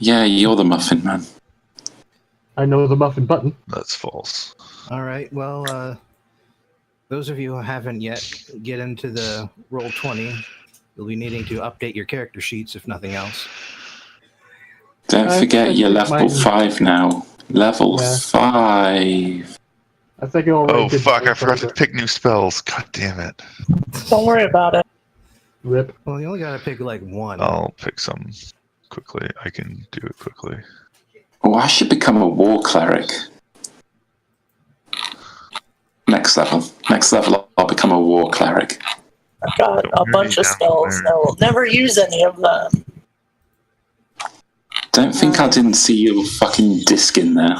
Yeah, you're the muffin man. I know the muffin button. That's false. All right. Well, those of you who haven't yet get into the Roll20, you'll be needing to update your character sheets, if nothing else. Don't forget you're level 5 now. Level 5. I think I already did fuck, mine, I forgot to but- pick new spells. God damn it. Don't worry about it. Rip. Well, you only got to pick like one. I'll pick some quickly. I can do it quickly. Oh, I should become a war cleric. Next level. Next level, I'll become a war cleric. I've got a bunch of spells. I will never use any of them. Don't think I didn't see your fucking disc in there.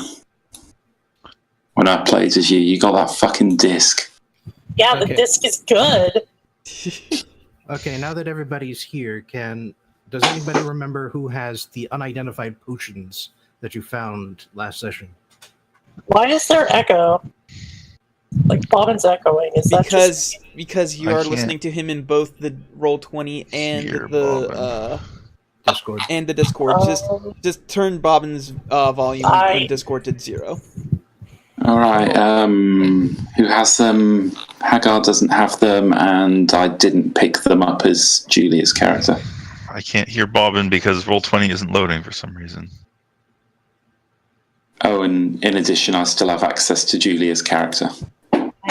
When I played as you, you got that fucking disc. Yeah, the Okay. disc is good. Okay, now that everybody's here, does anybody remember who has the unidentified potions that you found last session? Why is there echo? Like Bobbin's echoing. Is that Because you I are can't listening to him in both the Roll20 and hear the Discord. and the Discord. Just turn Bobbin's volume in Discord to 0. Alright, who has them? Haggar doesn't have them, and I didn't pick them up as Julia's character. I can't hear Bobbin because Roll20 isn't loading for some reason. Oh, and in addition, I still have access to Julia's character.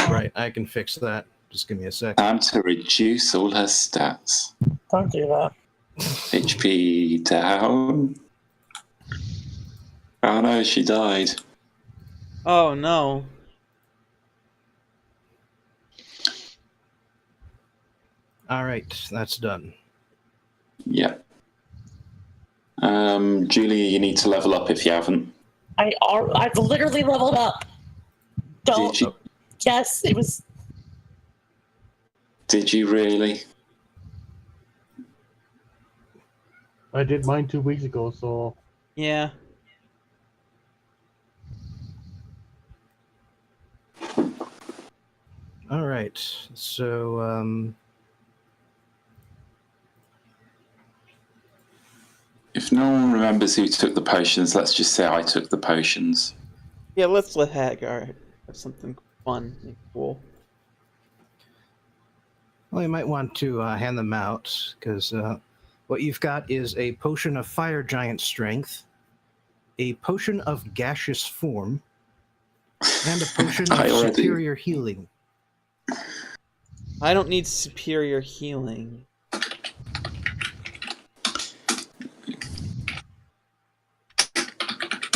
Right, I can fix that. Just give me a sec. And to reduce all her stats. Don't do that. HP down. Oh no, she died. Oh no. All right, that's done. Yeah. Julia, you need to level up if you haven't. I've literally leveled up. Don't. Did you? Yes, it was. Did you really? I did mine 2 weeks ago, so... Yeah. All right, so If no one remembers who took the potions, let's just say I took the potions. Yeah, let's let Haggar have something fun and cool. well, you might want to hand them out because what you've got is a potion of fire giant strength, a potion of gaseous form, and a potion of superior healing. I don't need superior healing.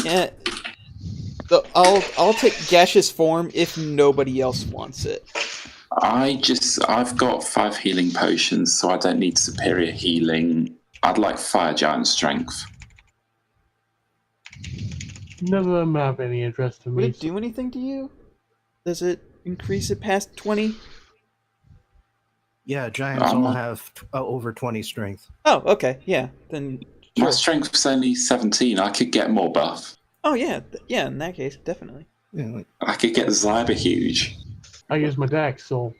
Yeah, I'll take gaseous form if nobody else wants it. I've got 5 healing potions, so I don't need superior healing. I'd like fire giant strength. None of them have any interest to Would me. it do anything to you? Does it increase it past 20? Yeah, giants all have over 20 strength. Oh, okay, yeah. Then My sure. strength's only 17. I could get more buff. Oh yeah, yeah. In that case, definitely. Yeah, like, I could get Zyber huge. I use my dex, so...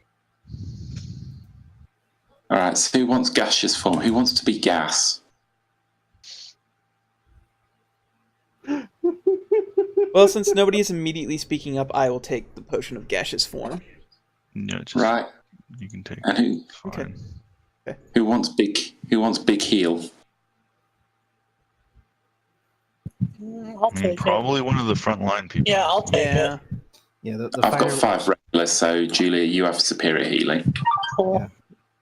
Alright, so who wants gaseous form? Who wants to be gas? Well, since nobody is immediately speaking up, I will take the potion of gaseous form. No, just Right. you can take And it. who Fine. who wants big heal? I'll I mean, take it. probably one of the frontline people. Yeah, I'll take it. yeah, the I've got fighter, 5 regular, so Julia, you have superior healing. Cool. Yeah.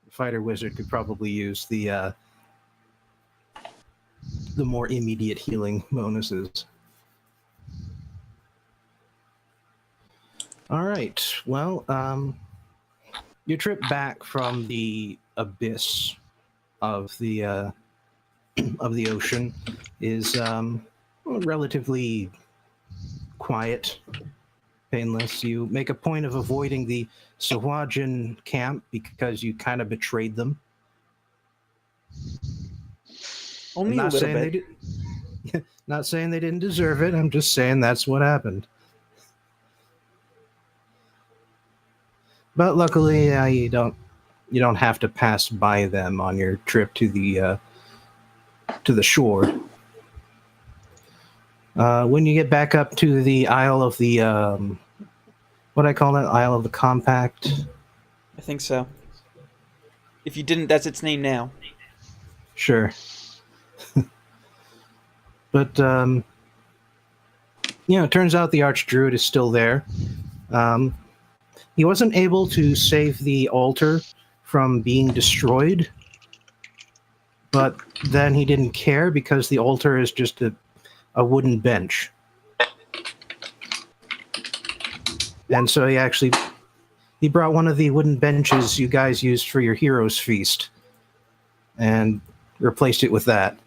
fighter wizard could probably use the more immediate healing bonuses. All right. Well, your trip back from the abyss of the ocean is relatively quiet, painless. You make a point of avoiding the Sahuagin camp because you kind of betrayed them. Only a Not little saying bit. not saying they didn't deserve it. I'm just saying that's what happened. But luckily, you don't have to pass by them on your trip to the shore. When you get back up to the Isle of the what do I call that? Isle of the Compact. I think so. If you didn't, that's its name now. Sure. But it turns out the Archdruid is still there. He wasn't able to save the altar from being destroyed, but then he didn't care because the altar is just a wooden bench. And so he brought one of the wooden benches you guys used for your hero's feast and replaced it with that.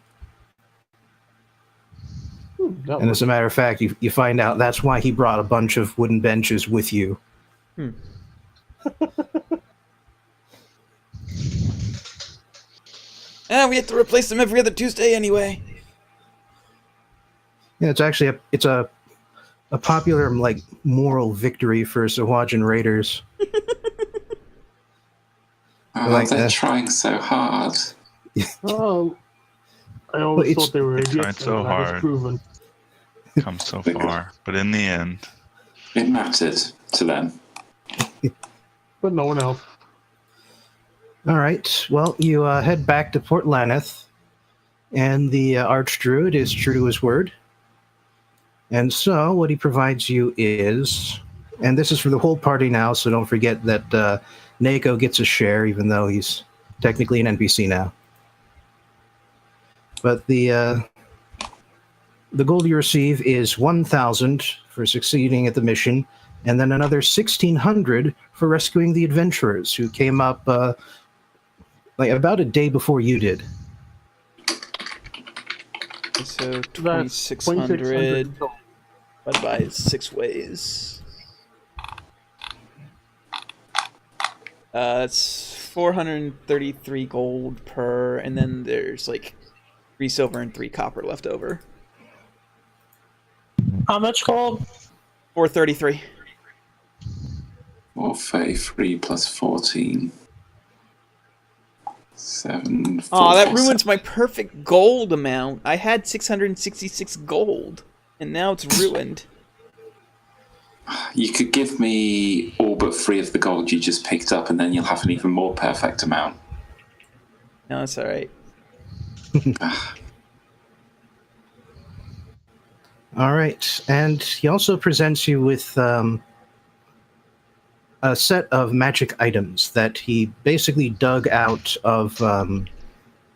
And as a matter of fact, you find out that's why he brought a bunch of wooden benches with you. And we have to replace them every other Tuesday anyway. Yeah, it's actually a popular moral victory for Sahuagin raiders. They're trying so hard. Oh, I always thought they were idiots. Tried so and that is hard. proven. Come so far, but in the end, It mattered to them. But no one else. All right. Well, you head back to Port Laneth, and the Archdruid is true to his word. And so, what he provides you is, and this is for the whole party now, so don't forget that Nako gets a share, even though he's technically an NPC now. But the gold you receive is 1,000 for succeeding at the mission, and then another 1,600 for rescuing the adventurers who came up about a day before you did. So That's 2,600 2,600. divided by 6 ways. That's 433 gold per, and then there's 3 silver and 3 copper left over. How much gold? 433. 433 plus 14. 7. Oh, that ruins my perfect gold amount. I had 666 gold, and now it's ruined. You could give me all but 3 of the gold you just picked up, and then you'll have an even more perfect amount. No, it's alright. All right, and he also presents you with a set of magic items that he basically dug out of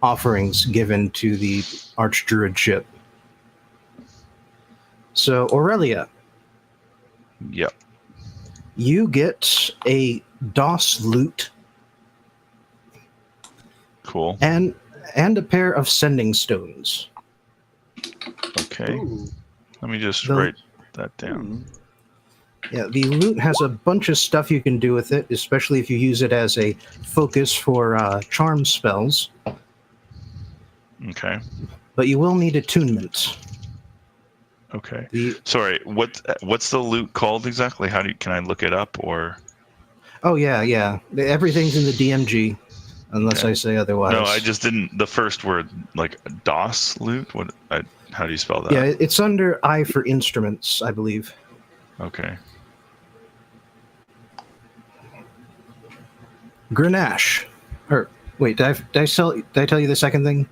offerings given to the Archdruid ship. So, Aurelia, yep. you get a DOS lute Cool. and a pair of sending stones. Okay. Ooh. Let me just The- write that down. Yeah, the loot has a bunch of stuff you can do with it, especially if you use it as a focus for charm spells. Okay. But you will need attunement. Okay. The Sorry. What's the loot called exactly? Can I look it up or? Oh yeah. Everything's in the DMG, unless Okay. I say otherwise. No, I just didn't. The first word, DOS loot. How do you spell that? Yeah, it's under I for instruments, I believe. Okay. Grunaash. Or wait, did I tell you the second thing?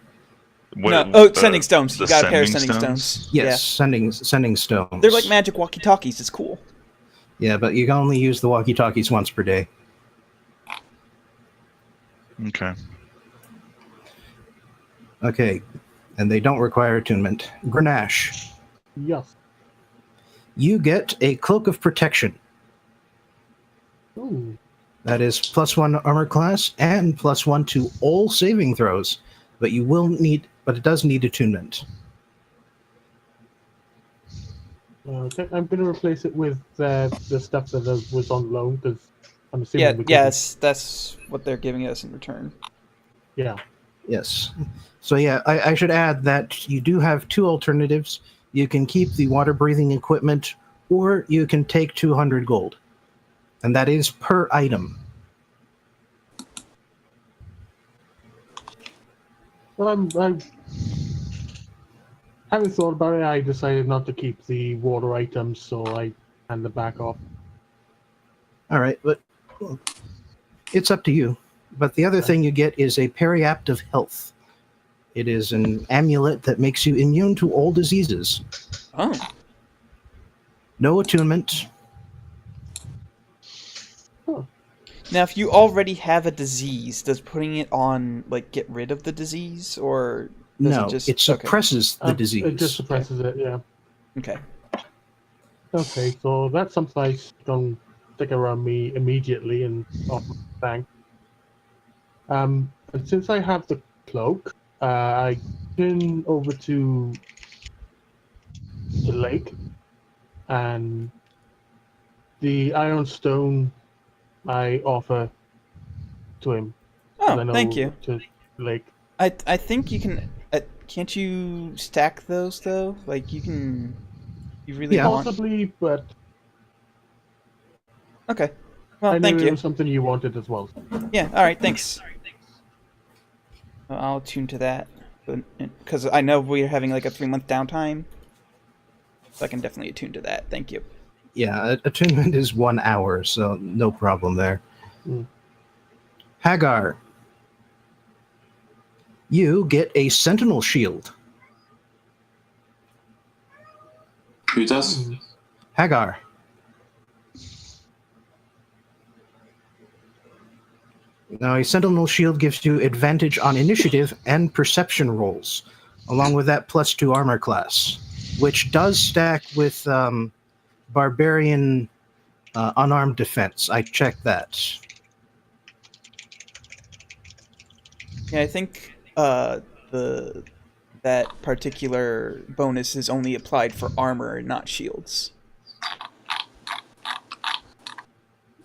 Sending stones. You got a pair of sending stones. Yes, sending stones. Yeah. They're like magic walkie-talkies. It's cool. Yeah, but you can only use the walkie-talkies once per day. Okay. Okay, and they don't require attunement. Grunaash, Yes. you get a cloak of protection. Ooh. That is +1 armor class and +1 to all saving throws, but it does need attunement. Okay, I'm going to replace it with the stuff that was on loan, because I'm assuming... That's what they're giving us in return. Yeah. Yes. So yeah, I should add that you do have 2 alternatives. You can keep the water-breathing equipment, or you can take 200 gold. And that is per item. Well, Having thought about it, I decided not to keep the water items, so I hand them back off. All right, but well, it's up to you. But the other thing you get is a periapt of health. It is an amulet that makes you immune to all diseases. Oh. No attunement. Now, if you already have a disease, does putting it on like get rid of the disease, or does No, it just it suppresses the disease. It just suppresses it, yeah. Okay. Okay, so that's something I don't stick around me immediately and off my bank. And since I have the cloak, I turn over to the lake, and the iron stone I offer to him. 'Cause I Oh, know thank you. To the lake. I think you can. Can't you stack those though? Like you can. You really Yeah. want? Possibly, but Okay. I Well, knew thank it you. was something you wanted as well. Yeah. All right. Thanks. I'll tune to that, because I know we're having like a 3-month downtime, so I can definitely attune to that. Thank you. Yeah, attunement is 1 hour, so no problem there. Mm. Haggar, you get a sentinel shield. Who does? Haggar. Now, a sentinel shield gives you advantage on initiative and perception rolls, along with that +2 armor class, which does stack with barbarian unarmed defense. I checked that. Yeah, I think that particular bonus is only applied for armor and not shields.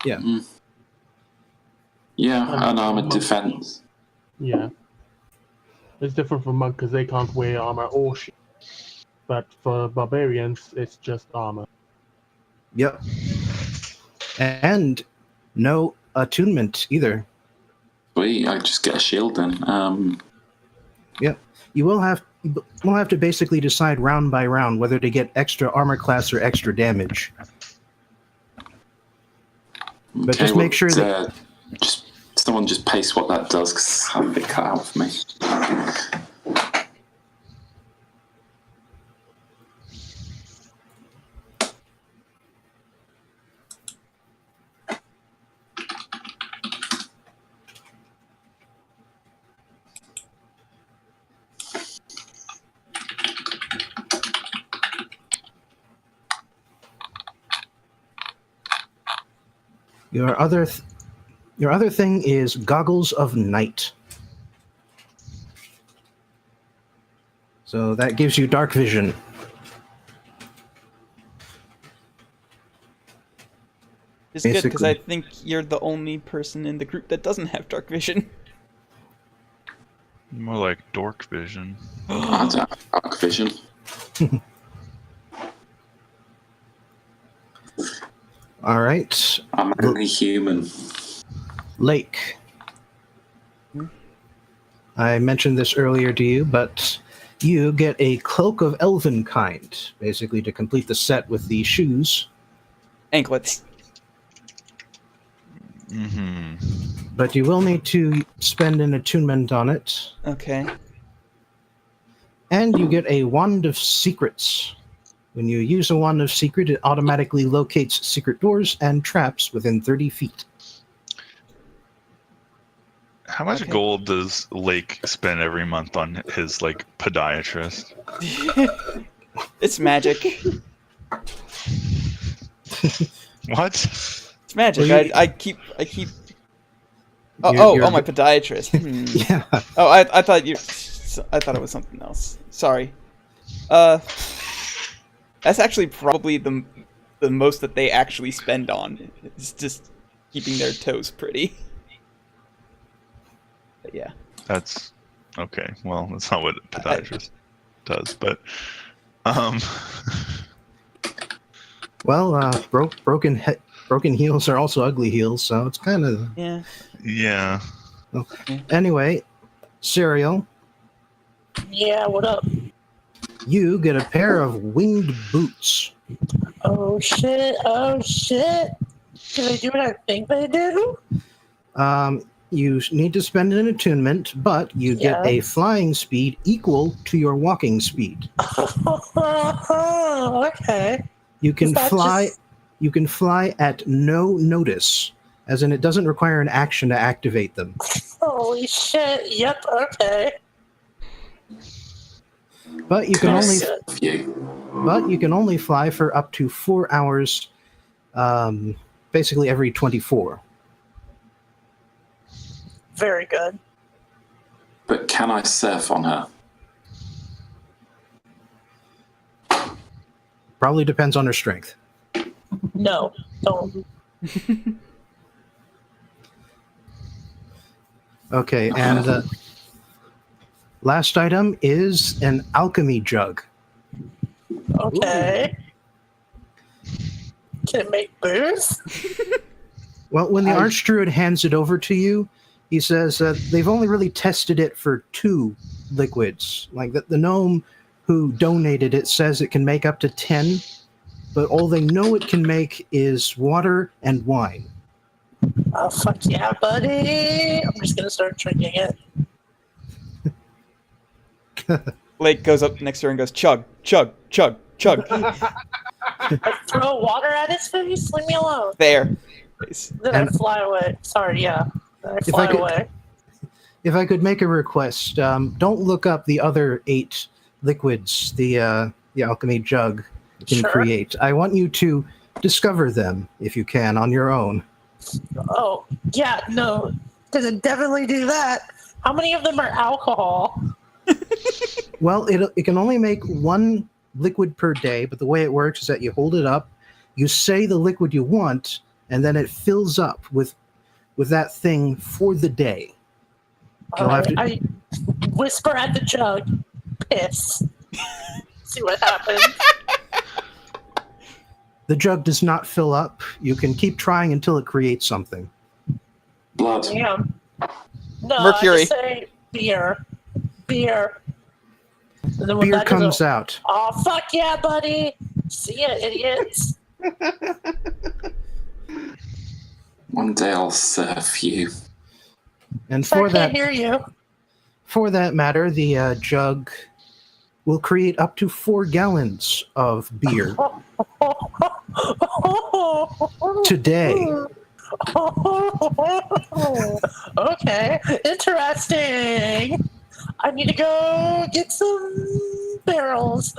Yeah. Mm. Yeah, unarmored defense. Yeah. It's different for monk because they can't wear armor or shield. But for barbarians, it's just armor. Yep. And no attunement either. Sweet, I just get a shield then. Yep. We'll have to basically decide round by round whether to get extra armor class or extra damage. But just make sure that just someone just paste what that does, because I'm a bit cut out for me. your other thing is goggles of night. So that gives you dark vision. It's good because I Basically. think you're the only person in the group that doesn't have dark vision. More like dork vision. I don't have dark vision. All right. I'm only human. Lake. I mentioned this earlier to you, but you get a cloak of elven kind, basically to complete the set with the shoes. Anklets. Mm-hmm. But you will need to spend an attunement on it. Okay. And you get a Wand of Secrets. When you use a Wand of Secret, it automatically locates secret doors and traps within 30 feet. How much Okay. gold does Lake spend every month on his like podiatrist? It's magic. What? It's magic. Well, you- I keep. You're- My podiatrist. Hmm. Yeah. Oh, I thought I thought it was something else. Sorry. That's actually probably the most that they actually spend on. It's just keeping their toes pretty. But yeah. That's okay. Well, that's not what a podiatrist does, but Well, broken heels are also ugly heels, so it's kind of... Yeah. yeah. Anyway, Sariel, Yeah, what up? you get a pair of winged boots. Oh shit! Oh shit! Do they do what I think they do? You need to spend an attunement, but you get a Yes. flying speed equal to your walking speed. Okay. You can Is that fly. just- You can fly at no notice, as in it doesn't require an action to activate them. Holy shit! Yep. Okay. But you can Can I only serve you? fly for up to 4 hours, basically every 24. Very good. But can I surf on her? Probably depends on her strength. No, don't. Okay, and the last item is an alchemy jug. Okay. Can it make booze? Well, when the I- Archdruid hands it over to you, he says they've only really tested it for 2 liquids. Like the gnome who donated it says it can make up to 10, but all they know it can make is water and wine. Oh fuck yeah, buddy! I'm just gonna start drinking it. Lake goes up next to her and goes, chug, chug, chug, chug. I throw water at his face. Leave me alone. There. Then I And- fly away. Sorry, yeah. Then I If fly I could- away. If I could make a request, don't look up the other 8 liquids the alchemy jug can Sure. create. I want you to discover them, if you can, on your own. Oh yeah, no. Gonna definitely do that. How many of them are alcohol? Well, it can only make 1 liquid per day, but the way it works is that you hold it up, you say the liquid you want, and then it fills up with that thing for the day. You'll have to- I whisper at the jug. Piss. See what happens. The jug does not fill up. You can keep trying until it creates something. Blood. Damn. No, Mercury. I just say beer. Beer. And then when Beer that comes doesn't- out. Oh fuck yeah, buddy! See ya, idiots. One day I'll surf you. And I can't hear you. for that matter, the jug will create up to 4 gallons of beer today. Okay, interesting. I need to go get some barrels.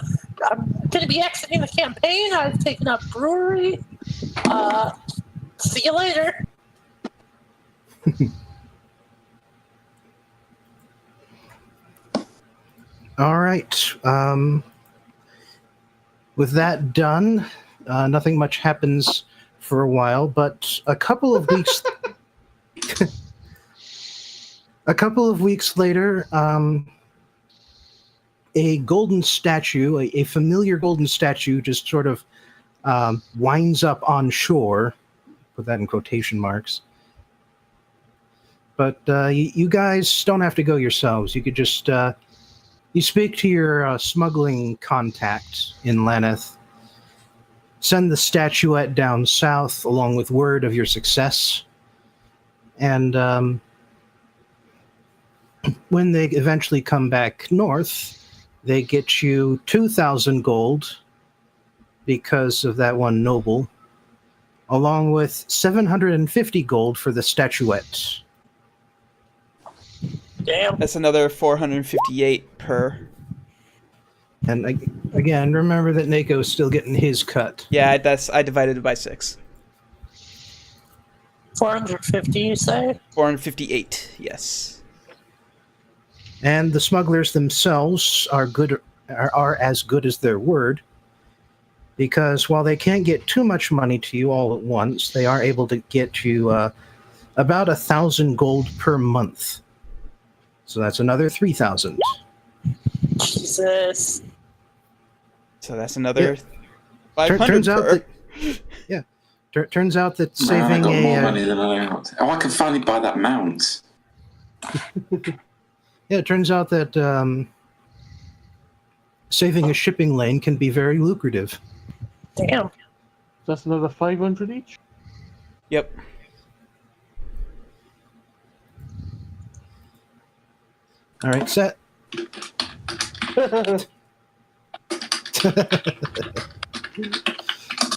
I'm going to be exiting the campaign. I've taken up brewery. See you later. All right. With that done, nothing much happens for a while, but a couple of weeks. A couple of weeks later, a golden statue, a familiar golden statue, just sort of winds up on shore. Put that in quotation marks. But you guys don't have to go yourselves. You could just you speak to your smuggling contact in Laneth. Send the statuette down south along with word of your success. And when they eventually come back north, they get you 2,000 gold because of that one noble, along with 750 gold for the statuette. Damn. That's another 458 per. And again, remember that Nako's still getting his cut. Yeah, I divided it by 6. 450, you say? 458, yes. And the smugglers themselves are as good as their word, because while they can't get too much money to you all at once, they are able to get you about 1,000 gold per month. So that's another 3,000. Jesus. So that's another Yeah. 500 Turns out per. that turns out that Man, I saving got more a money than I know. Oh, I can finally buy that mount. it turns out that saving a shipping lane can be very lucrative. Damn. That's another 500 each. Yep. All right, set.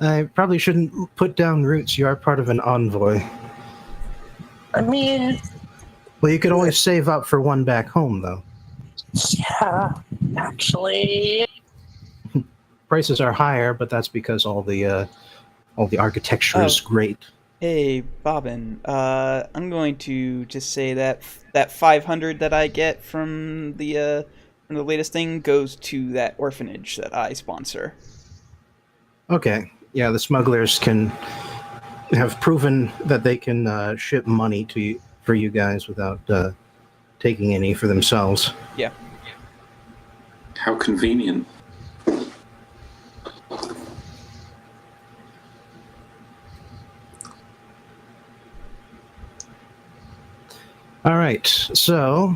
I probably shouldn't put down roots. You are part of an envoy. I mean, Well, you could always save up for one back home, though. yeah, actually. Prices are higher, but that's because all the architecture is great. Hey, Bobbin. I'm going to just say that that 500 that I get from the latest thing goes to that orphanage that I sponsor. Okay. Yeah, the smugglers have proven that they can ship money for you guys without taking any for themselves. Yeah. How convenient. All right, so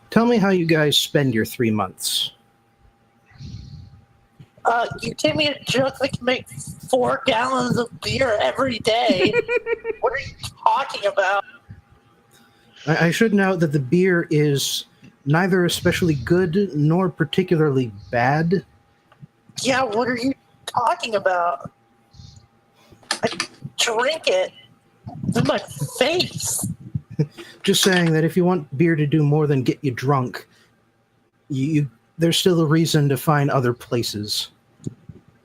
tell me how you guys spend your 3 months. You gave me a jug that can make 4 gallons of beer every day. What are you talking about? I should note that the beer is neither especially good nor particularly bad. Yeah, what are you talking about? I drink it in my face. Just saying that if you want beer to do more than get you drunk, there's still a reason to find other places.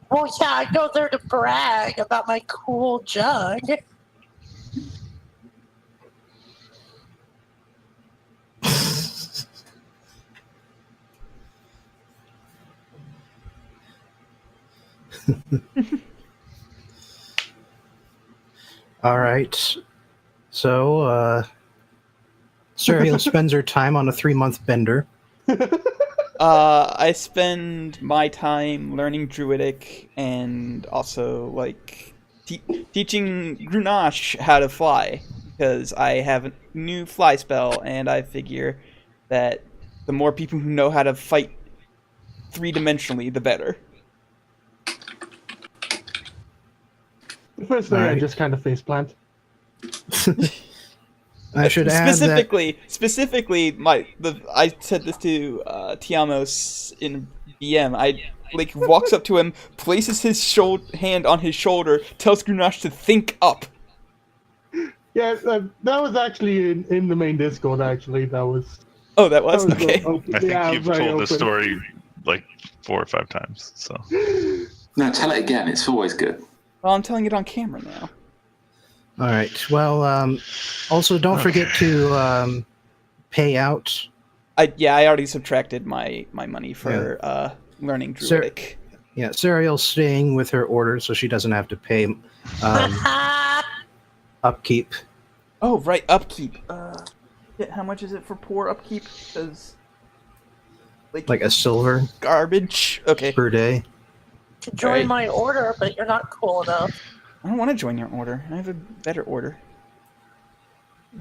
Well, yeah, I go there to brag about my cool jug. All right. So, Sariel spends her time on a 3-month bender. I spend my time learning Druidic and also like teaching Grunaash how to fly because I have a new fly spell and I figure that the more people who know how to fight 3-dimensionally, the better. The first thing I Alright. just kind of faceplant. I should add that Specifically, I said this to Tiamos in BM. I walks up to him, places his hand on his shoulder, tells Grunaash to think up. Yeah, that was actually in the main Discord. Actually, that was. Oh, that was okay. I think you've told this story like 4 or 5 times. So No, tell it again. It's always good. Well, I'm telling it on camera now. All right. Well, also don't forget to pay out. I already subtracted my money for learning Druidic. Sariel's staying with her order, so she doesn't have to pay upkeep. Oh, right, upkeep. How much is it for poor upkeep? Because Like a silver garbage. Okay. per day. To join Right. my order, but you're not cool enough. I don't want to join your order. I have a better order.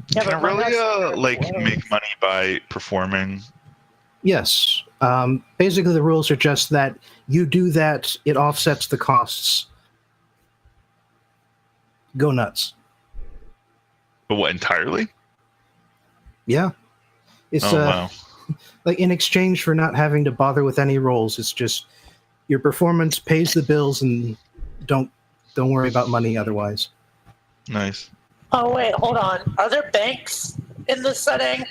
Yeah, can but Aurelia make money by performing? Yes. Basically, the rules are just that you do that, it offsets the costs. Go nuts. But what, entirely? Yeah. It's Wow. like in exchange for not having to bother with any rolls, it's just your performance pays the bills and don't worry about money otherwise. Nice. Oh wait, hold on. Are there banks in this setting?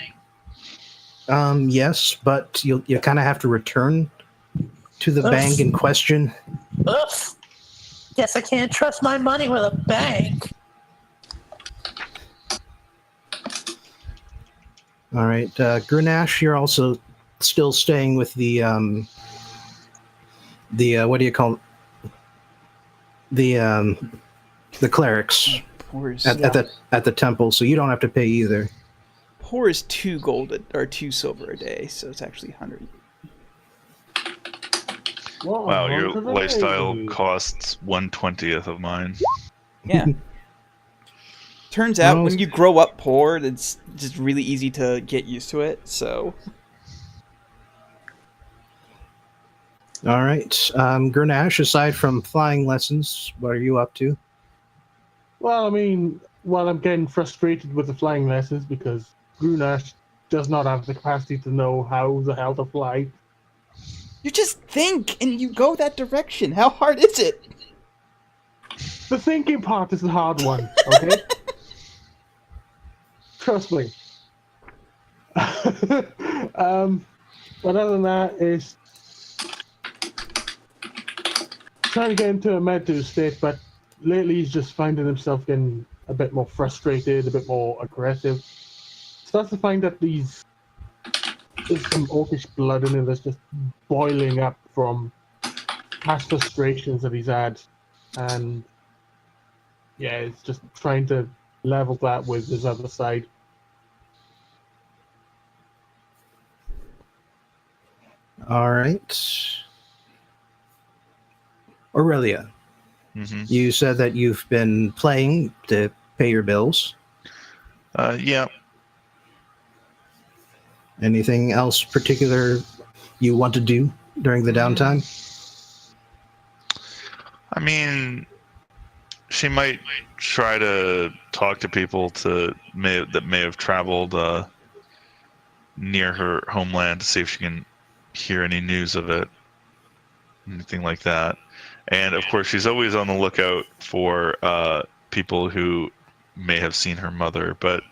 Yes, but you kind of have to return to the bank in question. Ugh. Guess I can't trust my money with a bank. All right, Grunaash, you're also still staying with the what do you call the clerics Poor is at the temple, so you don't have to pay either. poor is 2 gold or 2 silver a day, so it's actually 100. Wow, your lifestyle costs 1/20th of mine. Yeah. Turns out when you grow up poor, it's just really easy to get used to it. So All right. Grunaash, aside from flying lessons, what are you up to? Well, I mean, while I'm getting frustrated with the flying lessons because Grunaash does not have the capacity to know how the hell to fly. You just think and you go that direction. How hard is it? The thinking part is the hard one, okay? Trust me. But other than that, is trying to get into a meditative state, but lately he's just finding himself getting a bit more frustrated, a bit more aggressive. Starts to find that there's some orcish blood in him that's just boiling up from past frustrations that he's had. And yeah, it's just trying to level that with his other side. All right. Aurelia, you said that you've been playing to pay your bills. Yeah. Anything else particular you want to do during the downtime? I mean, she might try to talk to people that may have traveled near her homeland to see if she can hear any news of it, anything like that. And of course, she's always on the lookout for people who may have seen her mother, but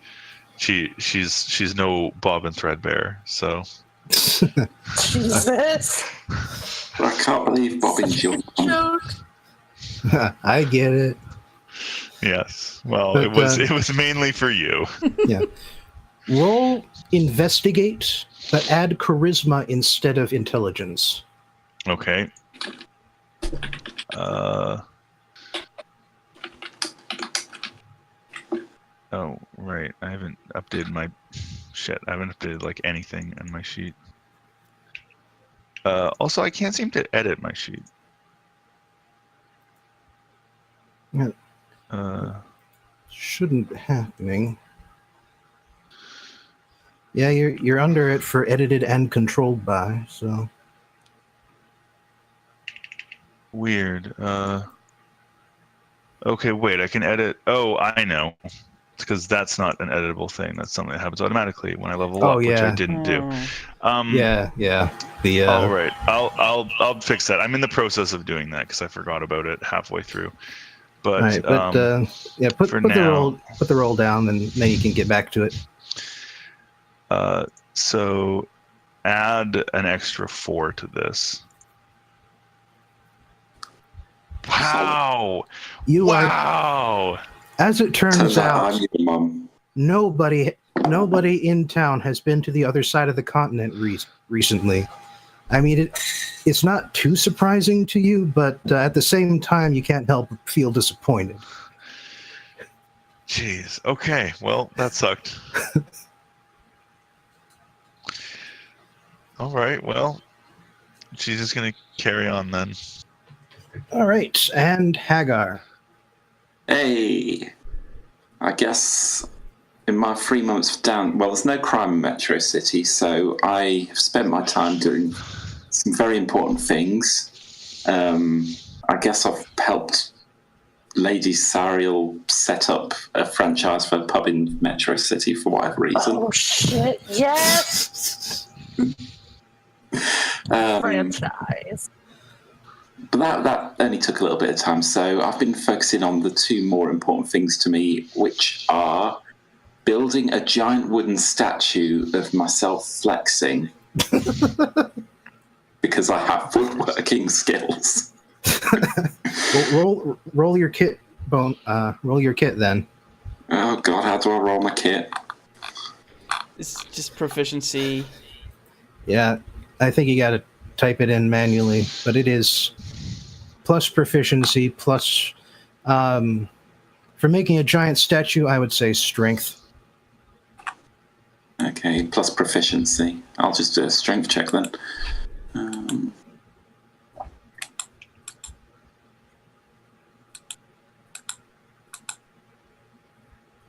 she's no Bob and Threadbare, so. Jesus. I can't believe Bobbin's your mum. Joke. I get it. Yes. Well, But, it was mainly for you. Yeah. Roll investigate, but add charisma instead of intelligence. Okay. Oh, right. I haven't updated my shit. I haven't updated like anything on my sheet. Also, I can't seem to edit my sheet. Yeah. Shouldn't be happening. Yeah, you're under it for edited and controlled by, so. Weird. Okay, wait. I can edit. Oh, I know. It's because that's not an editable thing. That's something that happens automatically when I level up, which I didn't do. Yeah. The all right. I'll fix that. I'm in the process of doing that because I forgot about it halfway through. But, right, but yeah, put the roll down, and then you can get back to it. So add an extra 4 to this. Wow! Wow! As it turns out, I'm your mum. nobody in town has been to the other side of the continent recently. I mean, it's not too surprising to you, but at the same time, you can't help but feel disappointed. Jeez. Okay. Well, that sucked. All right. Well, she's just going to carry on then. All right. And Haggar. Hey. I guess in my 3 months down, well, there's no crime in Metro City, so I have spent my time doing some very important things. I guess I've helped Lady Sariel set up a franchise for a pub in Metro City for whatever reason. Oh, shit. Yes. Franchise. But that only took a little bit of time, so I've been focusing on the 2 more important things to me, which are building a giant wooden statue of myself flexing because I have woodworking skills. roll your kit, Bone. Roll your kit then. Oh God, how do I roll my kit? It's just proficiency. Yeah, I think you got to type it in manually, but it is plus proficiency plus. For making a giant statue, I would say strength. Okay, plus proficiency. I'll just do a strength check then.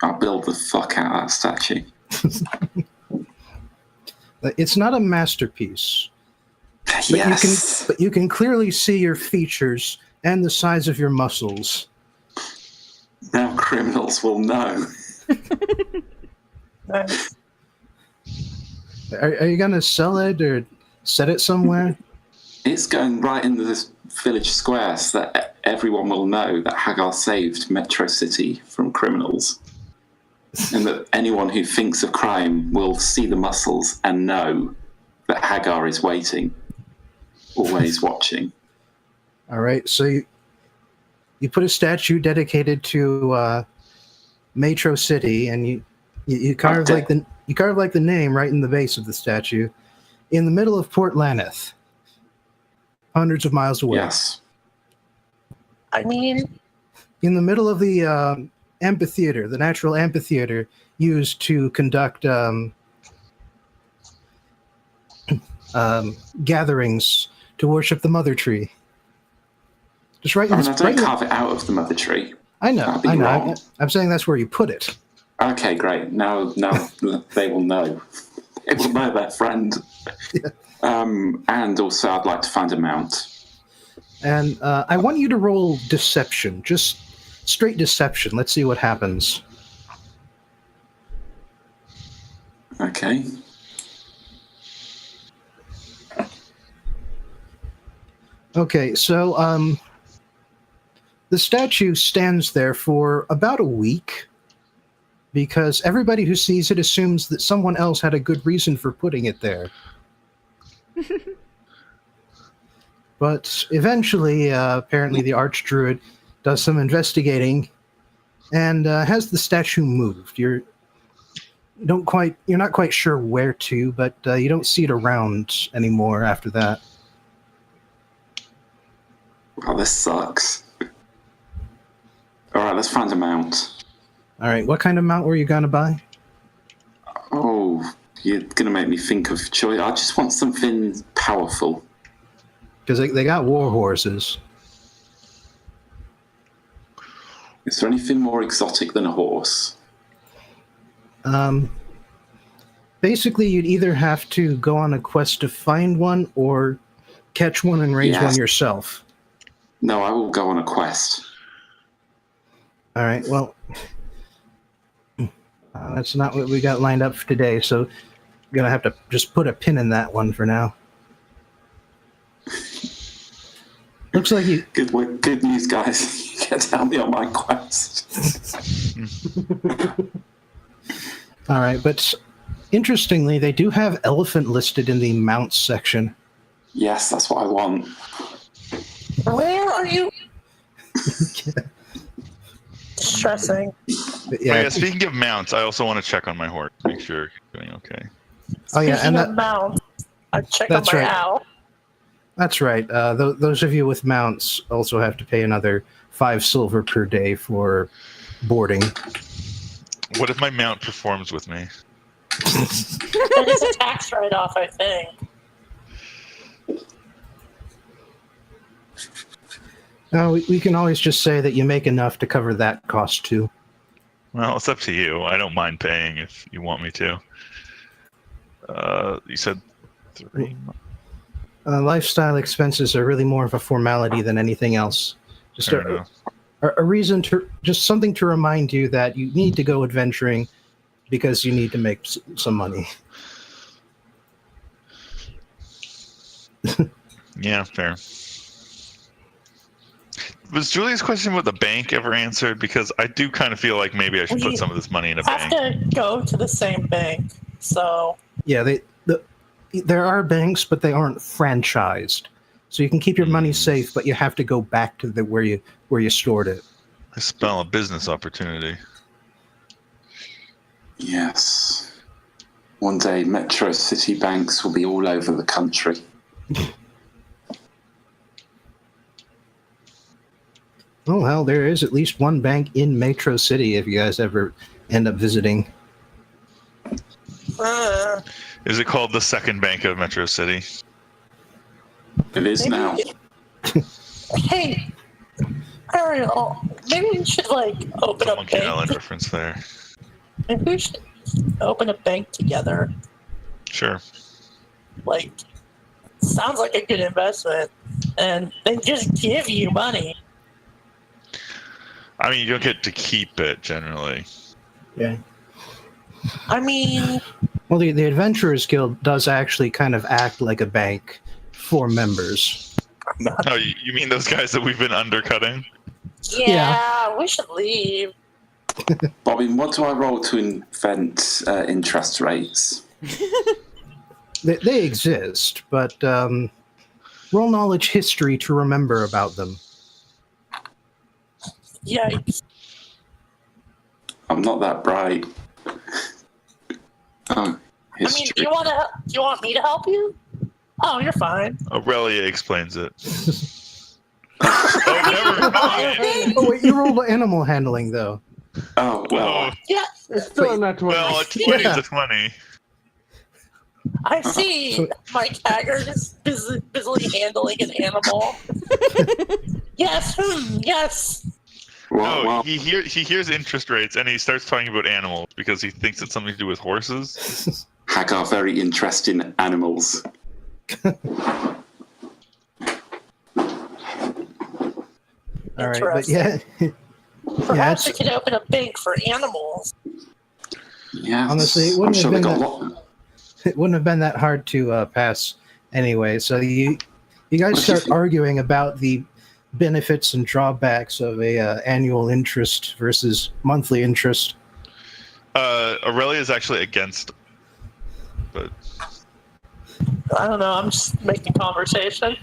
I'll build the fuck out of that statue. It's not a masterpiece. Yes. But you can clearly see your features and the size of your muscles. Now criminals will know. Nice. Are you going to sell it or set it somewhere? It's going right into this village square so that everyone will know that Haggar saved Metro City from criminals. And that anyone who thinks of crime will see the muscles and know that Haggar is waiting, always watching. All right, so you put a statue dedicated to Metro City, and you carve like the name right in the base of the statue, in the middle of Port Laneth, hundreds of miles away. Yes. I mean, In the middle of the amphitheater, the natural amphitheater used to conduct gatherings to worship the mother tree. Just right in I don't carve it out of the mother tree. I know. That'd be wrong. I'm saying that's where you put it. Okay, great. Now they will know. It will know their friend. Yeah. And also, I'd like to find a mount. And I want you to roll deception, just straight deception. Let's see what happens. Okay. Okay, so the statue stands there for about a week because everybody who sees it assumes that someone else had a good reason for putting it there. But eventually, apparently the Archdruid does some investigating and has the statue moved. You're not quite sure where to, but you don't see it around anymore after that. Wow, this sucks. All right, let's find a mount. All right, what kind of mount were you going to buy? Oh, you're going to make me think of choice. I just want something powerful. Because they got war horses. Is there anything more exotic than a horse? Basically, you'd either have to go on a quest to find one or catch one and raise one yourself. No, I will go on a quest. All right, well, that's not what we got lined up for today, so I'm going to have to just put a pin in that one for now. Looks like you... Good news, guys. You get to help me on my quest. All right, but interestingly, they do have elephant listed in the mounts section. Yes, that's what I want. where are you? Stressing. Yeah, speaking of mounts, I also want to check on my horse, make sure you're doing okay. Oh yeah, Speaking and of mounts, I check on that's my right. owl. That's right. Those of you with mounts also have to pay another 5 silver per day for boarding. What if my mount performs with me? It is a tax write-off, I think. No, we can always just say that you make enough to cover that cost too. Well, it's up to you. I don't mind paying if you want me to. You said 3 months. Lifestyle expenses are really more of a formality than anything else. Just a reason to, just something to remind you that you need to go adventuring because you need to make some money. Yeah, fair. Was Julia's question about the bank ever answered? Because I do kind of feel like maybe I should put some of this money in a Have bank. to go to the same bank, so Yeah, there are banks, but they aren't franchised. So you can keep your money safe, but you have to go back to where you stored it. I smell a business opportunity. Yes. One day, Metro City banks will be all over the country. Oh, well, there is at least one bank in Metro City if you guys ever end up visiting. Is it called the Second Bank of Metro City? It is now. Hey, Ariel, maybe we should open a Monkey Island bank. reference there. Maybe we should open a bank together. Sure. sounds like a good investment. And they just give you money. I mean, you don't get to keep it generally. Yeah. I mean, Well, the Adventurers Guild does actually kind of act like a bank for members. Oh, you mean those guys that we've been undercutting? yeah, we should leave. Bobby, what do I roll to invent interest rates? They exist, but roll knowledge history to remember about them. Yikes. I'm not that bright. Oh, I mean, history. do you want me to help you? Oh, you're fine. Aurelia explains it. Oh, never mind. Oh, wait, you rolled animal handling, though. Oh, well. Oh, Yeah, It's still not 20. well, a 20 is a 20. I see. Mike Haggar is busily handling an animal. Yes, yes. No, he hears interest rates and he starts talking about animals because he thinks it's something to do with horses. Haggar very interested in animals. All right, but yeah. Perhaps we could open a bank for animals. Yeah. Honestly, it I'm wouldn't sure have they been got a that- lot. It wouldn't have been that hard to pass anyway. So you guys start arguing about the benefits and drawbacks of a annual interest versus monthly interest. Aurelia is actually against, but I don't know. I'm just making conversation.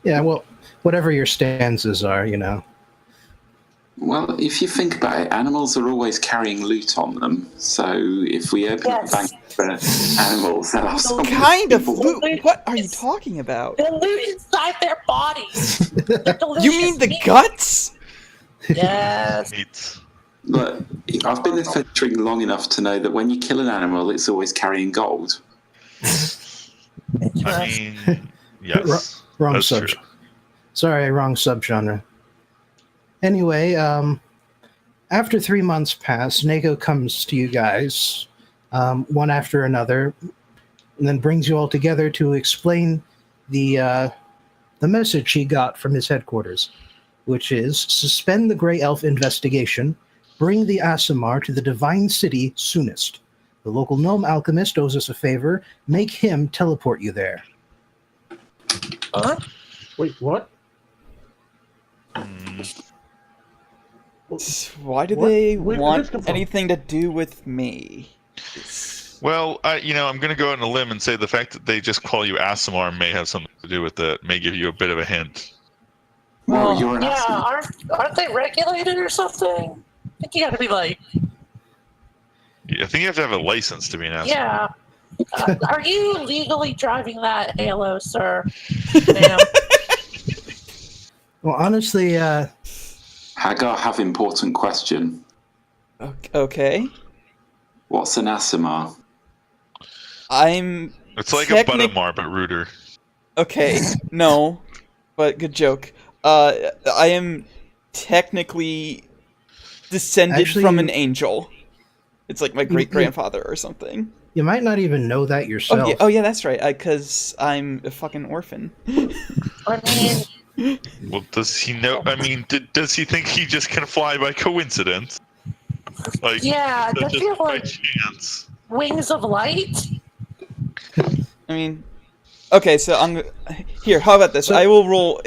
Yeah, well, whatever your stances are, you know. Well, if you think about it, animals are always carrying loot on them. So if we open up a bank for animals, they'll have some Kind of people- loot. What are you talking about? The loot inside their bodies. The You mean the delicious guts? meat. Yes. meats. Look, I've been adventuring long enough to know that when you kill an animal, it's always carrying gold. I mean, yes. Wrong That's subject. true. Sorry, wrong subgenre. Anyway, after 3 months pass, Nago comes to you guys, one after another, and then brings you all together to explain the message he got from his headquarters, which is suspend the Grey Elf investigation, bring the Aasimar to the Divine City soonest. The local gnome alchemist owes us a favor, make him teleport you there. Huh? Wait, what? Why do What? they Where did this want come from? anything to do with me? Well, I'm going to go on a limb and say the fact that they just call you Aasimar may have something to do with it. May give you a bit of a hint. Well, you're an Yeah, Aasimar. aren't they regulated or something? I think you got to be like, I think you have to have a license to be an Aasimar. yeah. Are you legally driving that Halo, sir? Ma'am. Well, honestly, Haggar, have important question. Okay. What's an Aasimar? I'm It's like Technic- a Buttamar, but ruder. okay. No, but good joke. I am technically descended Actually, from an angel. It's like my great grandfather or something. you might not even know that yourself. Oh yeah, that's right. Because I'm a fucking orphan. I mean, Well, does he know? I mean, does he think he just can fly by coincidence? Like, yeah, don't just you have by like chance? wings of light? I mean, okay, so I'm here. How about this? So- I will roll.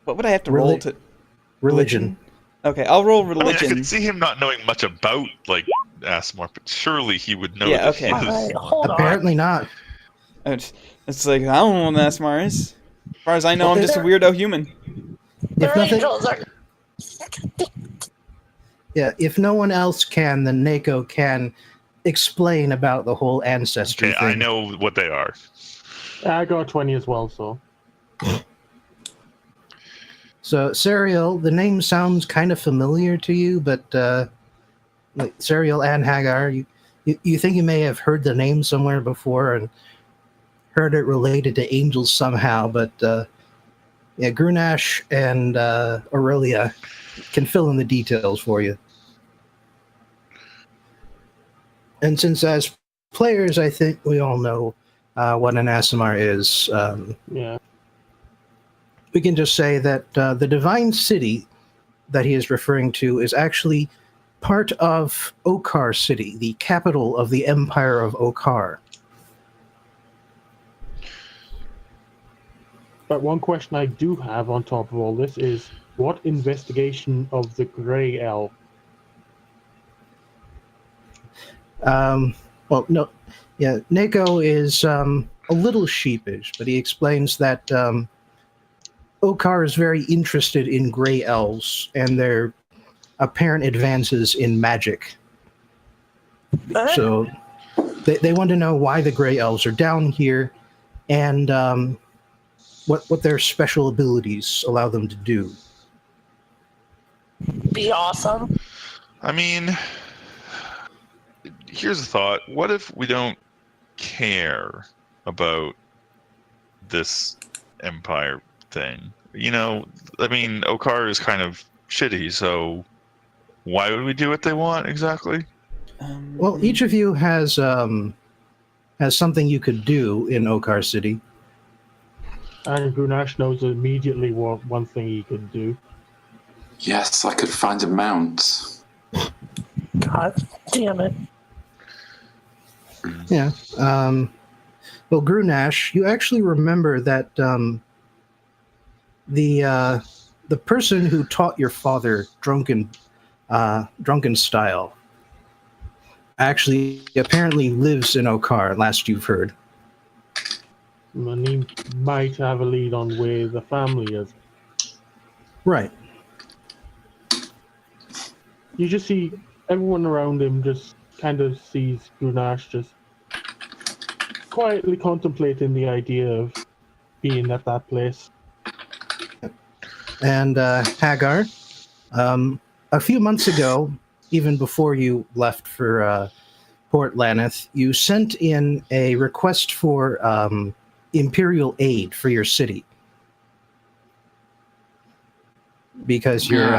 What would I have to roll Reli- to Religion. Okay, I'll roll I mean, I religion. could see him not knowing much about like Aasimar, but surely he would know. Yeah, that okay. he All is- right, hold on. Apparently not. It's like I don't know what Asmar is. As far as I know, Well, I'm just a weirdo human. Their If nothing, angels are. yeah, if no one else can, then Nako can explain about the whole ancestry Okay, thing. I know what they are. I got 20 as well, so. So, Sariel, the name sounds kind of familiar to you, but like Sariel and Haggar, you think you may have heard the name somewhere before and heard it related to angels somehow, but yeah, Grunaash and Aurelia can fill in the details for you. And since as players, I think we all know what an Aasimar is. Yeah. We can just say that the Divine City that he is referring to is actually part of Okar City, the capital of the Empire of Okar. But one question I do have on top of all this is, what investigation of the Grey Elf? Well, no, yeah, Neko is a little sheepish, but he explains that Okar is very interested in Grey Elves and their apparent advances in magic. So they want to know why the Grey Elves are down here and what their special abilities allow them to do. Be awesome. I mean, here's a thought. What if we don't care about this Empire thing? You know, I mean, Okar is kind of shitty, so why would we do what they want exactly? Well, each of you has something you could do in Okar City. And Grunaash knows immediately what one thing he could do. Yes, I could find a mount. God damn it. Yeah. Well, Grunaash, you actually remember that the person who taught your father drunken style actually apparently lives in Okar, last you've heard. And he might have a lead on where the family is. Right. You just see everyone around him just kind of sees Grunaash just quietly contemplating the idea of being at that place. And Haggar, a few months ago, even before you left for Port Laneth, you sent in a request for imperial aid for your city. Because you're...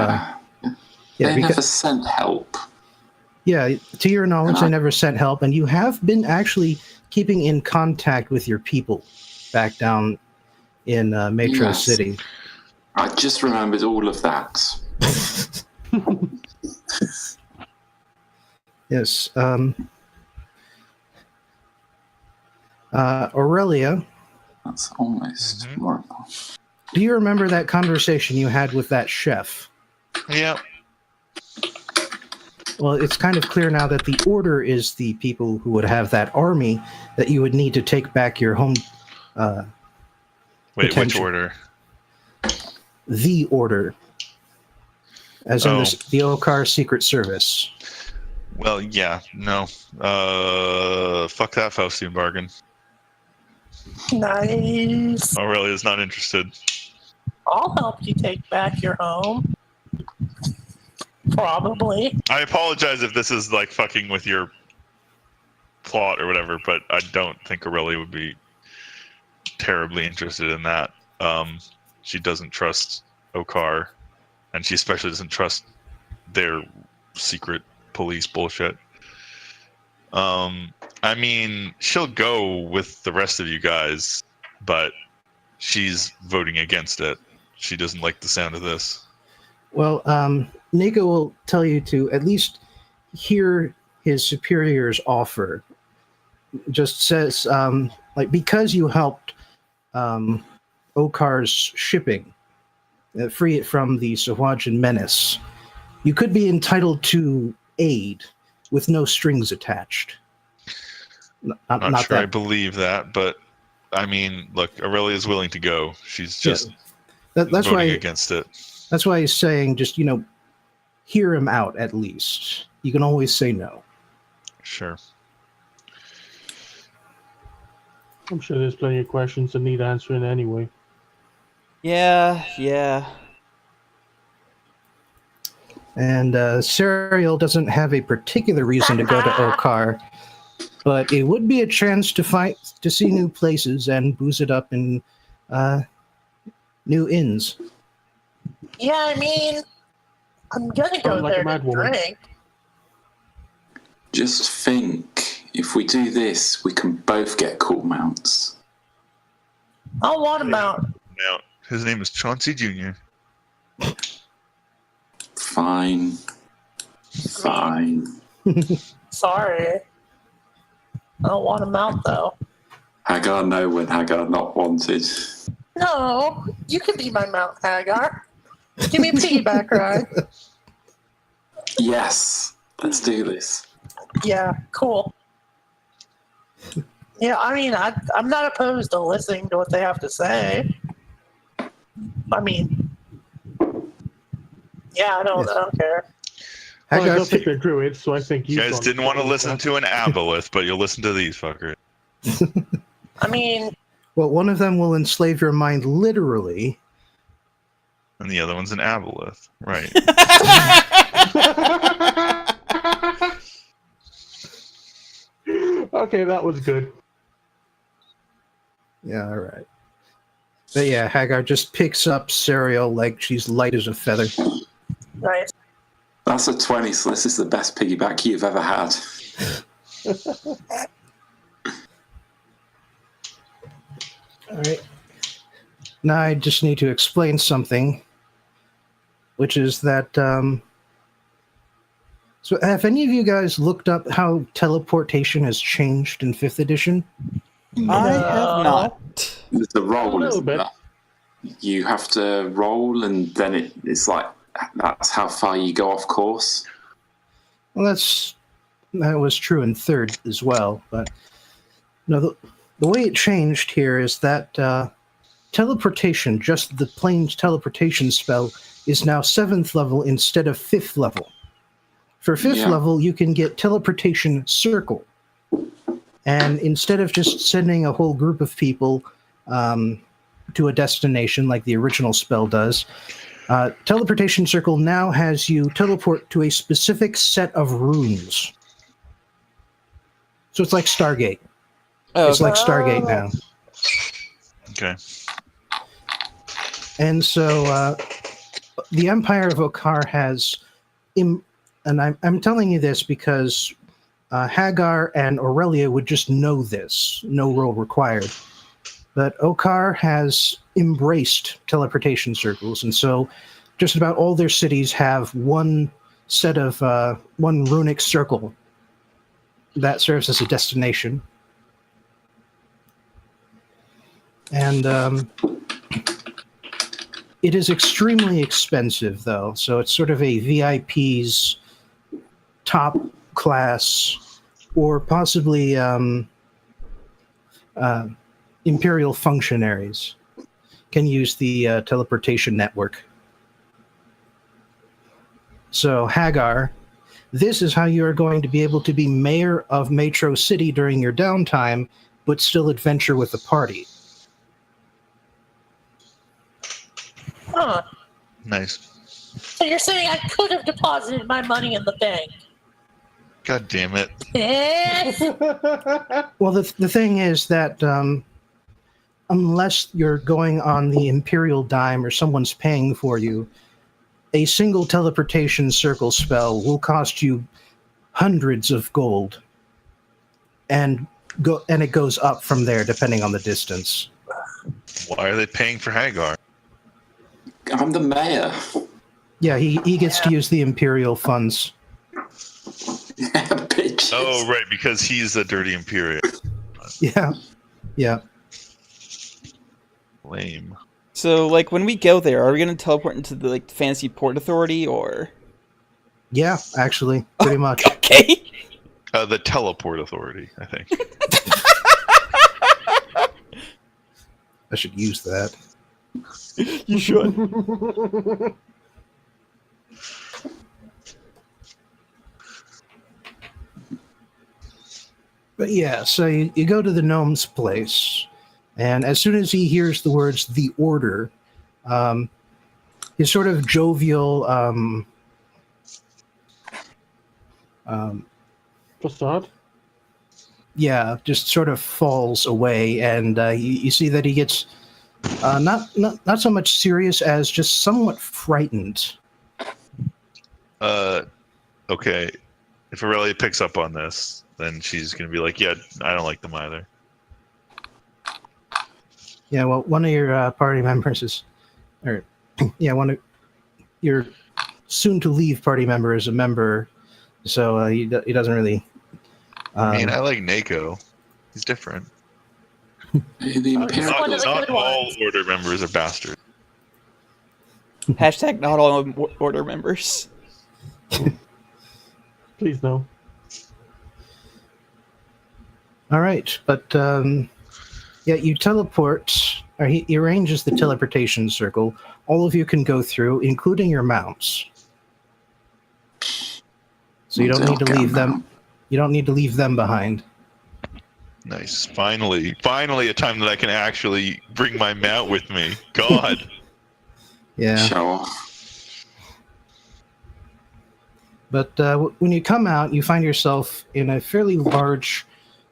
They never sent help. Yeah, to your knowledge, they never sent help, and you have been actually keeping in contact with your people back down in Metro City. I just remembered all of that. Yes. Aurelia. That's almost horrible. Do you remember that conversation you had with that chef? Yeah. Well, it's kind of clear now that the Order is the people who would have that army that you would need to take back your home. Wait, which Order? The Order. As in the Okar Secret Service. Well, yeah, no. Fuck that Faustian bargain. Nice. Aurelia's not interested. I'll help you take back your home. Probably. I apologize if this is like fucking with your plot or whatever, but I don't think Aurelia would be terribly interested in that. She doesn't trust Okar, and she especially doesn't trust their secret police bullshit. I mean, she'll go with the rest of you guys, but she's voting against it. She doesn't like the sound of this. Well, Nico will tell you to at least hear his superior's offer. Just says, because you helped Okar's shipping, free it from the Sahuagin menace, you could be entitled to aid with no strings attached. Not sure that I believe that, but I mean, look, Aurelia is willing to go. She's just that's voting why against it. That's why he's saying, just hear him out at least. You can always say no. Sure. I'm sure there's plenty of questions that need answering anyway. Yeah. And Sariel doesn't have a particular reason to go to Okar, but it would be a chance to see new places and booze it up in new inns. Yeah, I mean, I'm gonna go Sounds like there a mad to woman. drink. Just think, if we do this, we can both get cool mounts. I want him out. Now, his name is Chauncey Jr. Fine. Sorry. I don't want him out, though. Haggar, no when Haggar not wanted. No, you can be my mount, Haggar. Give me a piggyback ride. Yes, let's do this. Yeah, cool. Yeah, I mean, I'm not opposed to listening to what they have to say. I mean, yeah, I don't care. Well, I Haggar, don't think they're druids, so I think You guys didn't want to listen to an aboleth, but you'll listen to these fuckers. I mean, well, one of them will enslave your mind literally. And the other one's an aboleth. Right. Okay, that was good. Yeah, all right. But yeah, Haggar just picks up Sariel like she's light as a feather. nice. That's a 20, so this is the best piggyback you've ever had. All right. Now I just need to explain something, which is that. So, have any of you guys looked up how teleportation has changed in 5th edition? I have not. There's a roll, A little isn't bit. there? You have to roll, and then it's like that's how far you go off course. Well, that was true in 3rd as well. But no, the way it changed here is that teleportation, just the plain teleportation spell, is now 7th level instead of 5th level. For 5th level, you can get teleportation circle. And instead of just sending a whole group of people to a destination like the original spell does, teleportation circle now has you teleport to a specific set of runes. So it's like Stargate. Oh, It's like Stargate now. Okay. And so the Empire of Okar has... and I'm telling you this because Haggar and Aurelia would just know this. No roll required. But Okar has embraced teleportation circles, and so just about all their cities have one set of one runic circle that serves as a destination. And it is extremely expensive, though, so it's sort of a VIP's top class, or possibly Imperial functionaries can use the teleportation network. So, Haggar, this is how you are going to be able to be mayor of Metro City during your downtime, but still adventure with the party. Huh. Nice. So you're saying I could have deposited my money in the bank? God damn it. Well, the thing is that unless you're going on the Imperial dime or someone's paying for you, a single teleportation circle spell will cost you hundreds of gold, and it goes up from there depending on the distance. Why are they paying for Haggar? I'm the mayor. Yeah, he gets to use the Imperial funds. Yeah, bitches. Oh, right, because he's a dirty Imperial. Yeah. Lame. So, like, when we go there, are we going to teleport into the, like, Fantasy Port Authority, or...? Yeah, actually, pretty much. Okay! The Teleport Authority, I think. I should use that. You should. But yeah, so you go to the gnome's place, and as soon as he hears the words "the order," his sort of jovial Facade? yeah, just sort of falls away, and you see that he gets not so much serious as just somewhat frightened. Okay. If Aurelia picks up on this, then she's gonna be like, yeah, I don't like them either. Yeah, well, one of your party members is, or yeah, one of your soon-to-leave party member is a member, so he doesn't really. I mean, I like Nako. He's different. The Imperial. one of the Not good all ones. Order members are bastards. Hashtag not all Order members. Please no. All right, but yeah, you teleport. Or he arranges the teleportation circle. All of you can go through, including your mounts. So you don't need to leave them. You don't need to leave them behind. Nice. Finally a time that I can actually bring my mount with me. God. Yeah. Sure. But when you come out, you find yourself in a fairly large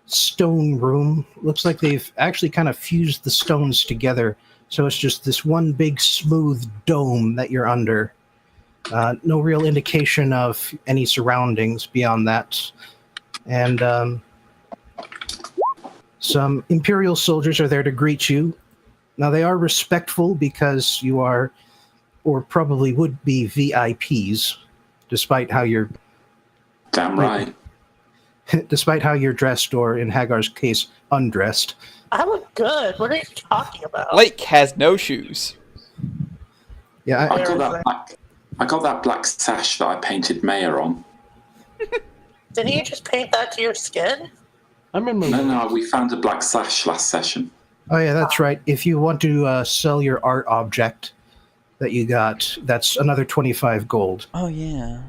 stone room. Looks like they've actually kind of fused the stones together, so it's just this one big smooth dome that you're under. No real indication of any surroundings beyond that. And some Imperial soldiers are there to greet you. Now, they are respectful because you are, or probably would be, VIPs, despite how you're... Damn right. Despite how you're dressed, or in Haggar's case, undressed. I look good. What are you talking about? Blake has no shoes. Yeah, I got that black sash that I painted Mayor on. Didn't you just paint that to your skin? I remember. No, we found a black sash last session. oh yeah, that's right. If you want to sell your art object that you got, that's another 25 gold. Oh yeah.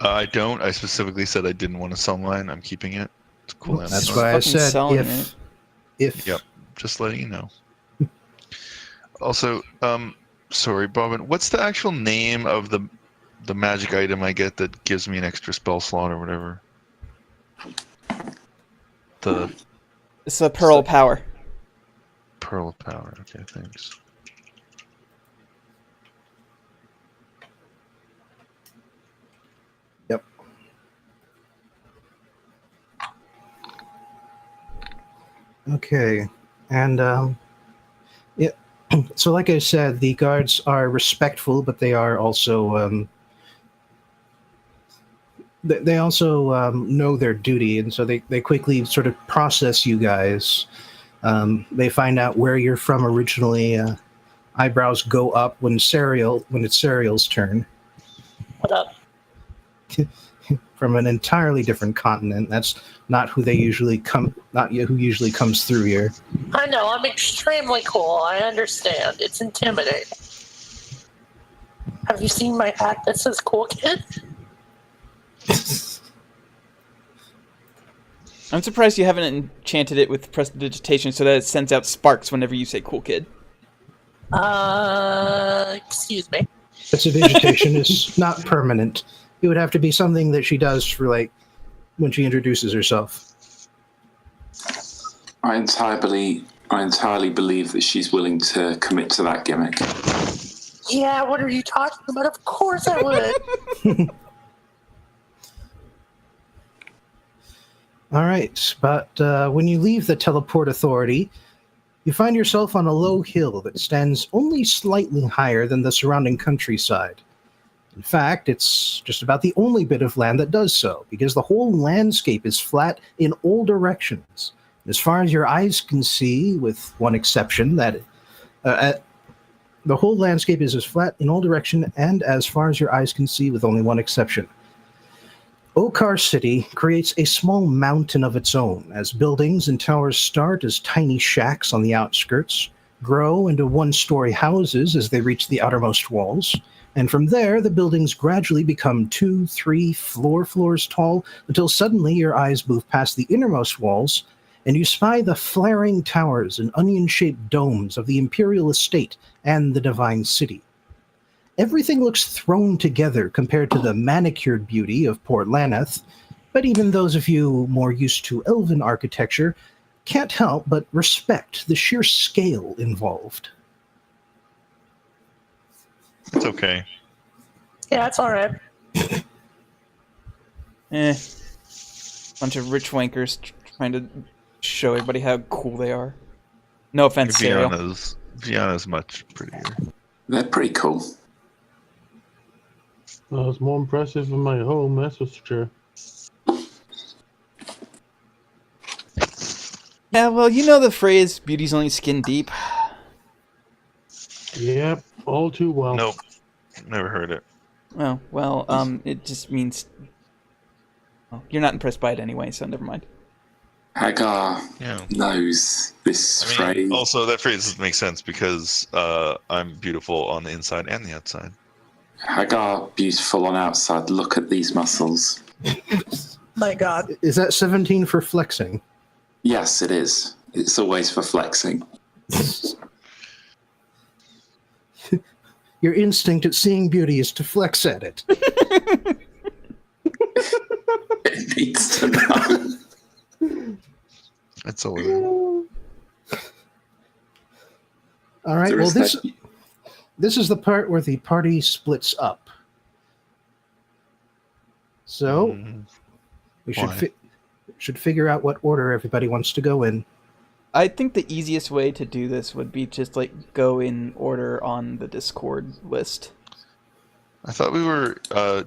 I don't. I specifically said I didn't want to sell mine. I'm keeping it. It's cool. That's Just why I fucking said selling if Yep. Just letting you know. Also, sorry, Bobbin, what's the actual name of the magic item I get that gives me an extra spell slot or whatever? The It's a Pearl of Power. Pearl of Power. Okay, thanks. Yep. Okay, and yeah. So, like I said, the guards are respectful, but they are also they also know their duty, and so they quickly sort of process you guys. They find out where you're from originally. Eyebrows go up when it's Sariel's turn. What up? From an entirely different continent. That's not who they usually come. Not who usually comes through here. I know, I'm extremely cool. I understand. It's intimidating. Have you seen my hat that says cool kid? I'm surprised you haven't enchanted it with prestidigitation so that it sends out sparks whenever you say cool kid. Excuse me. Prestidigitation is not permanent. It would have to be something that she does for, like, when she introduces herself. I entirely believe that she's willing to commit to that gimmick. Yeah, what are you talking about? Of course I would. All right, but when you leave the Teleport Authority, you find yourself on a low hill that stands only slightly higher than the surrounding countryside. In fact, it's just about the only bit of land that does so, because the whole landscape is flat in all directions. As far as your eyes can see, with one exception, that the whole landscape is as flat in all directions, and as far as your eyes can see, with only one exception. Okar City creates a small mountain of its own, as buildings and towers start as tiny shacks on the outskirts, grow into one-story houses as they reach the outermost walls, and from there the buildings gradually become 2, 3, floors tall, until suddenly your eyes move past the innermost walls, and you spy the flaring towers and onion-shaped domes of the Imperial Estate and the Divine City. Everything looks thrown together compared to the manicured beauty of Port Laneth, but even those of you more used to elven architecture can't help but respect the sheer scale involved. It's okay. Yeah, it's alright. Bunch of rich wankers trying to show everybody how cool they are. No offense, Sariel. Vienna's much prettier. They're pretty cool. Well, it's more impressive than my home, that's for sure. Yeah, well, you know the phrase, beauty's only skin deep. Yep, all too well. Nope. Never heard it. Oh, well, it just means... Well, you're not impressed by it anyway, so never mind. Haggar knows this phrase. Also, that phrase doesn't make sense because I'm beautiful on the inside and the outside. Haggar, beautiful on outside. Look at these muscles. My God. Is that 17 for flexing? Yes, it is. It's always for flexing. Your instinct at seeing beauty is to flex at it. It needs to know. That's a little... All right, well, this is the part where the party splits up. So, we should figure out what order everybody wants to go in. I think the easiest way to do this would be just, like, go in order on the Discord list. I thought we were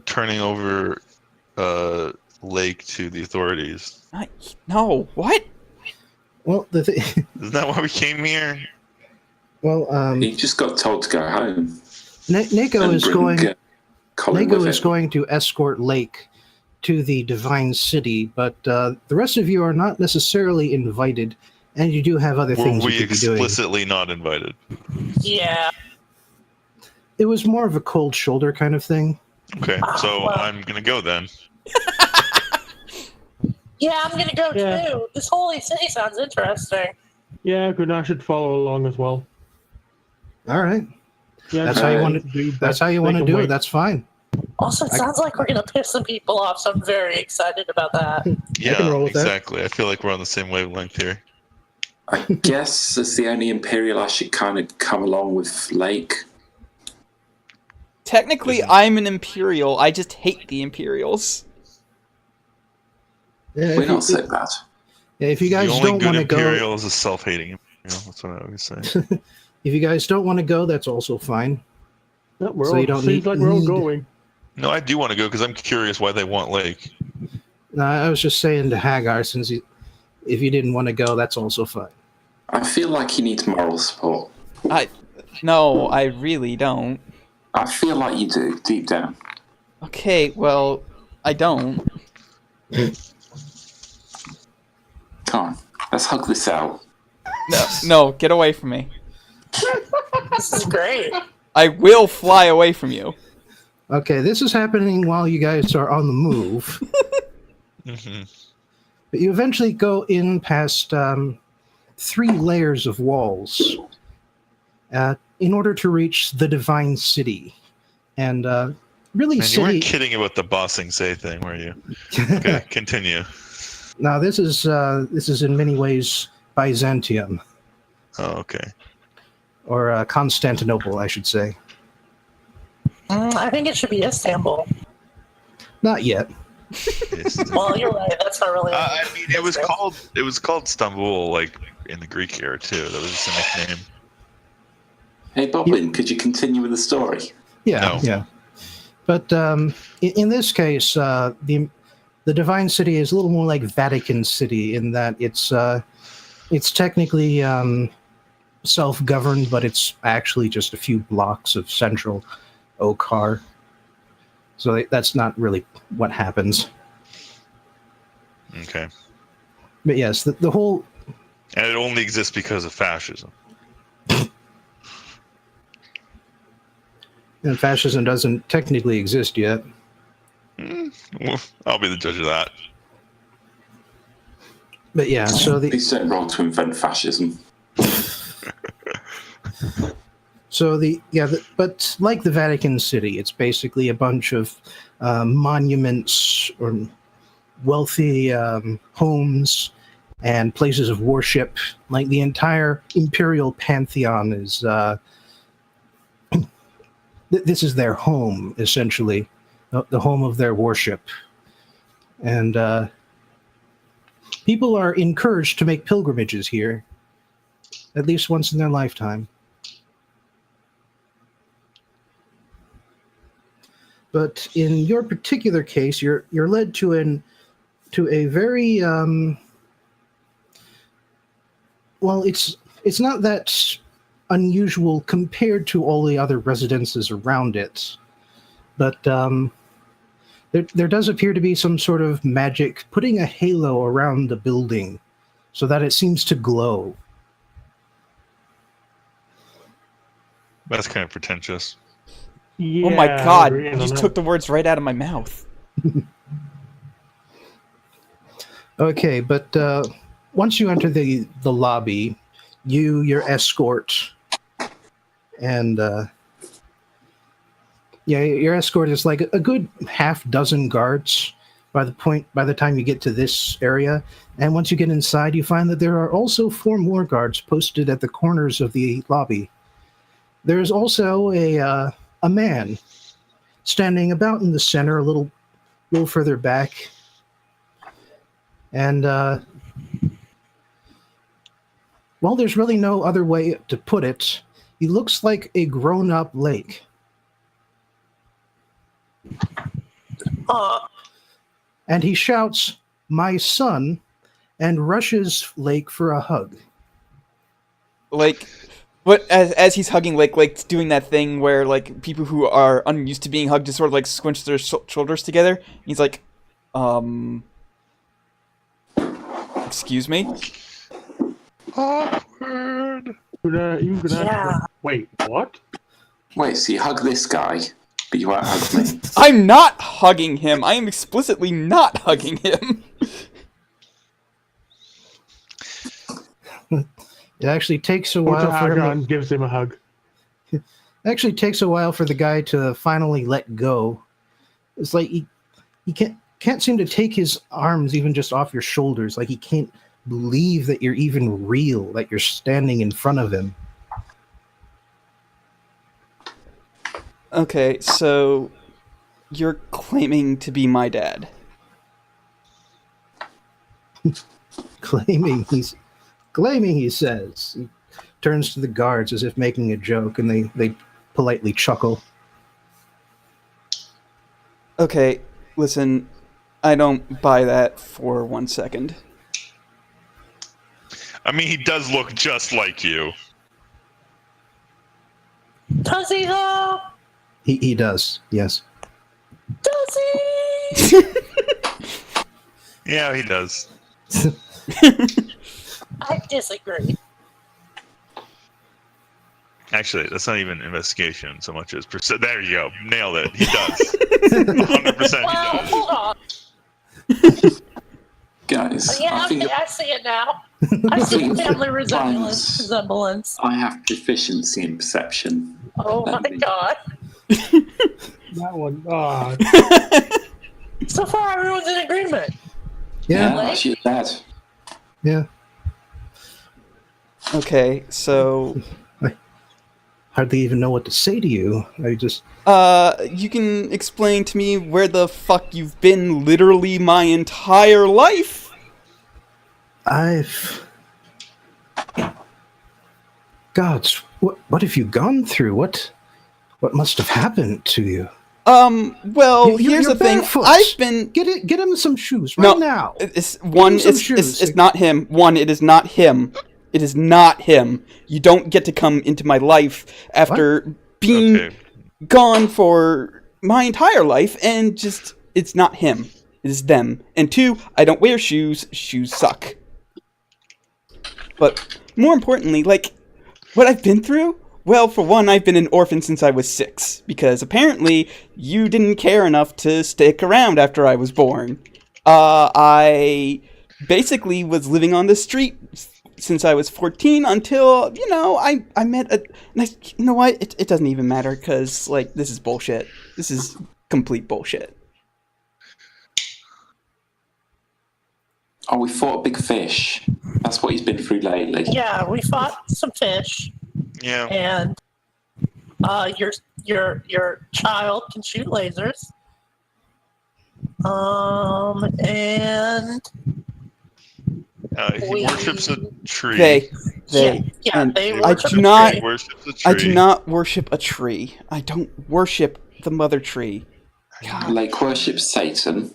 turning over Lake to the authorities. No, what? Well, Isn't that why we came here? Well, He just got told to go home. Neko is Colin going to escort Lake to the Divine City, but the rest of you are not necessarily invited, and you do have other things you could be doing. Were we explicitly not invited? Yeah. It was more of a cold shoulder kind of thing. Okay, so I'm gonna go then. Yeah, I'm gonna go too. This holy city sounds interesting. Yeah, Grunaash should follow along as well. All right. Yeah, That's how you want to do. That's how you want to do it. That's fine. Also, it sounds like we're gonna piss some people off, so I'm very excited about that. Yeah, exactly. I feel like we're on the same wavelength here. I guess as the only Imperial, I should kind of come along with Lake. Technically, I'm an Imperial. I just hate the Imperials. Yeah, We're not so bad. Yeah, if you guys don't want to go, Imperial is a self-hating Imperial. That's what I always say. if you guys don't want to go, that's also fine. Yeah, seems like we're all going. No, I do want to go because I'm curious why they want Lake. No, I was just saying to Haggar, if you didn't want to go, that's also fine. I feel like he needs moral support. No, I really don't. I feel like you do, deep down. Okay, well, I don't. Come on, let's hug this out. No, get away from me. This is great. I will fly away from you. Okay, this is happening while you guys are on the move. Mm-hmm. But you eventually go in past 3 layers of walls in order to reach the Divine City. And really, you weren't kidding about the bossing say thing, were you? Okay, continue. Now, this is in many ways Byzantium. Oh, okay. Or Constantinople, I should say. I think it should be Istanbul. Not yet. Well, you're right. That's not really. I mean, it was called Istanbul, like in the Greek era too. That was just a nickname. Hey, Boblin, could you continue with the story? Yeah, No. yeah. But in this case, the Divine City is a little more like Vatican City in that it's technically self-governed, but it's actually just a few blocks of central Okar. So that's not really what happens. Okay. But yes, the whole... And it only exists because of fascism. And fascism doesn't technically exist yet. Well, I'll be the judge of that. But yeah, so Please don't roll to invent fascism. But like the Vatican City, it's basically a bunch of monuments or wealthy homes and places of worship. Like the entire imperial pantheon is. This is their home, essentially, the home of their worship. And people are encouraged to make pilgrimages here, at least once in their lifetime. But in your particular case, you're led to a very well, it's not that unusual compared to all the other residences around it, but there does appear to be some sort of magic putting a halo around the building so that it seems to glow. That's kind of pretentious. Yeah, Oh my I god, agree you on just that. took the words right out of my mouth. Okay, but once you enter the lobby, your escort, and your escort is like a good half dozen guards by the time you get to this area. And once you get inside, you find that there are also 4 more guards posted at the corners of the lobby. There is also a man standing about in the center, a little further back, and well, there's really no other way to put it. He looks like a grown-up Lake. And he shouts, "My son," and rushes Lake for a hug. Like, what as he's hugging Lake's doing that thing where like people who are unused to being hugged just sort of like squinch their shoulders together. He's like, excuse me? Awkward. You could Yeah. Wait, what? Wait, so you hug this guy, but you won't hug me? I'm not hugging him. I am explicitly not hugging him. It actually takes a Goes to while for Haggar him. and gives him a hug. It actually takes a while for the guy to finally let go. It's like he can't seem to take his arms even just off your shoulders. Like he can't believe that you're even real, that you're standing in front of him. Okay, so you're claiming to be my dad. Claiming, he says. He turns to the guards as if making a joke, and they politely chuckle. Okay, listen, I don't buy that for 1 second. I mean, he does look just like you. Does he though? He does, yes. Does he? Yeah, he does. I disagree. Actually, that's not even investigation so much as percent. There you go. Nailed it. He does. 100% Well, he does. hold on. Guys, Yeah, I think I see it now. I see think family that resemblance. I have deficiency in perception. Oh my Let me- god. That one. So far, everyone's in agreement. Yeah, Yeah, that's your dad. yeah. Okay, so Hardly even know what to say to you. I just... you can explain to me where the fuck you've been literally my entire life? Gods, what have you gone through? What must have happened to you? Well, You're here's the thing. barefoot. I've been... Get him some shoes No, right now. It's some shoes. it's not him. One, it is not him. It is not him. You don't get to come into my life after being Okay. gone for my entire life, and just, it's not him. It is them. And 2, I don't wear shoes. Shoes suck. But more importantly, like, what I've been through? Well, for one, I've been an orphan since I was 6, because apparently you didn't care enough to stick around after I was born. I basically was living on the street since I was 14 until, I met a nice... You know what? It doesn't even matter, because, like, this is bullshit. This is complete bullshit. Oh, we fought a big fish. That's what he's been through lately. Yeah, we fought some fish, Yeah. and your child can shoot lasers. And He worships a tree. They yeah, they He worship do a not- tree. worships a tree. I do not worship a tree. I don't worship the mother tree. God. Like worship Satan.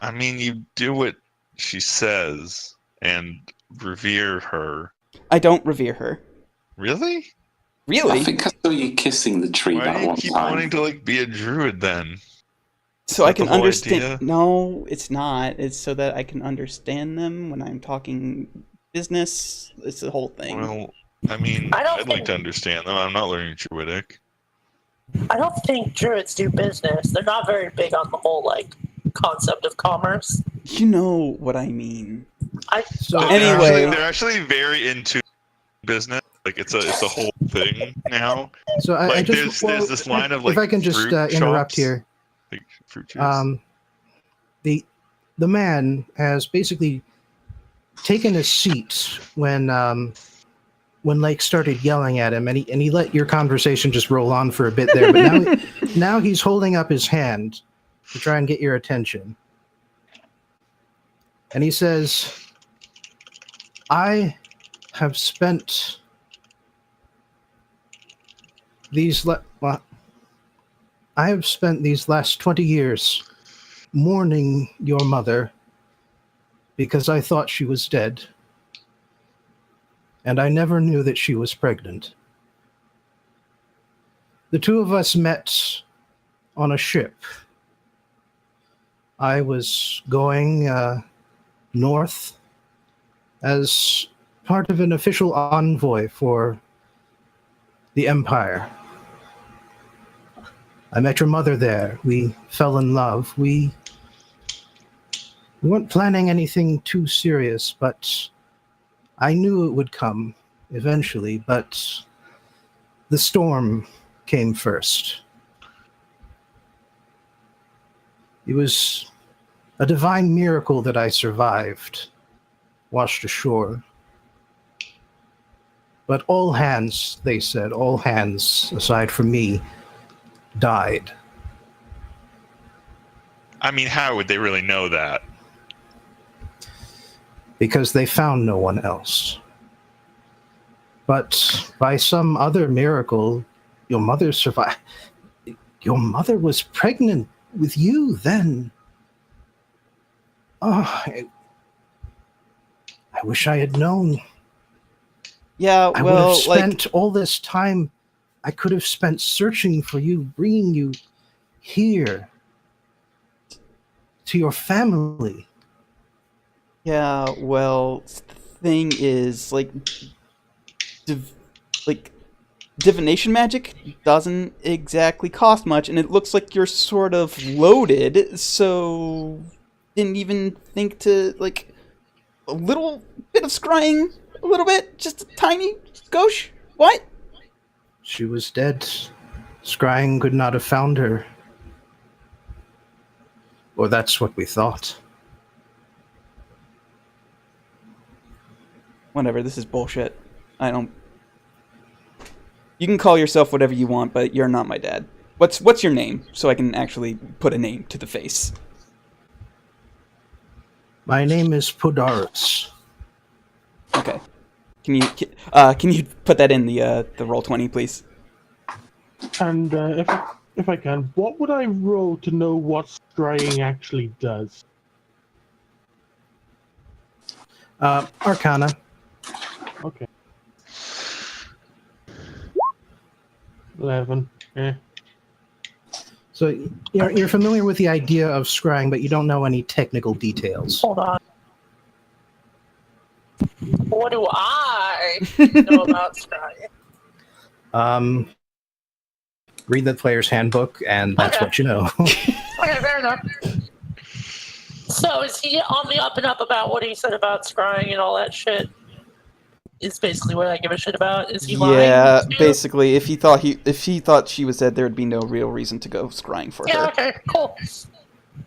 I mean, you do what she says and revere her. I don't revere her. Really? I Really? think I saw you kissing the tree Why do that you one keep time. wanting to be a druid then? So I that can the whole understand. idea? No, it's not. It's so that I can understand them when I'm talking business. It's the whole thing. Well, I mean, I don't I'd like think- to understand them. I'm not learning druidic. I don't think druids do business. They're not very big on the whole concept of commerce. You know what I mean. So Anyway. They're actually very into business. Like it's a whole thing now. So I Like just there's this line of if I can just fruit interrupt shops, here. like fruit trees. The man has basically taken a seat when Lake started yelling at him, and he let your conversation just roll on for a bit there. But now he's holding up his hand to try and get your attention, and he says, "I have spent these last 20 years mourning your mother because I thought she was dead, and I never knew that she was pregnant. The two of us met on a ship. I was going north as part of an official envoy for the Empire. I met your mother there. We fell in love. We weren't planning anything too serious, but I knew it would come eventually, but the storm came first. It was a divine miracle that I survived, washed ashore. But all hands, they said, all hands, aside from me, died. I mean, how would they really know that? Because they found no one else. But by some other miracle, your mother survived. Your mother was pregnant with you then. Oh, I wish I had known. Yeah, I would have well, spent all this time I could have spent searching for you, bringing you here to your family. yeah, well, the thing is, divination magic doesn't exactly cost much, and it looks like you're sort of loaded, so didn't even think to, a little bit of scrying, a little bit, just a tiny skosh. What? She was dead. Scrying could not have found her. Or that's what we thought. Whatever, this is bullshit. You can call yourself whatever you want, but you're not my dad. What's your name, so I can actually put a name to the face? My name is Podarus. Okay. Can you put that in the Roll20, please? And if I can, what would I roll to know what scrying actually does? Arcana. Okay. 11. So you're familiar with the idea of scrying, but you don't know any technical details. Hold on. What do I know about scrying? Read the player's handbook, and that's Okay. what you know. Okay, fair enough. So is he on the up and up about what he said about scrying and all that shit? Is basically what I give a shit about. Is he lying? Yeah, too? basically, if he thought she was dead, there would be no real reason to go scrying for Yeah. her. Okay. Cool.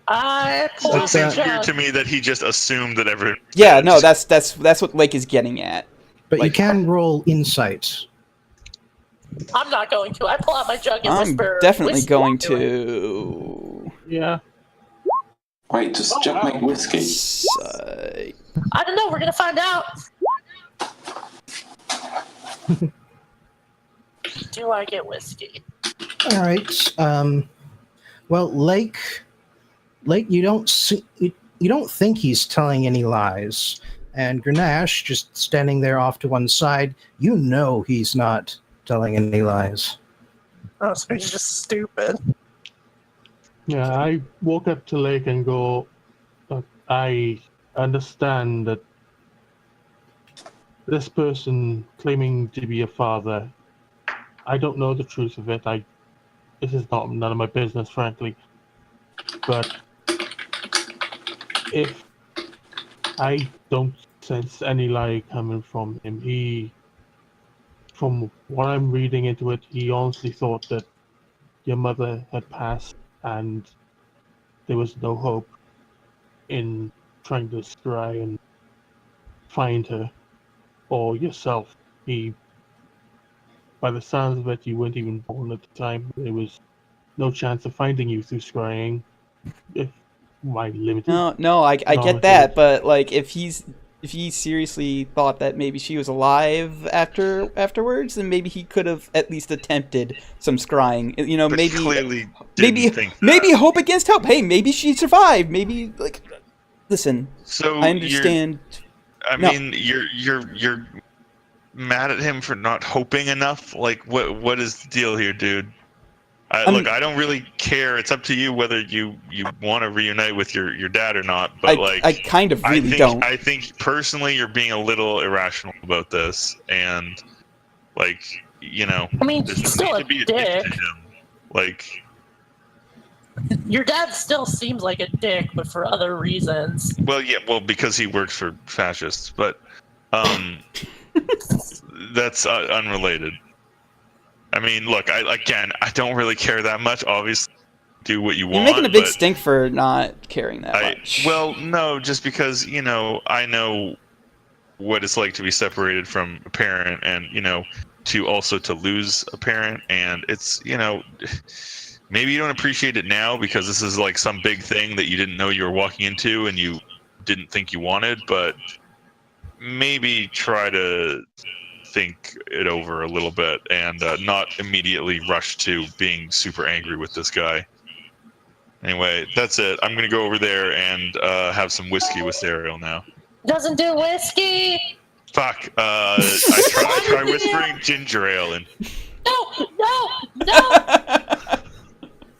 I Still pulled seems the weird to me that he just assumed that everyone. Yeah, no, that's what Lake is getting at. But you can roll insight. I'm not going to. I pull out my jug and I'm whisper. definitely whisper going to it. to. Yeah. Wait, does Jack make whiskey? I don't know. We're gonna find out. Do I get whiskey? All right. Well, Lake, you don't think he's telling any lies, and Grunaash, just standing there off to one side, you know he's not telling any lies. Oh, so he's just stupid. Yeah, I walk up to Lake and go, I understand that this person claiming to be a father, I don't know the truth of it. This is none of my business, frankly. But if I don't sense any lie coming from him, from what I'm reading into it, he honestly thought that your mother had passed and there was no hope in trying to try and find her or yourself. By the sounds of it, you weren't even born at the time. There was no chance of finding you through scrying. If my limited. No, I get that, but like if he seriously thought that maybe she was alive afterwards, then maybe he could have at least attempted some scrying. You know, But maybe clearly didn't think that. maybe hope against hope. Hey, maybe she survived. Maybe like, listen. So I understand. I mean, you're mad at him for not hoping enough. Like, what is the deal here, dude? Look, I don't really care. It's up to you whether you want to reunite with your dad or not. But I kind of really don't. I think personally you're being a little irrational about this, and like, you know, I mean, there's he's no still need a to be a dick. to him. Like, Your dad still seems like a dick, but for other reasons. well, because he works for fascists, but that's unrelated. I mean, look, I don't really care that much. Obviously, do what you want. You're making a big but stink for not caring that much. Well, no, just because, you know, I know what it's like to be separated from a parent, and, you know, to lose a parent, and it's, you know, maybe you don't appreciate it now because this is like some big thing that you didn't know you were walking into and you didn't think you wanted, but maybe try to think it over a little bit and not immediately rush to being super angry with this guy. Anyway, that's it. I'm gonna go over there and have some whiskey with Sariel now. Doesn't do whiskey. Fuck. I try whispering ginger ale and. No.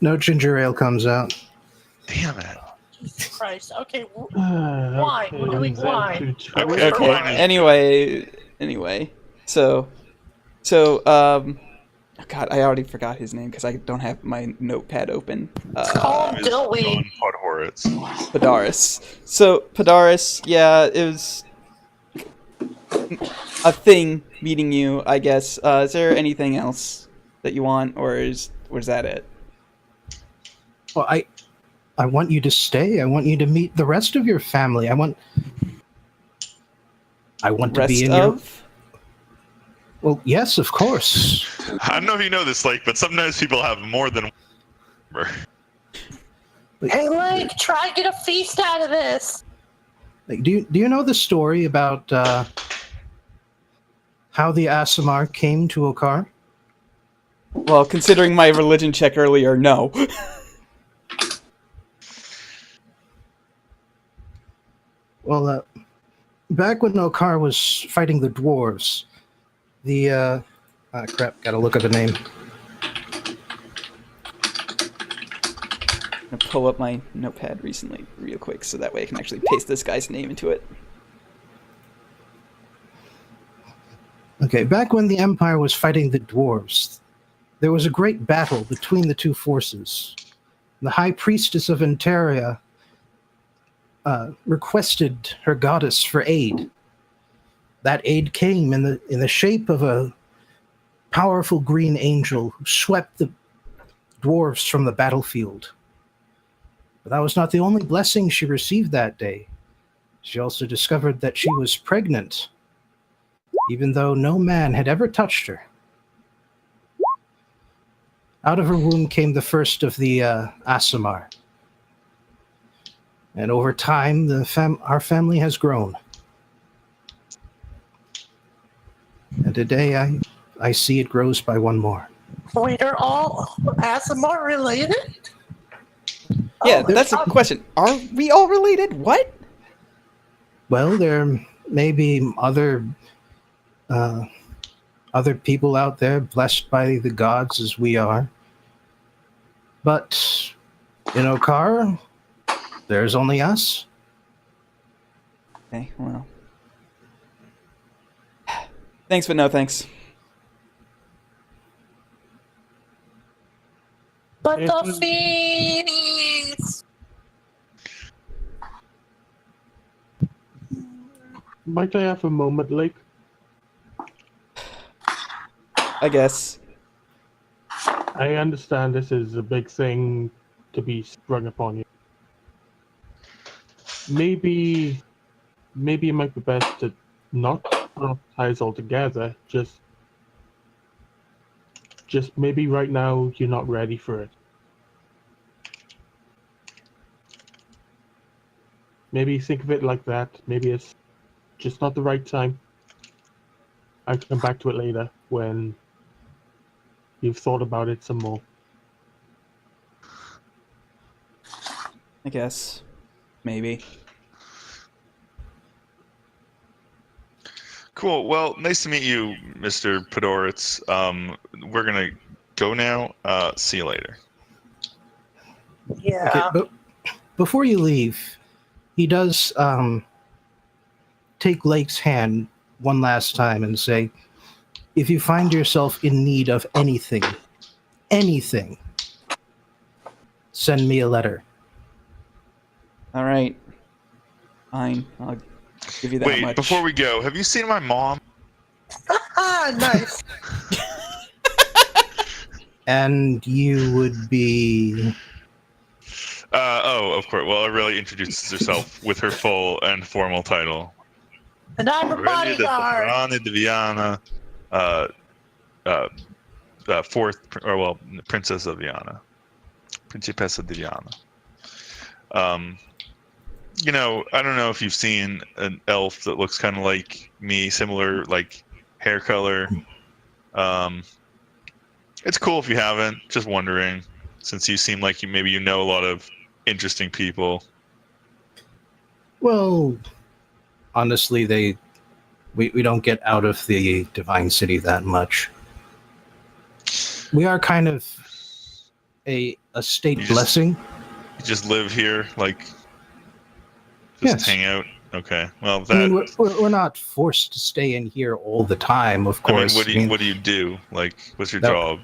No ginger ale comes out. Damn it. Jesus Christ. Okay. Wine. We're doing wine. Okay. Anyway. So, God, I already forgot his name because I don't have my notepad open. Call him Dilly. Padaris. So, Padaris, yeah, it was a thing meeting you, I guess. Is there anything else that you want, or is that it? Well, I want you to stay. I want you to meet the rest of your family. I want to be in your... Well, yes, of course. I don't know if you know this, Lake, but sometimes people have more than one. Hey, Lake, try and get a feast out of this. Like, do you know the story about how the Aasimar came to Okar? Well, considering my religion check earlier, no. Well, back when Okar was fighting the dwarves, crap, gotta look at the name. I'm gonna pull up my notepad real quick, so that way I can actually paste this guy's name into it. Okay, back when the Empire was fighting the dwarves, there was a great battle between the two forces. The High Priestess of Interia requested her goddess for aid. That aid came in the shape of a powerful green angel who swept the dwarves from the battlefield. But that was not the only blessing she received that day. She also discovered that she was pregnant, even though no man had ever touched her. Out of her womb came the first of the Aasimar. And over time, our family has grown. And today, I see it grows by one more. We're all Asimar related? Yeah, Oh, that's a question. Are we all related? What? Well, there may be other people out there blessed by the gods as we are. But in Okar, there's only us. Okay, well. Thanks, but no thanks. But If- the Phoenix! Might I have a moment, Lake? I guess. I understand this is a big thing to be sprung upon you. Maybe it might be best to not cut off ties altogether. Just maybe right now you're not ready for it. Maybe think of it like that. Maybe it's just not the right time. I can come back to it later when you've thought about it some more. I guess. Maybe. Cool. Well, nice to meet you, Mr. Podoritz. We're gonna go now. See you later. Yeah. Okay, but before you leave, he does take Lake's hand one last time and say, if you find yourself in need of anything, send me a letter. All right. Fine. I'll give you that Wait, much. before we go, have you seen my mom? Nice. And you would be... Of course. Well, Aurelia introduces herself with her full and formal title. And I'm a Aurelia de bodyguard. Soprani de Viana, Princess of Viana. Principessa di Viana. I don't know if you've seen an elf that looks kind of like me, similar like hair color. It's cool if you haven't. Just wondering, since you seem like you know a lot of interesting people. Well, honestly, we don't get out of the Divine City that much. We are kind of a state blessing. You just live here, like just Yes. hang out. Okay. Well, I mean, we're not forced to stay in here all the time, of course. what do you do? Like, what's your No. job?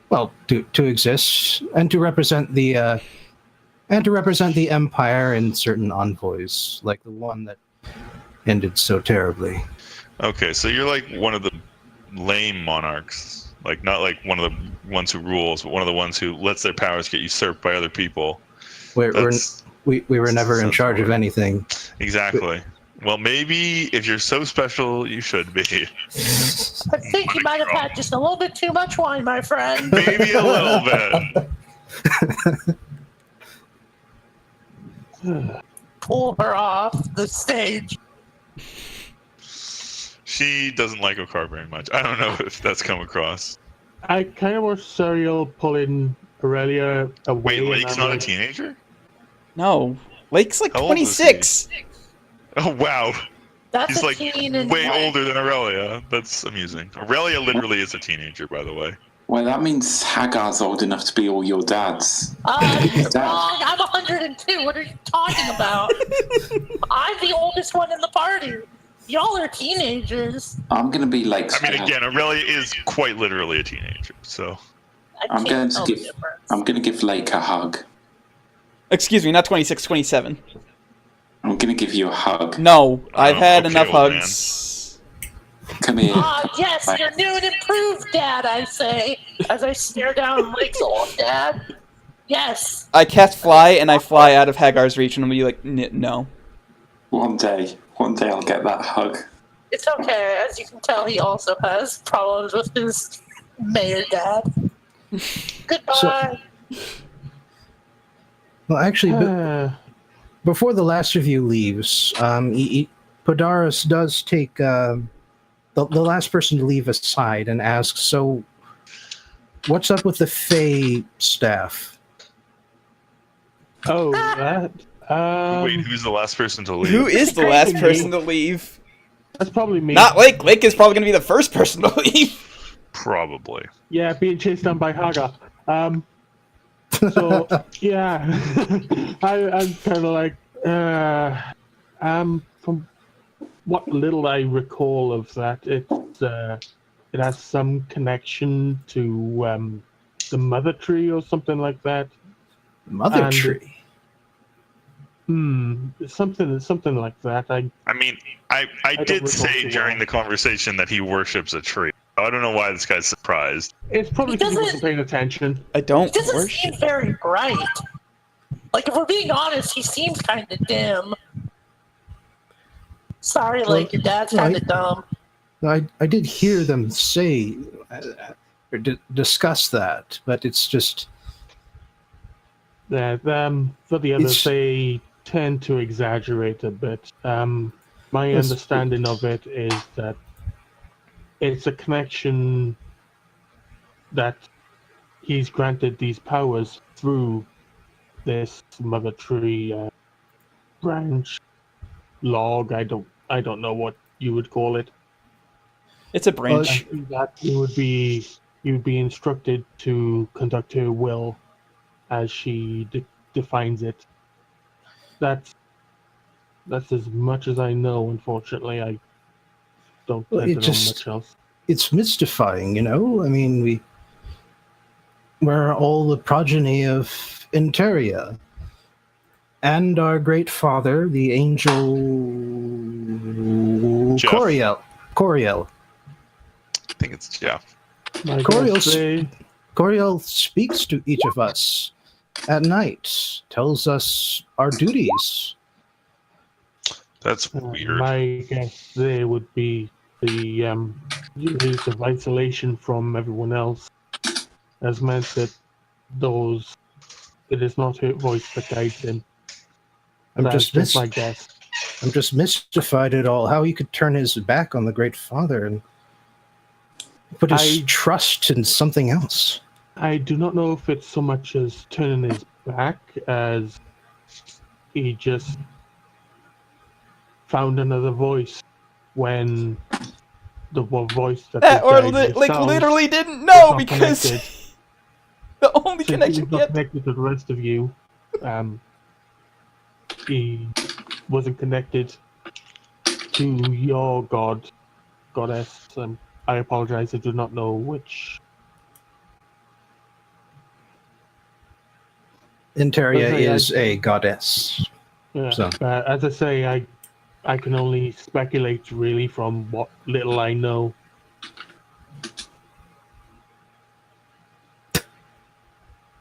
Well, to exist and to represent the empire in certain envoys, like the one that ended so terribly. Okay, so you're like one of the lame monarchs, like not like one of the ones who rules, but one of the ones who lets their powers get usurped by other people. We were never in charge of anything. Exactly. Well, maybe if you're so special, you should be. I think you might have had just a little bit too much wine, my friend. Maybe a little bit. Pull her off the stage. She doesn't like Okar very much. I don't know if that's come across. I kind of watched Sariel pulling Aurelia away. Wait, Lake's and not I'm a like, teenager? No. Lake's like How old is 26. Oh, wow. That's He's a like teen and way older than Aurelia. That's amusing. Aurelia literally is a teenager, by the way. Well, that means Haggar's old enough to be all your dads. You're Dad. wrong. I'm 102. What are you talking about? I'm the oldest one in the party. Y'all are teenagers. I'm going to be Lake's I mean, dad. again, Aurelia is quite literally a teenager, so... I I'm can't going tell to the give. difference. I'm going to give Lake a hug. Excuse me, not 26, 27. I'm going to give you a hug. No, I've had okay, enough old hugs. Come here. Yes, you're new and improved, Dad, I say, as I stare down Lake's old dad. Yes. I cast fly and I fly out of Haggar's reach and I'll be like, no. One day I'll get that hug. It's okay. As you can tell, he also has problems with his mayor dad. Goodbye. Well, actually, before the last of you leaves, Podaris does take the last person to leave aside and asks, "So, what's up with the Fey staff?" Oh, that. Wait, who's the last person to leave? Who is the last person to leave? That's probably me. Not Lake. Lake is probably going to be the first person to leave. Probably. Yeah, being chased down by Haggar. So yeah, I'm kind of like, from what little I recall of that, it has some connection to the Mother Tree or something like that. Mother Tree. Something like that. I mean, I did say during the conversation that he worships a tree. I don't know why this guy's surprised. It's probably because he wasn't paying attention. I don't. He doesn't seem very bright. Like, if we're being honest, he seems kind of dim. Sorry, like, your dad's kind of dumb. I did hear them say or discuss that, but it's just that for the others, they tend to exaggerate a bit. My understanding of it is that it's a connection that he's granted these powers through this Mother Tree branch log. I don't know what you would call it. It's a branch. That you would be instructed to conduct her will as she defines it. That's as much as I know. Unfortunately, I don't tend to know much else. It's mystifying, you know. I mean, we're all the progeny of Interia, and our great father, the angel Jeff. Coriel. I think it's Jeff. Coriel speaks to each of us at night, tells us our duties. That's weird. My guess there would be the use of isolation from everyone else has meant that it is not her voice that guides him. I'm just mystified at all how he could turn his back on the Great Father and put his trust in something else. I do not know if it's so much as turning his back as he just found another voice when the voice that literally didn't know because the only connection he was not connected to the rest of you. He wasn't connected to your goddess. I apologize. I do not know which. Interia is a goddess. Yeah, so. As I say, I can only speculate really from what little I know.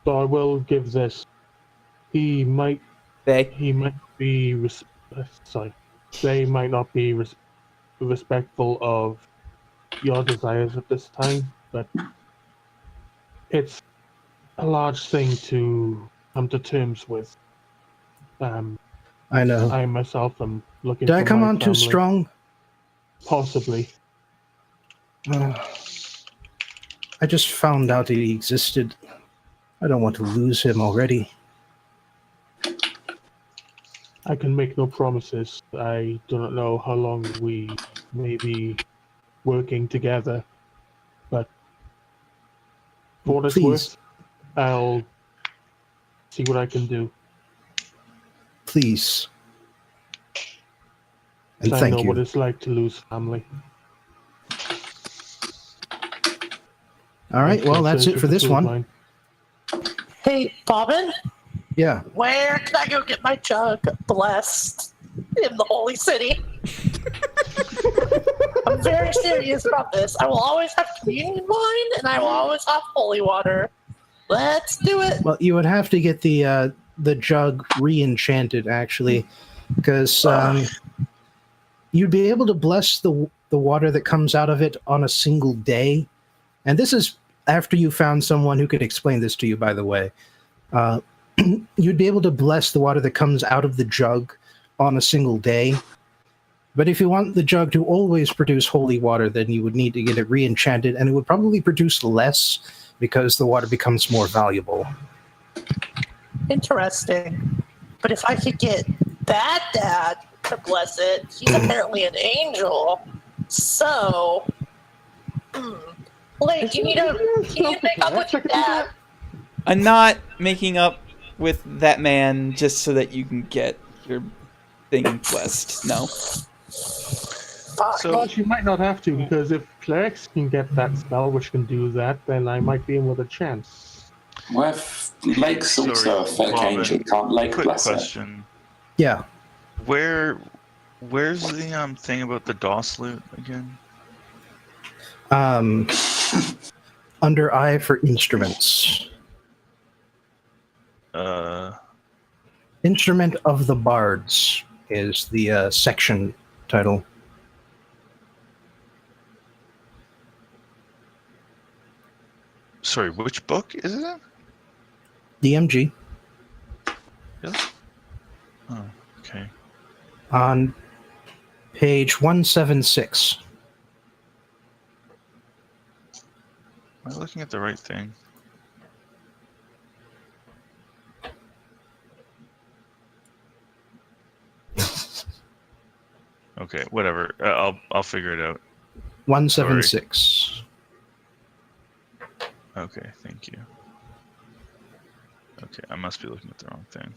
So I will give this. They might be respectful of your desires at this time, but it's a large thing to come to terms with. I know. I myself am looking. Did I come on too strong? Possibly. I just found out he existed. I don't want to lose him already. I can make no promises. I do not know how long we may be working together, but for what it's worth, I'll see what I can do. Please. And I thank know you. what it's like to lose family. All right, well, that's it for this one. Hey, Bobbin? Yeah. Where can I go get my jug blessed in the holy city? I'm very serious about this. I will always have communion wine, and I will always have holy water. Let's do it. Well, you would have to get the jug re-enchanted, actually, because you'd be able to bless the water that comes out of it on a single day. And this is after you found someone who could explain this to you, by the way. you'd be able to bless the water that comes out of the jug on a single day. But if you want the jug to always produce holy water, then you would need to get it re-enchanted, and it would probably produce less because the water becomes more valuable. Interesting. But if I could get Bad Dad to bless it, he's apparently an angel. So, Blake, you need to make up with your dad. I'm not making up with that man just so that you can get your thing blessed. No. So, But you might not have to, because if clerics can get that spell, which can do that, then I might be in with a chance. Well, if Lake's also a fake Robin, angel, can't Lake quick bless it? question. Yeah. Where's the thing about the DOS loot again? Under I for instruments. Instrument of the Bards is the section title. Sorry, which book is it in? DMG. Really? Oh, okay. On page 176. Am I looking at the right thing? Okay, whatever. I'll figure it out. 176. Okay, thank you. Okay, I must be looking at the wrong thing.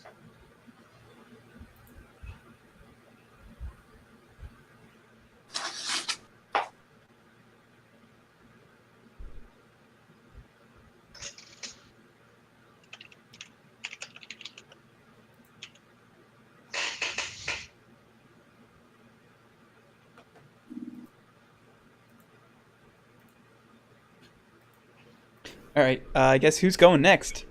All right. I guess who's going next?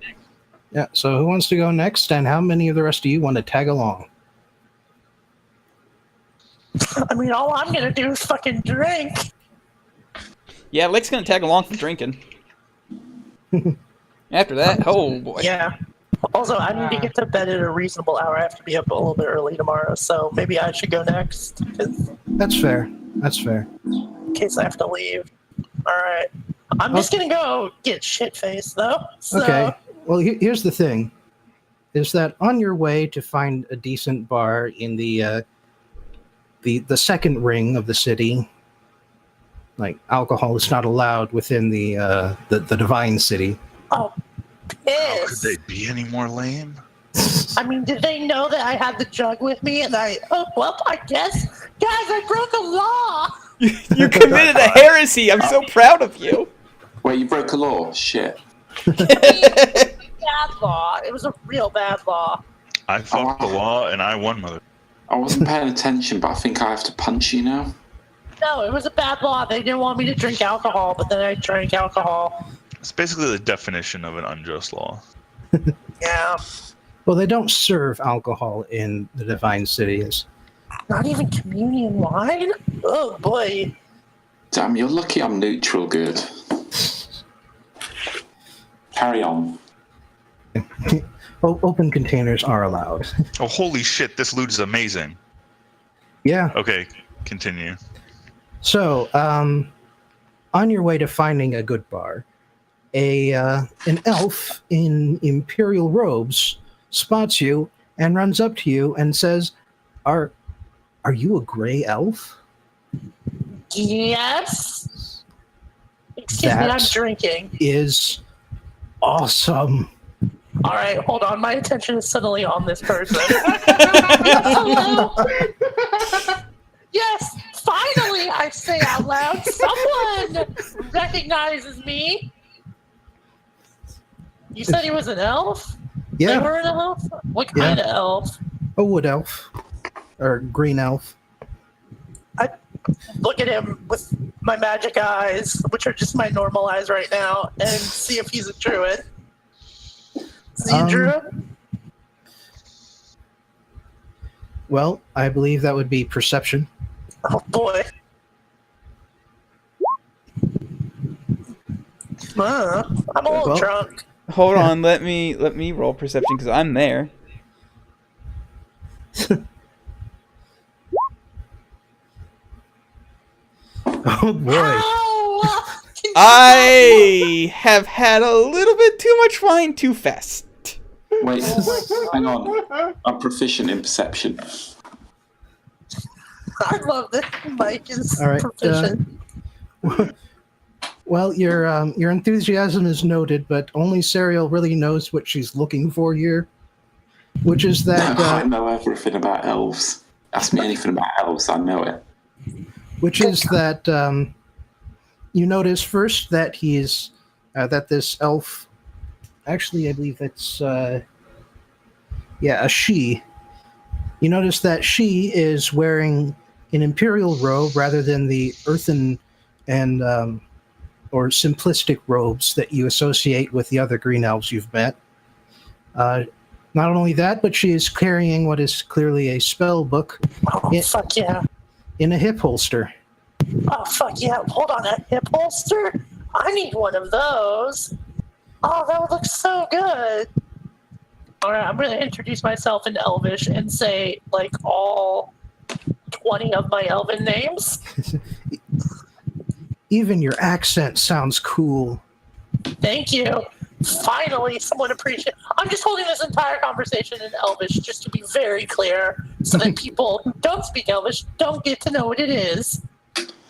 Yeah, so who wants to go next, and how many of the rest of you want to tag along? I mean, all I'm gonna do is fucking drink. Yeah, Lake's gonna tag along for drinking. After that, oh boy. Yeah. Also, I need to get to bed at a reasonable hour. I have to be up a little bit early tomorrow, so maybe I should go next, 'cause That's fair. That's fair. in case I have to leave. All right. I'm just gonna go get shit-faced, though. So. Okay. Well, here's the thing: is that on your way to find a decent bar in the second ring of the city, like alcohol is not allowed within the divine city. Oh, How could piss. they be any more lame? I mean, did they know that I had the jug with me? And I guess. Guys, I broke a law! You committed a heresy. I'm so proud of you. Wait, you broke a law? Shit. Bad law. It was a real bad law. I fucked the law and I won, mother. I wasn't paying attention, but I think I have to punch you now. No, it was a bad law. They didn't want me to drink alcohol, but then I drank alcohol. It's basically the definition of an unjust law. Yeah. Well, they don't serve alcohol in the divine cities. Not even communion wine? Oh, boy. Damn, you're lucky I'm neutral good. Carry on. Open containers are allowed. Oh, holy shit, this loot is amazing. Yeah. Okay, continue. So, on your way to finding a good bar, an elf in imperial robes spots you and runs up to you and says, "Are you a gray elf?" Yes? Excuse me, I'm That drinking. is awesome. All right, hold on. My attention is suddenly on this person. Hello? Yes, finally, I say out loud, someone recognizes me. You said he was an elf? They Yeah, were an elf? What kind of elf? a wood elf or green elf. I look at him with my magic eyes, which are just my normal eyes right now, and see if he's a druid. Is he a druid? Well, I believe that would be perception. Oh boy. I'm a little Well, drunk. Hold on, let me roll perception because I'm there. Oh boy. Ow! I have had a little bit too much wine too fast. Wait, hang on. I'm proficient in perception. I love that Mike is All right, proficient. Well, your enthusiasm is noted, but only Sariel really knows what she's looking for here, which is that I know everything about elves. Ask me anything about elves, I know it. You notice first that he's that this elf. Actually, I believe it's a she. You notice that she is wearing an imperial robe rather than the earthen and or simplistic robes that you associate with the other green elves you've met. Not only that, but she is carrying what is clearly a spell book Oh, fuck yeah. in a hip holster. Oh, fuck yeah. Hold on, a hip holster? I need one of those. Oh, that would look so good. Alright, I'm going to introduce myself in Elvish and say, like, all 20 of my elven names. Even your accent sounds cool. Thank you. Finally, someone appreciates. I'm just holding this entire conversation in Elvish just to be very clear so that people who don't speak Elvish don't get to know what it is.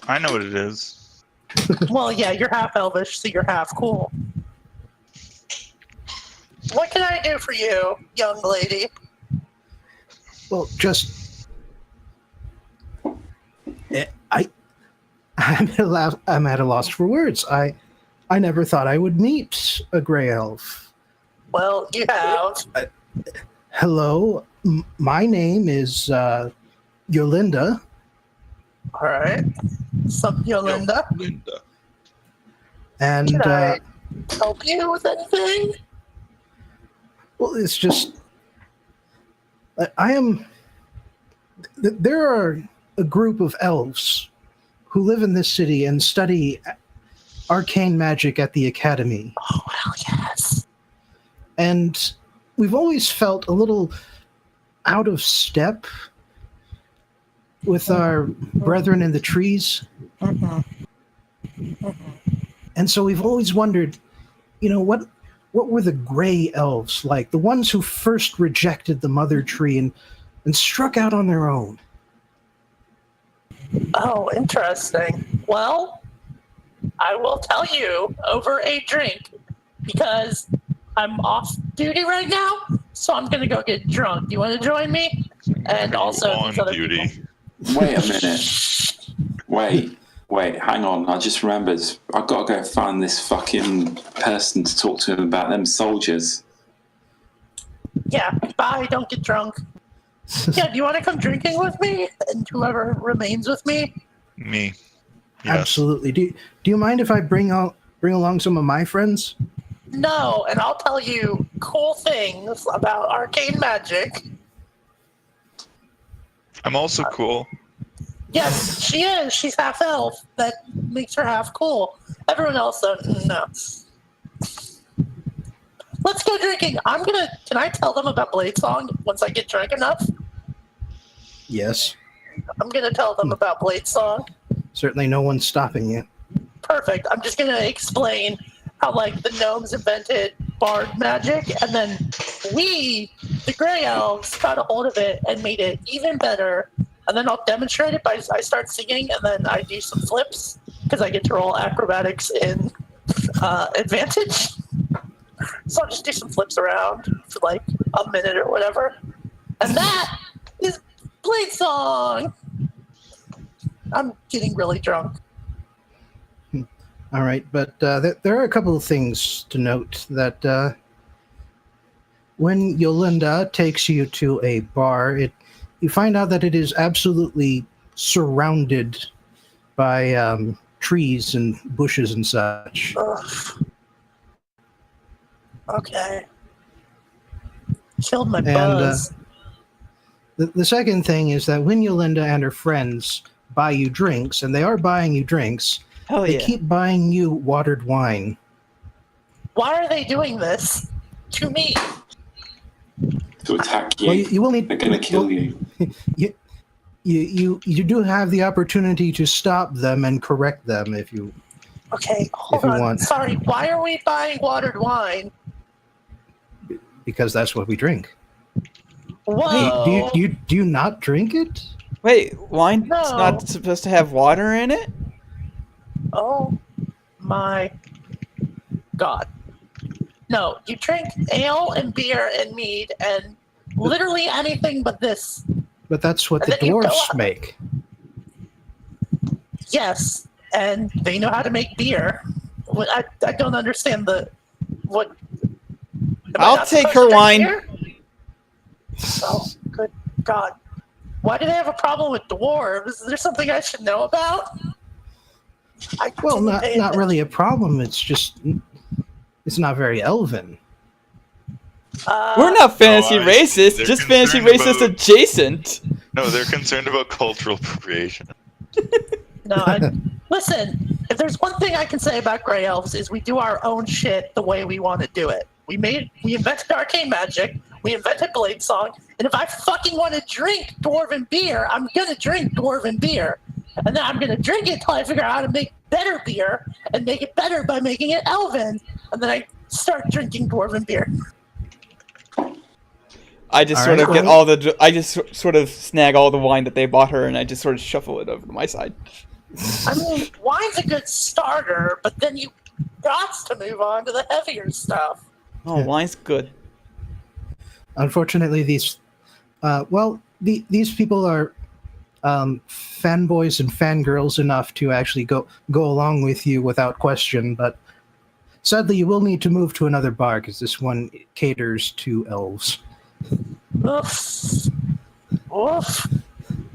I know what it is. Well, yeah, you're half Elvish, so you're half cool. What can I do for you, young lady? Well, just I'm at a loss for words. I never thought I would meet a gray elf. Well, you have. Hello, my name is Yolinda. All right. Sup, Yolinda? Linda. And Can I help you with anything? well, it's just I am. There are a group of elves who live in this city and study arcane magic at the academy. Oh, hell yes. And we've always felt a little out of step with our brethren in the trees. And so we've always wondered, what were the gray elves like? The ones who first rejected the mother tree and struck out on their own. Oh, interesting. Well, I will tell you over a drink because I'm off duty right now, so I'm gonna go get drunk. Do you want to join me? And also on these other duty. people. Wait a minute. Wait, hang on. I just remembered. I've got to go find this fucking person to talk to him about them soldiers. Yeah, bye. Don't get drunk. Yeah, do you want to come drinking with me? And whoever remains with me? Me. Yes. Absolutely. Do you mind if I bring along some of my friends? No, and I'll tell you cool things about arcane magic. I'm also cool. Yes, she is. She's half elf. That makes her half cool. Everyone else, though, no. Let's go drinking. Can I tell them about Bladesong once I get drunk enough? Yes. I'm gonna tell them about Bladesong. Certainly no one's stopping you. Perfect. I'm just gonna explain how, like, the gnomes invented bard magic, and then we, the Grey Elves, got a hold of it and made it even better. And then I'll demonstrate it by I start singing, and then I do some flips because I get to roll acrobatics in advantage. So I'll just do some flips around for like a minute or whatever. And that is Bladesong. I'm getting really drunk. All right, but there are a couple of things to note that when Yolinda takes you to a bar, you find out that it is absolutely surrounded by trees and bushes and such. Ugh. Okay. Killed my And buzz. the second thing is that when Yolinda and her friends buy you drinks, and they are buying you drinks, Hell they yeah. keep buying you watered wine. Why are they doing this to me? To attack you. Well, you will need. They're going to kill you. You do have the opportunity to stop them and correct them if you. Okay, hold you on. want. Sorry, why are we buying watered wine? Because that's what we drink. Whoa! Hey, do you not drink it? Wait, wine's No. not supposed to have water in it? Oh my god. No, you drink ale and beer and mead and literally anything but this. But that's what And the then you go dwarves out. make. Yes, and they know how to make beer. I don't understand what. Am I I'll not take supposed her to drink wine. beer? Oh, good God. Why do they have a problem with dwarves? Is there something I should know about? Well, didn't not pay not attention. really a problem. It's just it's not very elven. We're not fantasy I see. racist, They're just fantasy concerned racist about- adjacent. No, they're concerned about cultural appropriation. No, listen. If there's one thing I can say about Grey Elves is we do our own shit the way we want to do it. We invented arcane magic. We invented blade song. And if I fucking want to drink dwarven beer, I'm gonna drink dwarven beer, and then I'm gonna drink it till I figure out how to make better beer and make it better by making it elven, and then I start drinking dwarven beer. I just All sort right, of get well- all the. I just sort of snag all the wine that they bought her, and I just sort of shuffle it over to my side. I mean, wine's a good starter, but then you got to move on to the heavier stuff. Oh, Yeah. wine's good. Unfortunately, these people are fanboys and fangirls enough to actually go along with you without question. But sadly, you will need to move to another bar because this one caters to elves. Oof. Oof.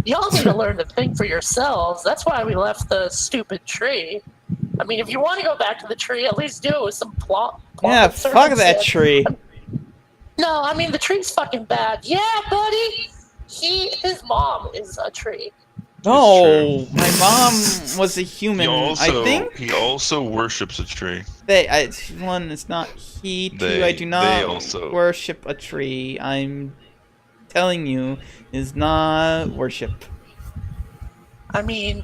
Y'all need to learn to think for yourselves. That's why we left the stupid tree. I mean, if you want to go back to the tree, at least do it with some plot. Yeah, fuck that tree. No, I mean, the tree's fucking bad. Yeah, buddy! His mom is a tree. No, my mom was a human. He also worships a tree. One, it's not he. Two, They- I do they not also- worship a tree. I'm telling you, is not worship. I mean,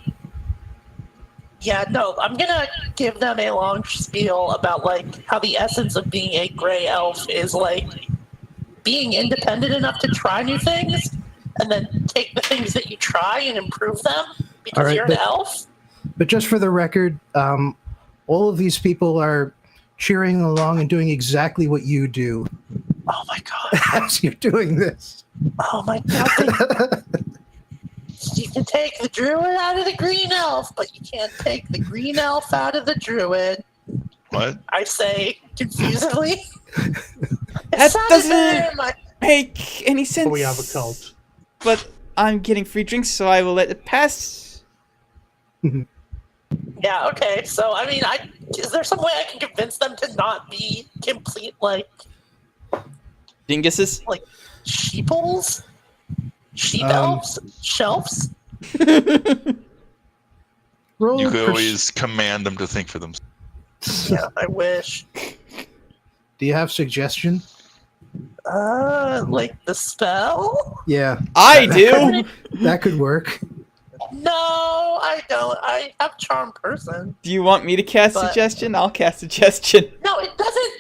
yeah, no, I'm gonna give them a long spiel about, like, how the essence of being a gray elf is, like, being independent enough to try new things, and then take the things that you try and improve them, because All right, you're an elf. But just for the record, all of these people are cheering along and doing exactly what you do Oh my god. as you're doing this. Oh my god. You can take the druid out of the green elf, but you can't take the green elf out of the druid. What? I say confusedly. That sounded doesn't- better in my- Make any sense? We have a cult. But I'm getting free drinks, so I will let it pass. Yeah, okay. So, I mean, is there some way I can convince them to not be complete, like, Dinguses? sheeples? Sheep Um, elves? Shelves? Roll You a could always command them to think for themselves. Yeah, I wish. Do you have suggestion? Like the spell? Yeah, I do! that could work. No, I don't. I have charm person. Do you want me to cast But- suggestion? I'll cast suggestion. No, it doesn't.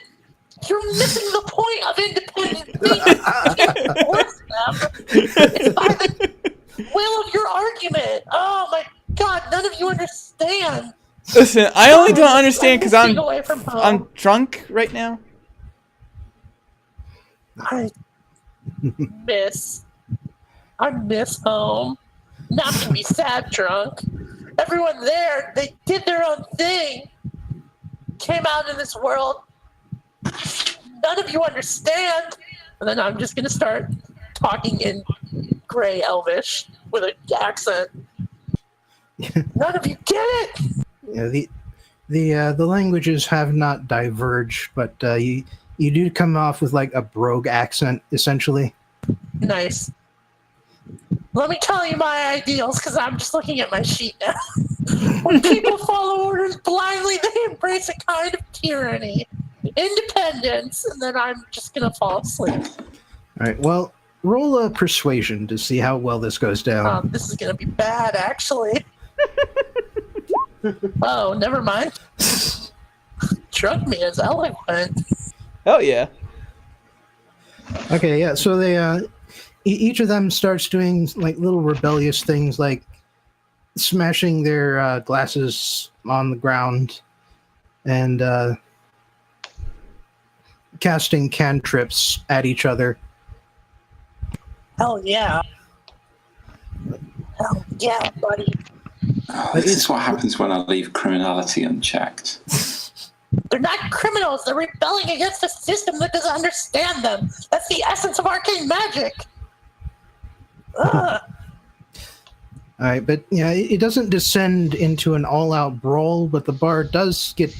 You're missing the point of independent thinking. You can't force them. It's by the will of your argument. Oh my god, none of you understand. Listen, I only don't understand because missing away from home. I'm drunk right now. I miss home. Not to be sad drunk. Everyone there, they did their own thing. Came out in this world. None of you understand. And then I'm just gonna start talking in gray elvish with an accent. None of you get it. Yeah, the languages have not diverged, but you do come off with like a brogue accent, essentially. Nice. Let me tell you my ideals, because I'm just looking at my sheet now. When people follow orders blindly, they embrace a kind of tyranny. independence, and then I'm just gonna fall asleep. All right. Well, roll a persuasion to see how well this goes down. This is gonna be bad, actually. Oh, never mind. Struck me as eloquent. Hell yeah. Okay, yeah. So they, each of them starts doing like little rebellious things, like smashing their glasses on the ground and casting cantrips at each other. Hell yeah. Hell yeah, buddy. This is what happens when I leave criminality unchecked. They're not criminals. They're rebelling against a system that doesn't understand them. That's the essence of arcane magic. Ugh. All right, but yeah, it doesn't descend into an all-out brawl, but the bar does get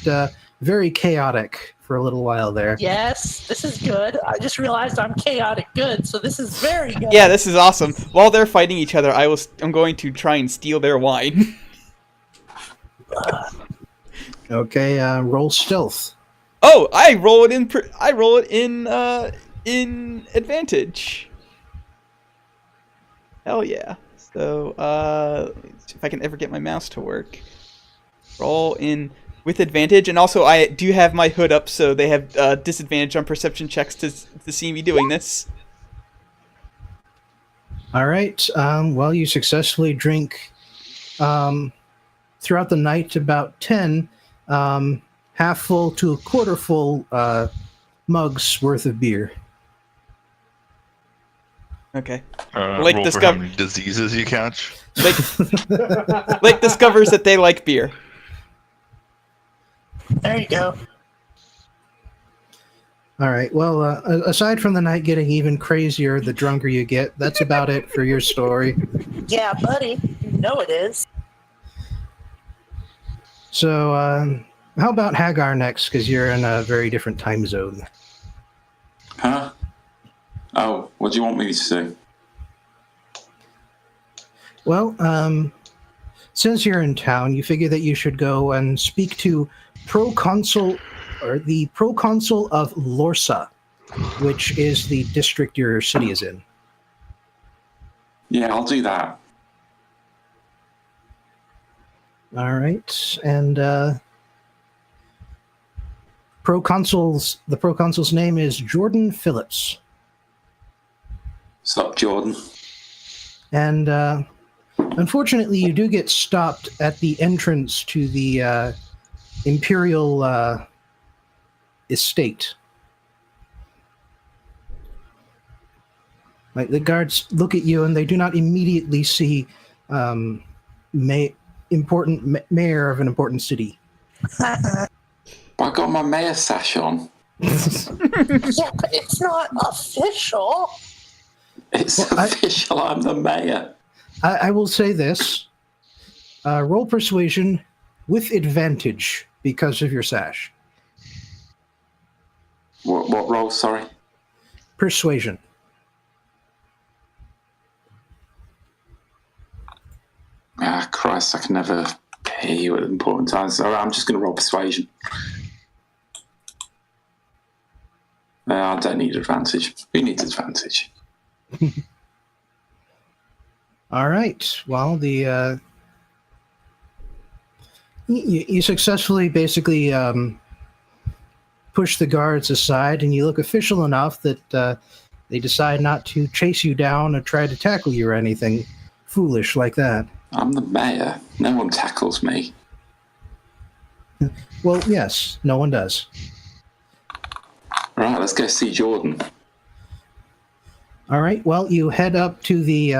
very chaotic for a little while there. Yes, this is good. I just realized I'm chaotic good, so this is very good. Yeah, this is awesome. While they're fighting each other, I'm going to try and steal their wine. Okay, roll stealth. Oh, I roll it in advantage. Hell yeah. So, let me see if I can ever get my mouse to work. Roll in with advantage, and also I do have my hood up, so they have disadvantage on perception checks to see me doing this. All right. Well, you successfully drink throughout the night about 10 half full to a quarter full mugs worth of beer. Okay. Roll for how many diseases you catch. Lake discovers that they like beer. There you go. All right. Well, aside from the night getting even crazier the drunker you get, that's about it for your story. Yeah, buddy. You know it is. So, how about Haggar next? Because you're in a very different time zone. Huh? Oh, what do you want me to do? Well, since you're in town, you figure that you should go and speak to the proconsul of Lorsa, which is the district your city is in. Yeah, I'll do that. All right, and the proconsul's name is Jordan Phillips. Sup, Jordan? And unfortunately, you do get stopped at the entrance to the Imperial estate. Like the guards look at you, and they do not immediately see important mayor of an important city. I got my mayor sash on. Yeah, but it's not official. It's official. I'm the mayor. I will say this: roll persuasion with advantage because of your sash. What roll? Sorry. Persuasion. Ah, Christ! I can never hear you at important times. So I'm just going to roll persuasion. I don't need advantage. Who needs advantage? All right. Well, the you successfully basically push the guards aside, and you look official enough that they decide not to chase you down or try to tackle you or anything foolish like that. I'm the mayor. No one tackles me. Well, yes, no one does. Right, let's go see Jordan. All right. Well, you head up to the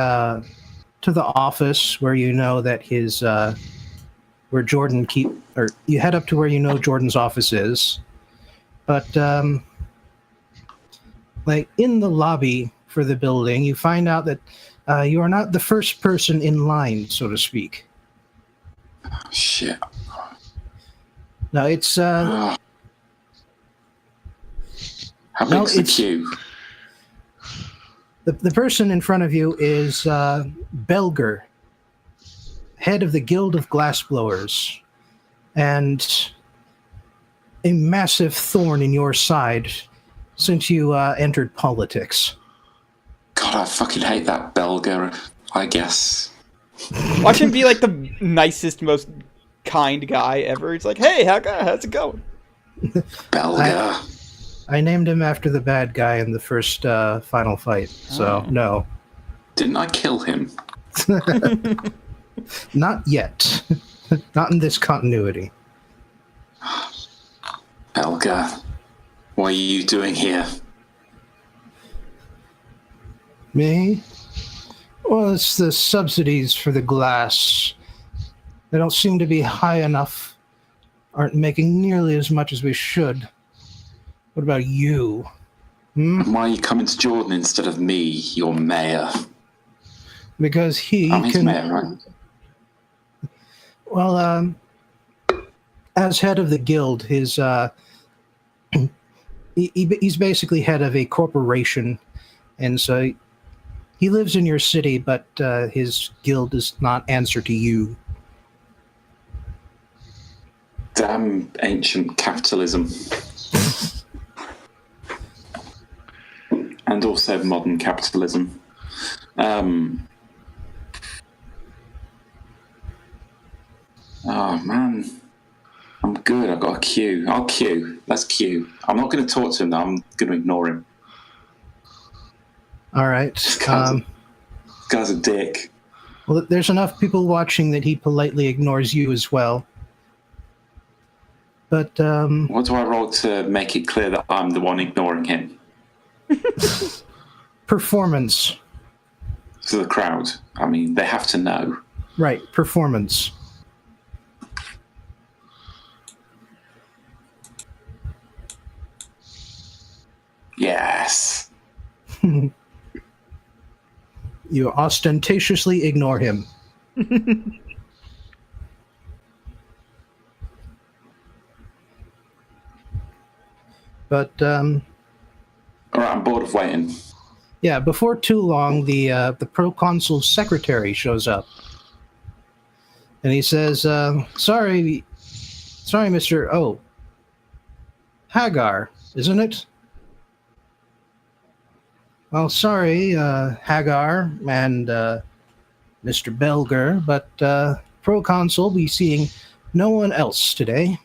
office where you know that his where Jordan you head up to where you know Jordan's office is, but like in the lobby for the building, you find out that you are not the first person in line, so to speak. Oh, shit. No, it's How big's the queue? The person in front of you is Belger, head of the Guild of Glassblowers. And a massive thorn in your side since you entered politics. God, I fucking hate that Belga, I guess. Watch him be like the nicest, most kind guy ever. He's like, "Hey, Haggar, how's it going?" Belga. I named him after the bad guy in the first final fight, so no. Didn't I kill him? Not yet. Not in this continuity. Belga, what are you doing here? Me? Well, it's the subsidies for the glass. They don't seem to be high enough. Aren't making nearly as much as we should. What about you? And why are you coming to Jordan instead of me, your mayor? Because he I'm his can... mayor, right? Well, as head of the guild, his he's basically head of a corporation, and so he lives in your city, but his guild does not answer to you. Damn ancient capitalism. And also modern capitalism. Oh, man. I'm good. I've got a queue. I'll queue. Let's queue. I'm not going to talk to him, though. I'm going to ignore him. All right. This guy's a dick. Well, there's enough people watching that he politely ignores you as well. But What do I roll to make it clear that I'm the one ignoring him? performance. To the crowd. I mean, they have to know. Right, performance. Yes. You ostentatiously ignore him. But All right, I'm bored of waiting. yeah, before too long, the proconsul's secretary shows up, and he says, "Sorry, Mister. Oh, Haggar, isn't it? Well, sorry, Haggar and Mr. Belger, but proconsul will be seeing no one else today."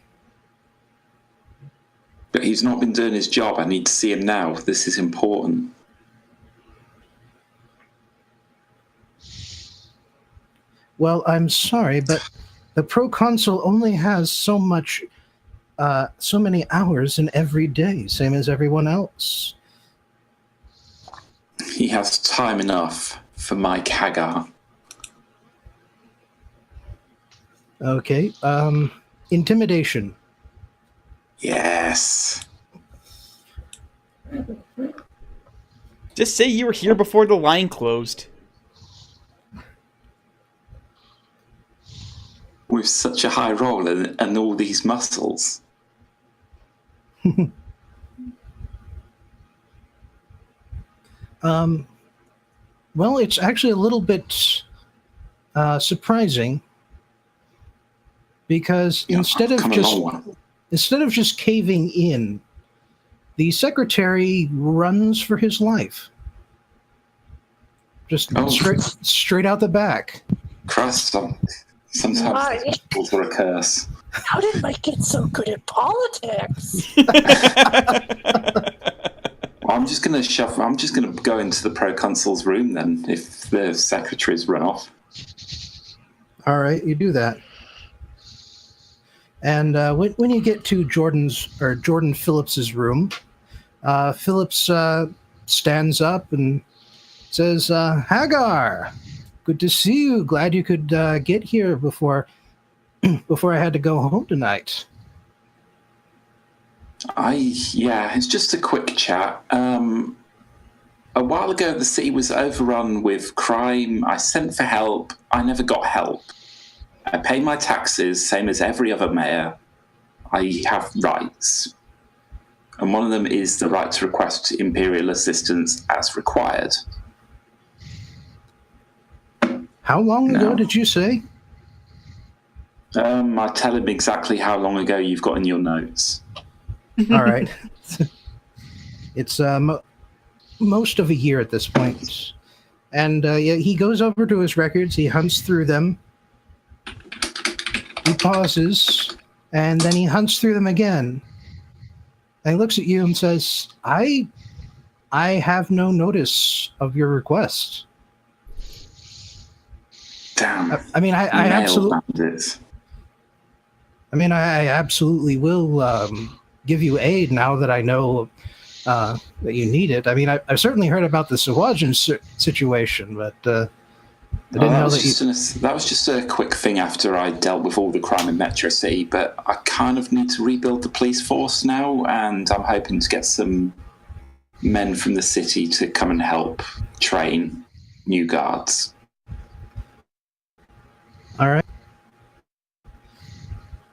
But he's not been doing his job. I need to see him now. This is important. Well, I'm sorry, but the proconsul only has so many hours in every day, same as everyone else. He has time enough for Mike Haggar. Okay, intimidation. Yes. Just say you were here before the line closed. With such a high roll and all these muscles. Well, it's actually a little bit surprising because instead of just caving in, the secretary runs for his life. Just straight out the back. Christ, sometimes it's a curse. How did Mike get so good at politics? I'm just going to go into the proconsul's room then, if the secretary's run off. All right, you do that. And when you get to Jordan Phillips's room, Phillips stands up and says, "Haggar, good to see you. Glad you could get here before I had to go home tonight." It's just a quick chat. A while ago, the city was overrun with crime. I sent for help. I never got help. I pay my taxes, same as every other mayor. I have rights. And one of them is the right to request imperial assistance as required. How long ago did you say? I tell him exactly how long ago you've got in your notes. All right. It's most of a year at this point. And yeah, he goes over to his records, he hunts through them, he pauses, and then he hunts through them again. And he looks at you and says, I have no notice of your request. Damn. I mean, I absolutely... bandits. I mean, I absolutely will give you aid now that I know that you need it. I mean, I've certainly heard about the Sawajan situation, but I didn't know that you... That was just a quick thing after I dealt with all the crime in Metro City, but I kind of need to rebuild the police force now, and I'm hoping to get some men from the city to come and help train new guards. All right.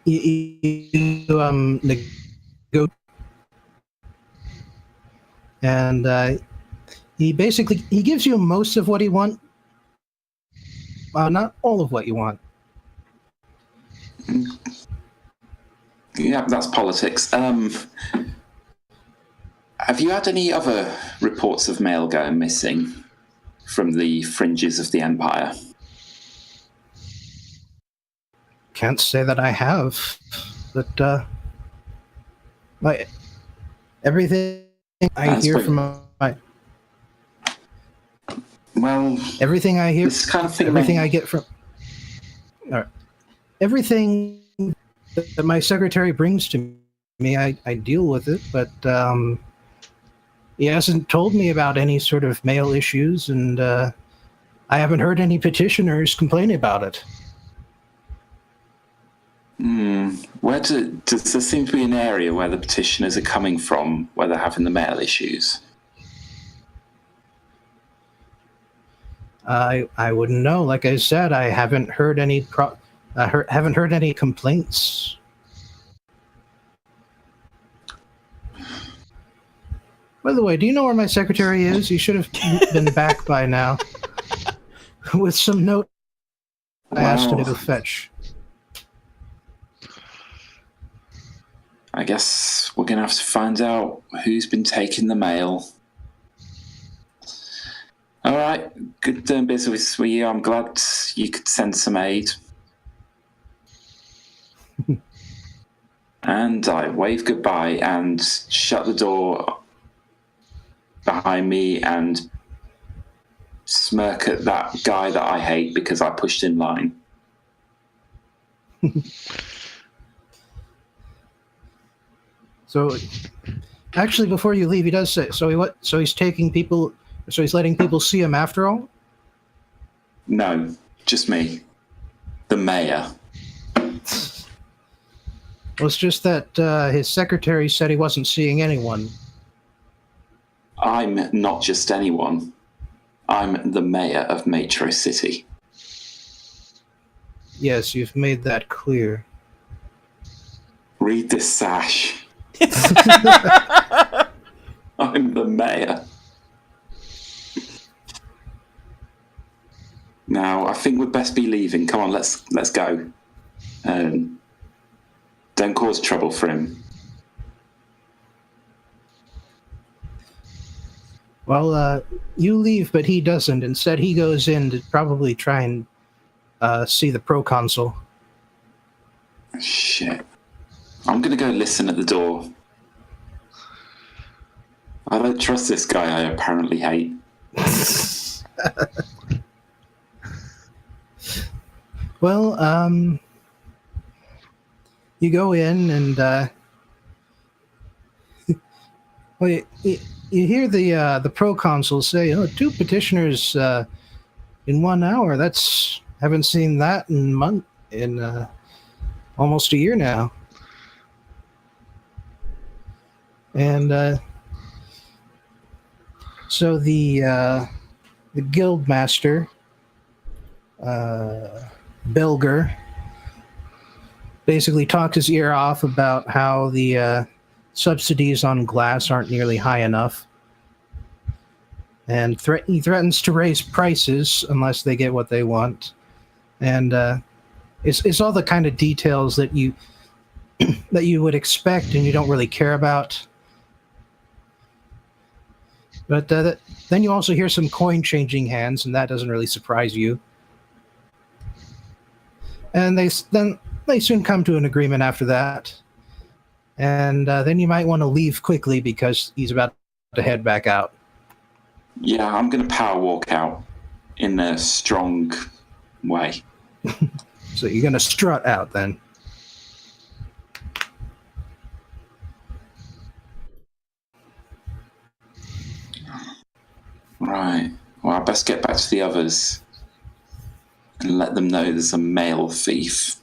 You go, and he gives you most of what you want, not all of what you want. Yeah, that's politics. Have you had any other reports of mail going missing from the fringes of the Empire? Can't say that I have, but everything I hear from my... Well, everything I hear, this kind of thing everything I get from... everything that my secretary brings to me, I deal with it, but he hasn't told me about any sort of mail issues, and I haven't heard any petitioners complain about it. Where does there seem to be an area where the petitioners are coming from, where they're having the mail issues? I wouldn't know. Like I said, I haven't heard any haven't heard any complaints. By the way, do you know where my secretary is? He should have been back by now with some note I asked him to fetch. I guess we're going to have to find out who's been taking the mail. All right, good doing business with you. I'm glad you could send some aid. And I wave goodbye and shut the door behind me and smirk at that guy that I hate because I pushed in line. So, actually, before you leave, he does say, so he's taking people, so he's letting people see him after all? No, just me. The mayor. Well, it's just that his secretary said he wasn't seeing anyone. I'm not just anyone. I'm the mayor of Metro City. Yes, you've made that clear. Read this sash. I'm the mayor. Now, I think we'd best be leaving. Come on, let's go. Don't cause trouble for him. Well, you leave, but he doesn't. Instead, he goes in to probably try and see the proconsul. Shit. I'm going to go listen at the door. I don't trust this guy I apparently hate. Well, you go in and well, you hear the proconsul say, "Oh, 2 petitioners in 1 hour. That's haven't seen that in almost a year now." And so the guild master, Belger, basically talked his ear off about how the subsidies on glass aren't nearly high enough, and he threatens to raise prices unless they get what they want. And it's all the kind of details that that you would expect and you don't really care about. But then you also hear some coin changing hands, and that doesn't really surprise you. And they soon come to an agreement after that. And then you might want to leave quickly because he's about to head back out. Yeah, I'm going to power walk out in a strong way. So you're going to strut out then. Right. Well, I best get back to the others and let them know there's a male thief.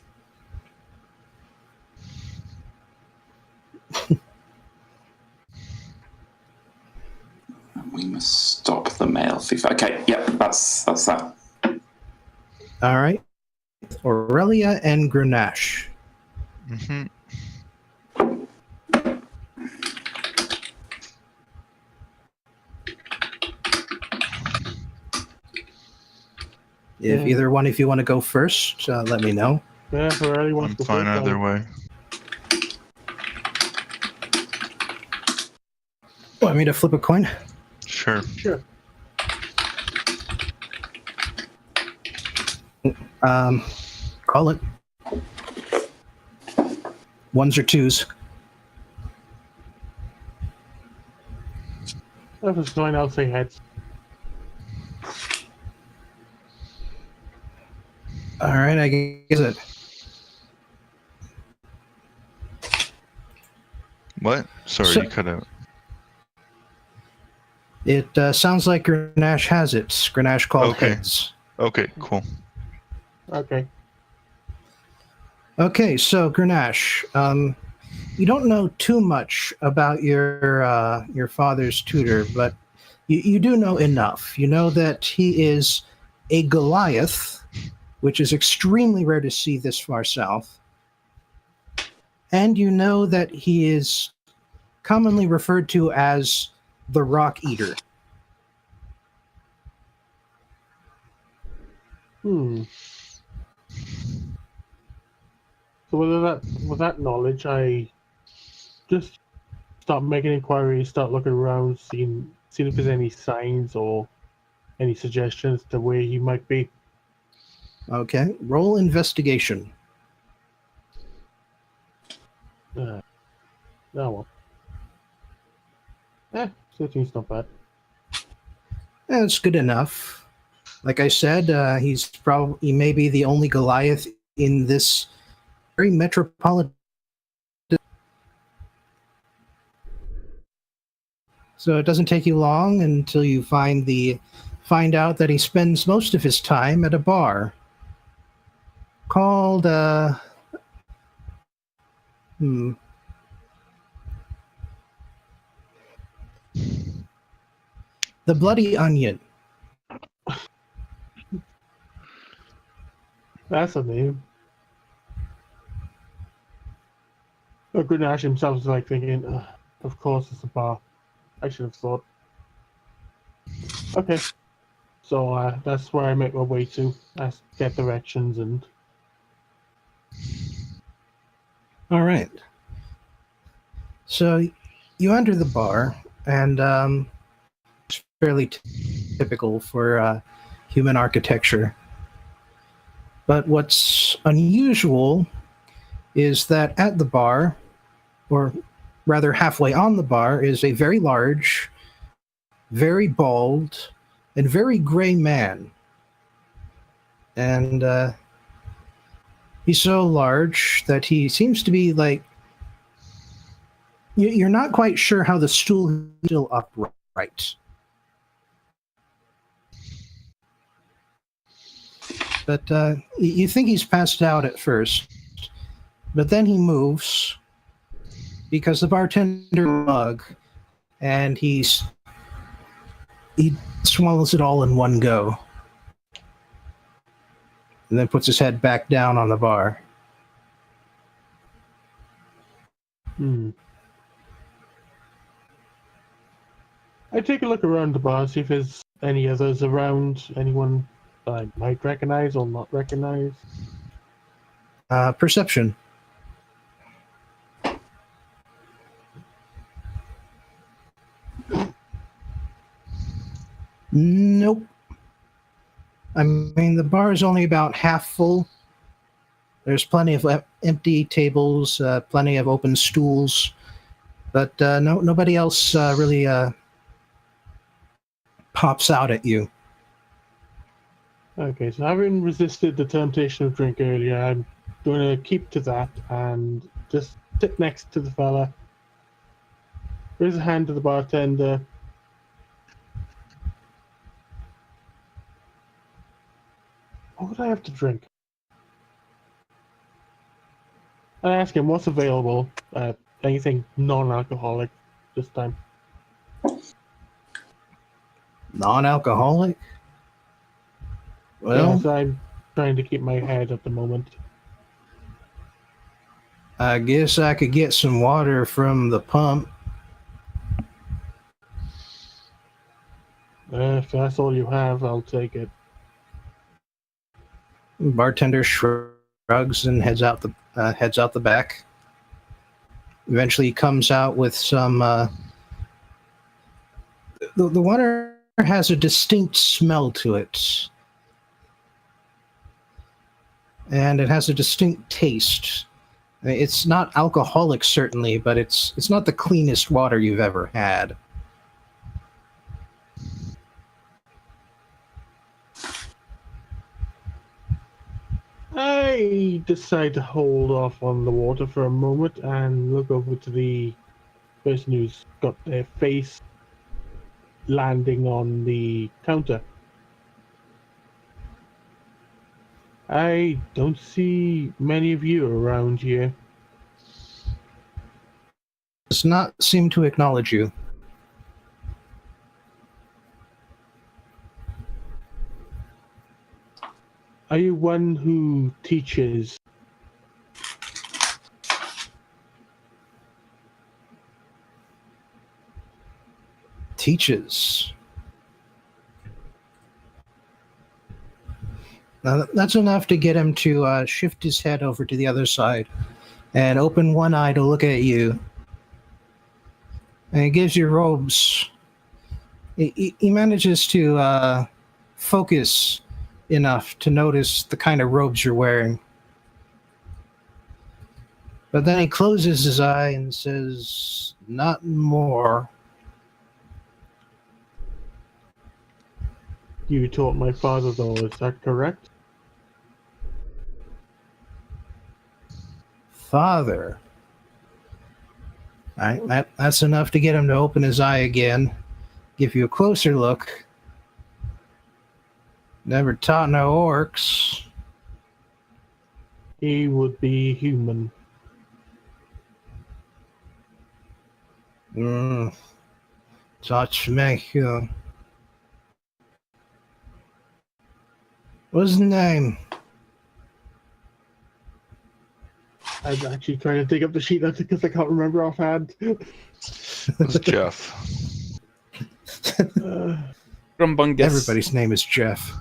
We must stop the male thief. Okay, yep, that's that. All right. Aurelia and Grunaash. Mm-hmm. If either one, if you want to go first, let me know. Yeah, if Aurelia wants I'm to fine first, either way. Want me to flip a coin? Sure. Sure. Call it. Ones or twos. If it's going, I'll say heads. All right, I guess it. What? Sorry, So- you cut out. It sounds like Grunaash has it. Grunaash called Okay. heads. Okay, cool. Okay. Okay, so Grunaash, you don't know too much about your father's tutor, but you do know enough. You know that he is a Goliath, which is extremely rare to see this far south. And you know that he is commonly referred to as the Rock Eater. So with that knowledge, I just start making inquiries, start looking around, seeing if there's any signs or any suggestions to where he might be. Okay, roll investigation. Oh well. 13's not bad. That's good enough. Like I said, he may be the only Goliath in this very metropolitan. So it doesn't take you long until you find out that he spends most of his time at a bar called The Bloody Onion. That's a name. Grunaash himself is like thinking, of course it's a bar. I should have thought. Okay. So that's where I make my way to. I get directions and... All right. So you enter the bar, and it's fairly typical for human architecture. But what's unusual is that at the bar, or rather halfway on the bar, is a very large, very bald, and very gray man. And he's so large that he seems to be like... You're not quite sure how the stool is still upright. But you think he's passed out at first. But then he moves because the bartender mug, and he swallows it all in one go. And then puts his head back down on the bar. I take a look around the bar, see if there's any others around, anyone I might recognize or not recognize. Perception. I mean, the bar is only about half full. There's plenty of empty tables, plenty of open stools, but nobody else really pops out at you. Okay, so having resisted the temptation of drink earlier, I'm going to keep to that and just sit next to the fella. Raise a hand to the bartender. What would I have to drink? I ask him what's available. Anything non-alcoholic this time. Non-alcoholic? Well, Yes, I'm trying to keep my head at the moment. I guess I could get some water from the pump. If that's all you have, I'll take it. Bartender shrugs and heads out the back. Eventually, he comes out with some. The water has a distinct smell to it, and it has a distinct taste. It's not alcoholic, certainly, but it's not the cleanest water you've ever had. I decide to hold off on the water for a moment and look over to the person who's got their face landing on the counter. I don't see many of you around here. Does not seem to acknowledge you. Are you one who teaches? Teaches. Now, that's enough to get him to shift his head over to the other side and open one eye to look at you. And he gives you robes. He manages to focus enough to notice the kind of robes you're wearing. But then he closes his eye and says, "Not more." You taught my father, though, is that correct? Father. All right, that's enough to get him to open his eye again. Give you a closer look. Never taught no orcs. He would be human. Touch me. What's his name? I'm actually trying to dig up the sheet because I can't remember offhand. It's Jeff. Grumbungus. Everybody's name is Jeff.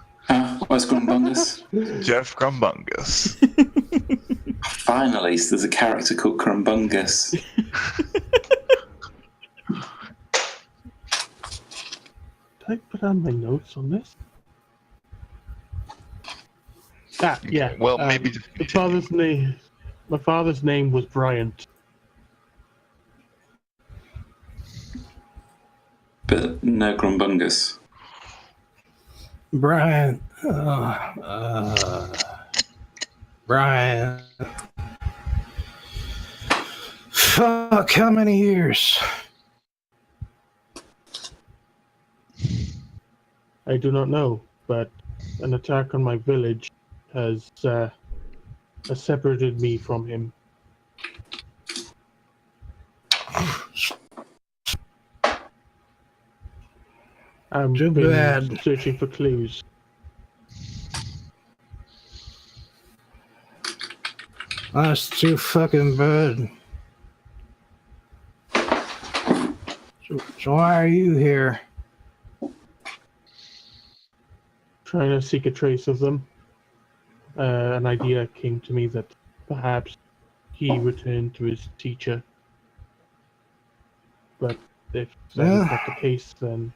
Where's Grumbungus? Jeff Grumbungus. Finally, so there's a character called Grumbungus. Did I put down my notes on this? Yeah. Well, maybe just the continue. father's name. My father's name was Bryant. But no Grumbungus. Brian. Brian. Fuck, how many years? I do not know, but an attack on my village has separated me from him. I'm Too been bad. searching for clues. That's too fucking bad. So why are you here? Trying to seek a trace of them. An idea came to me that perhaps he returned to his teacher. But if that is not the case, then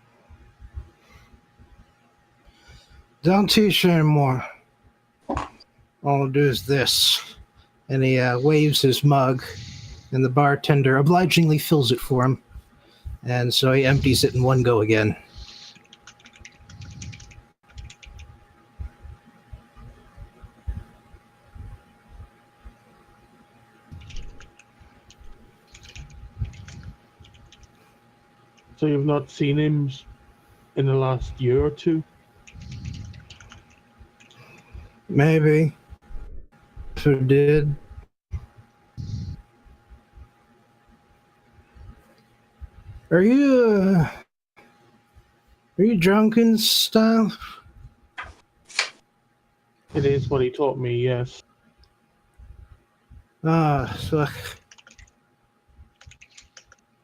Don't teach anymore. All I'll do is this. And he waves his mug, and the bartender obligingly fills it for him. And so he empties it in one go again. So you've not seen him in the last year or two? Maybe. If it did. Are you drunken style? It is what he taught me, yes. So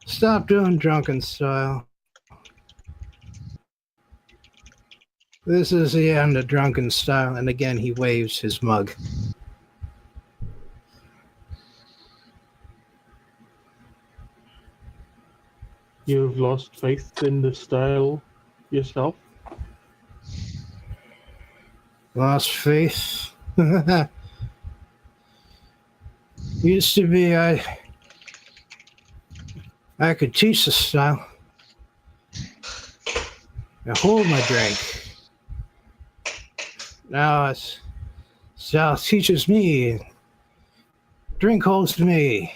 stop doing drunken style. This is the end of drunken style, and again he waves his mug. You've lost faith in the style yourself? Lost faith. Used to be I could teach the style. I hold my drink. Now style teaches me. Drink holds me.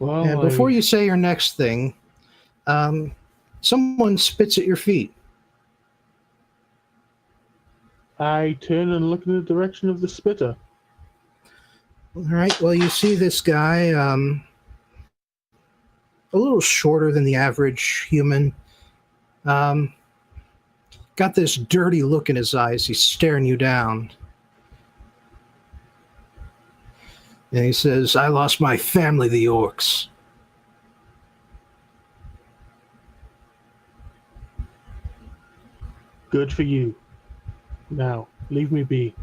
Well, And before you say your next thing, someone spits at your feet. I turn and look in the direction of the spitter. All right, well, you see this guy, a little shorter than the average human. Got this dirty look in his eyes. He's staring you down. And he says, I lost my family, the orcs. Good for you. Now, leave me be.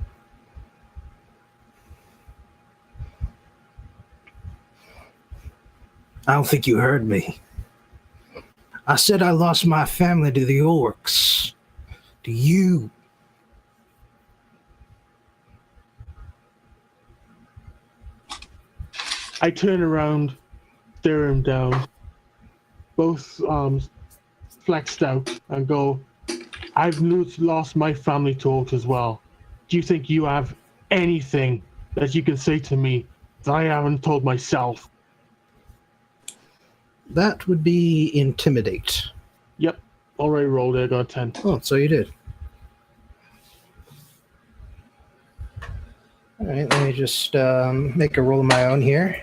I don't think you heard me. I said I lost my family to the orcs. To you. I turn around, stare him down, both arms flexed out, and go, I've lost my family to orcs as well. Do you think you have anything that you can say to me that I haven't told myself? That would be intimidate. Yep, already rolled it, got a 10. Oh, so you did. All right, let me just make a roll of my own here.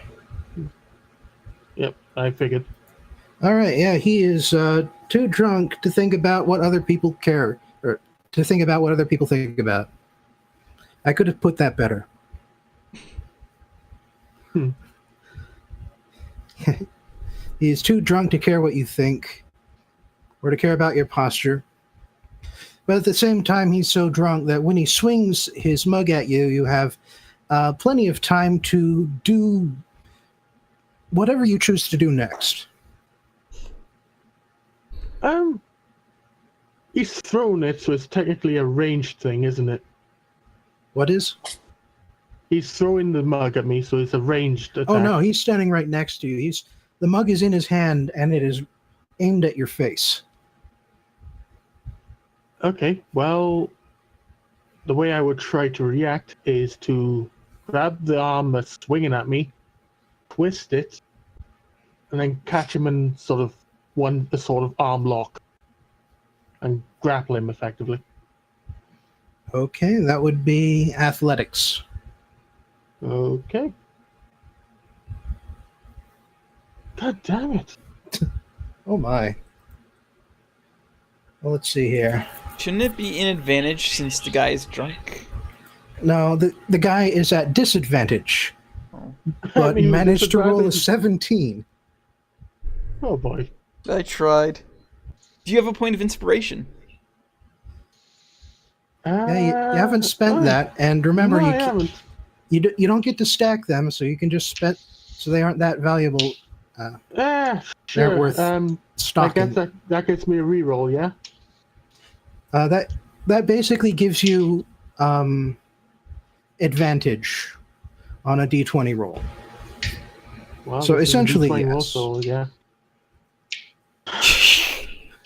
Yep, I figured. All right, yeah, he is too drunk to think about what other people care, or to think about what other people think about. I could have put that better. He is too drunk to care what you think, or to care about your posture. But at the same time, he's so drunk that when he swings his mug at you, you have plenty of time to do whatever you choose to do next. He's thrown it, so it's technically a ranged thing, isn't it? What is? He's throwing the mug at me, so it's a ranged attack. Oh no, he's standing right next to you. The mug is in his hand, and it is aimed at your face. Okay, well, the way I would try to react is to grab the arm that's swinging at me, twist it, and then catch him in sort of arm lock and grapple him effectively. Okay, that would be athletics. Okay. God damn it. Oh my. Well, let's see here. Shouldn't it be an advantage since the guy is drunk? No, the guy is at disadvantage, Oh. but managed to roll a 17. Oh boy. I tried. Do you have a point of inspiration? Yeah, you haven't spent that, and remember, No, I haven't. you don't get to stack them, so you can just spend, so they aren't that valuable Sure. They're worth I stocking. guess that gets me a reroll, yeah? That basically gives you advantage on a d20 roll. Well, So this is a essentially, D20 roll, yes. so yeah.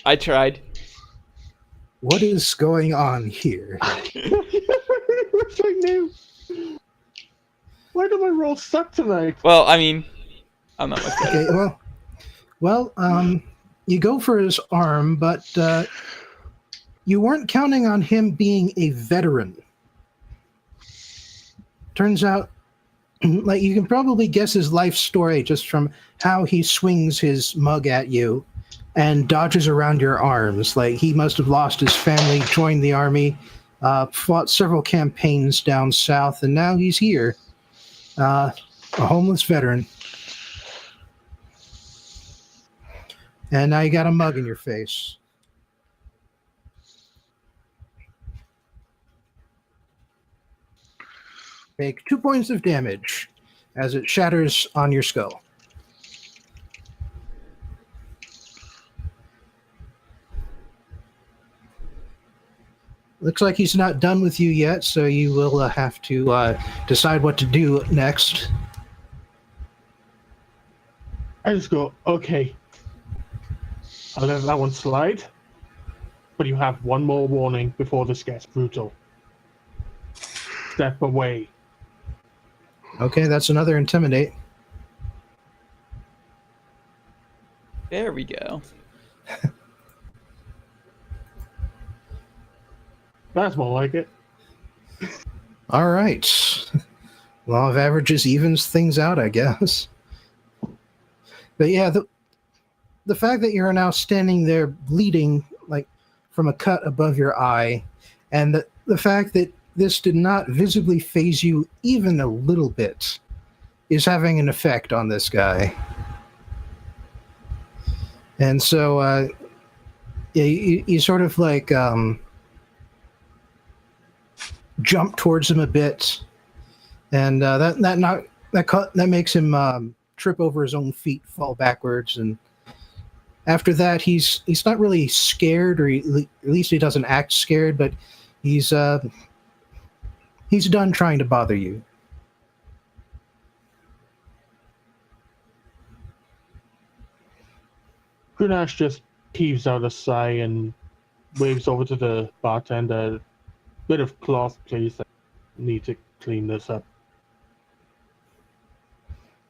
I tried. What is going on here? Wish I knew. Why do my rolls suck tonight? Well, I mean, I'm not much better. Okay, well, you go for his arm, but you weren't counting on him being a veteran. Turns out, like, you can probably guess his life story just from how he swings his mug at you and dodges around your arms. Like, he must have lost his family, joined the army, fought several campaigns down south, and now he's here, a homeless veteran. And now you got a mug in your face. Make 2 points of damage as it shatters on your skull. Looks like he's not done with you yet, so you will have to decide what to do next. I just go, okay. I'll let that one slide. But you have one more warning before this gets brutal. Step away. Okay, that's another intimidate. There we go. That's more like it. All right. Law of averages evens things out, I guess. But yeah, the fact that you're now standing there bleeding like from a cut above your eye, and the fact that this did not visibly faze you even a little bit is having an effect on this guy. And so you sort of like jump towards him a bit, and that makes him trip over his own feet, fall backwards, and after that he's not really scared, or at least he doesn't act scared, but he's done trying to bother you. Grunaash just heaves out a sigh and waves over to the bartender. Bit of cloth, please. I need to clean this up.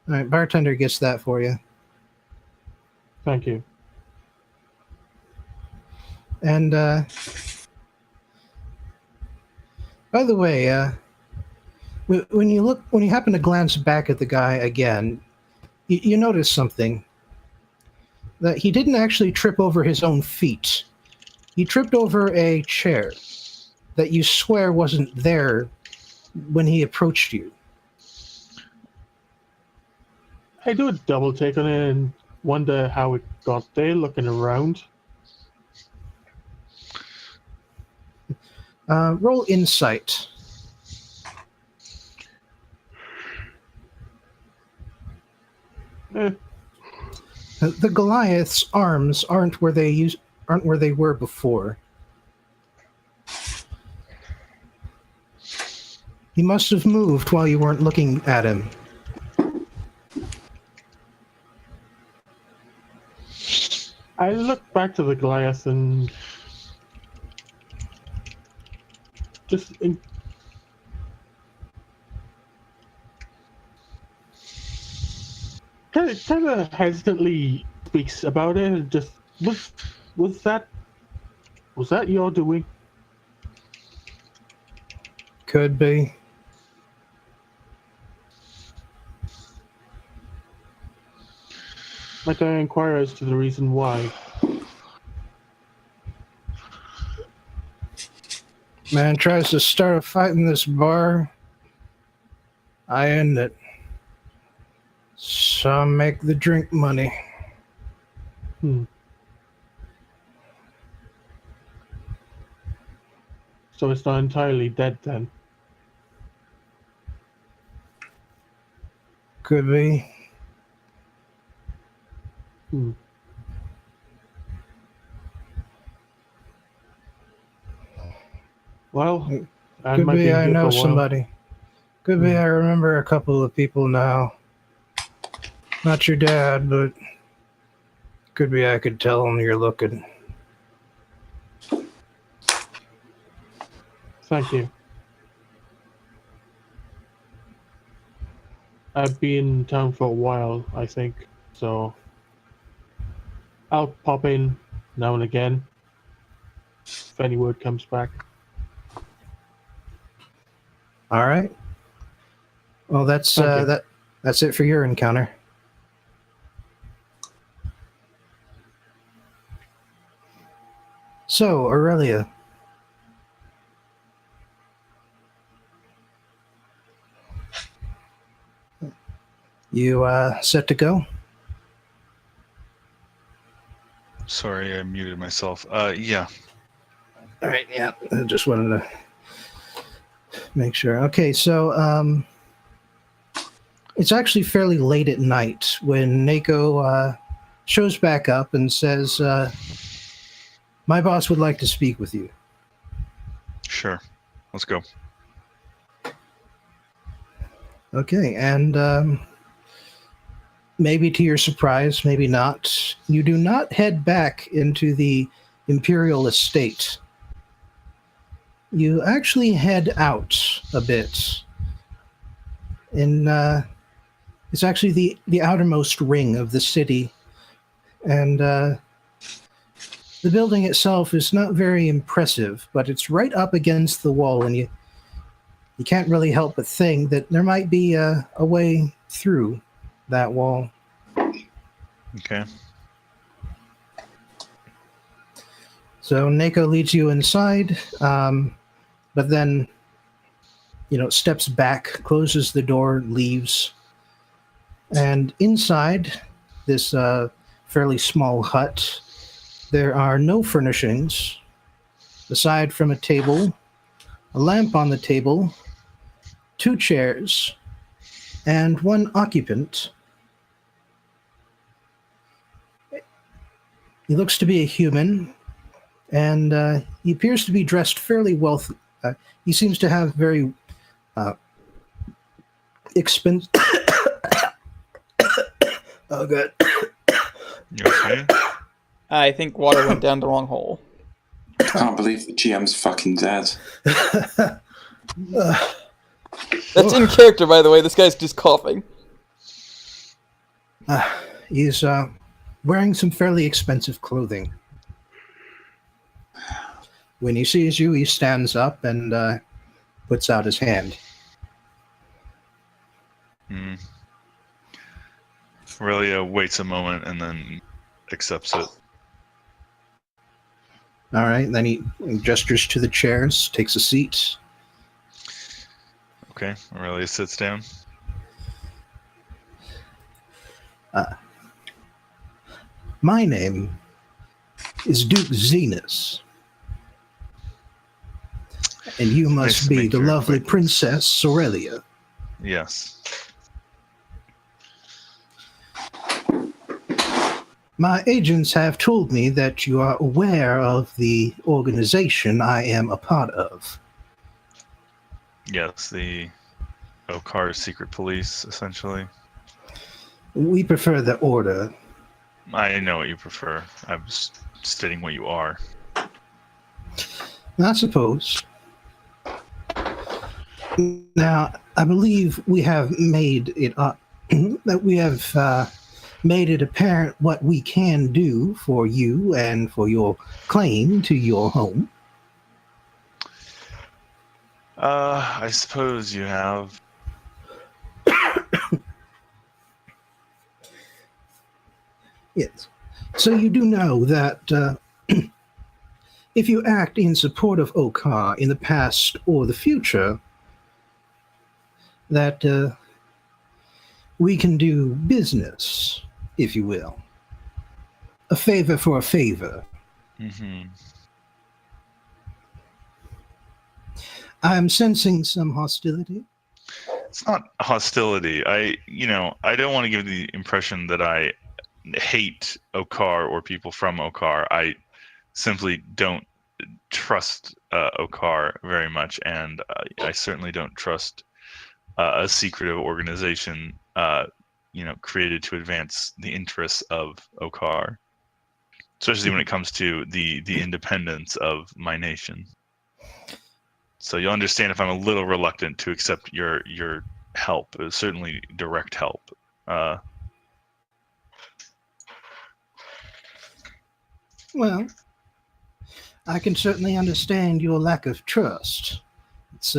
All right, bartender gets that for you. Thank you. And by the way, when you happen to glance back at the guy again, you notice something. That he didn't actually trip over his own feet. He tripped over a chair that you swear wasn't there when he approached you. I do a double take on it and wonder how it got there, looking around. Roll insight. The Goliath's arms aren't where they were before. He must have moved while you weren't looking at him. I look back to the Goliath and just kind of hesitantly speaks about it. And just was that your doing? Could be. Might I inquire as to the reason why? Man tries to start a fight in this bar. I end it. Some make the drink money. So it's not entirely dead then? Could be. Well, I Could might be be I here for know a while. somebody. Could be I remember a couple of people now. Not your dad, but could be I could tell him you're looking. Thank you. I've been in town for a while, I think, so I'll pop in now and again if any word comes back. All right. Well, that's Thank you. that's it for your encounter. So, Aurelia. You set to go? Sorry, I muted myself. Yeah. All right, yeah. I just wanted to make sure. Okay, so it's actually fairly late at night when Nako shows back up and says, my boss would like to speak with you. Sure. Let's go. Okay, and maybe to your surprise, maybe not, you do not head back into the Imperial Estate. You actually head out a bit. And it's actually the outermost ring of the city. And the building itself is not very impressive, but it's right up against the wall, and you can't really help but think that there might be a way through that wall. Okay. So Nako leads you inside, but then, steps back, closes the door, leaves. And inside this fairly small hut, there are no furnishings, aside from a table, a lamp on the table, 2 chairs, and 1 occupant. He looks to be a human, and he appears to be dressed fairly wealthy. He seems to have very expensive... Oh, good. You okay? I think water went down the wrong hole. I can't believe the GM's fucking dead. That's in character, by the way. This guy's just coughing. He's wearing some fairly expensive clothing. When he sees you, he stands up and puts out his hand. Aurelia waits a moment and then accepts it. All right, then he gestures to the chairs, takes a seat. Okay, Aurelia sits down. My name is Duke Zenus. And you Nice must to be make the your lovely acquaintance. Princess Aurelia. Yes. My agents have told me that you are aware of the organization I am a part of. Yes, the Okar secret police, essentially. We prefer the order. I know what you prefer. I was stating what you are. I suppose. Now, I believe we have made it up, that we have made it apparent what we can do for you and for your claim to your home. I suppose you have. Yes. So you do know that if you act in support of Okar in the past or the future, that we can do business, if you will. A favor for a favor. Mm-hmm. I'm sensing some hostility. It's not hostility. I don't want to give the impression that I hate Okar or people from Okar. I simply don't trust Okar very much, and I certainly don't trust a secretive organization, created to advance the interests of Okar, especially when it comes to the independence of my nation. So you'll understand if I'm a little reluctant to accept your help, certainly direct help. Well, I can certainly understand your lack of trust. It's,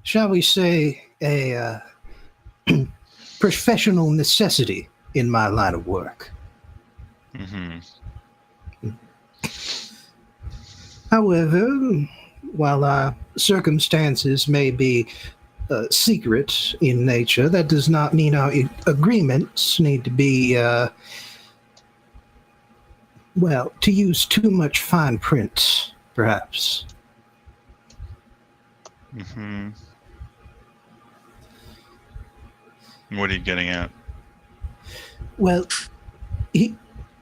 shall we say, a professional necessity in my line of work. Mm-hmm. However, while our circumstances may be secret in nature, that does not mean our agreements need to be, to use too much fine print, perhaps. Mm-hmm. What are you getting at? Well, the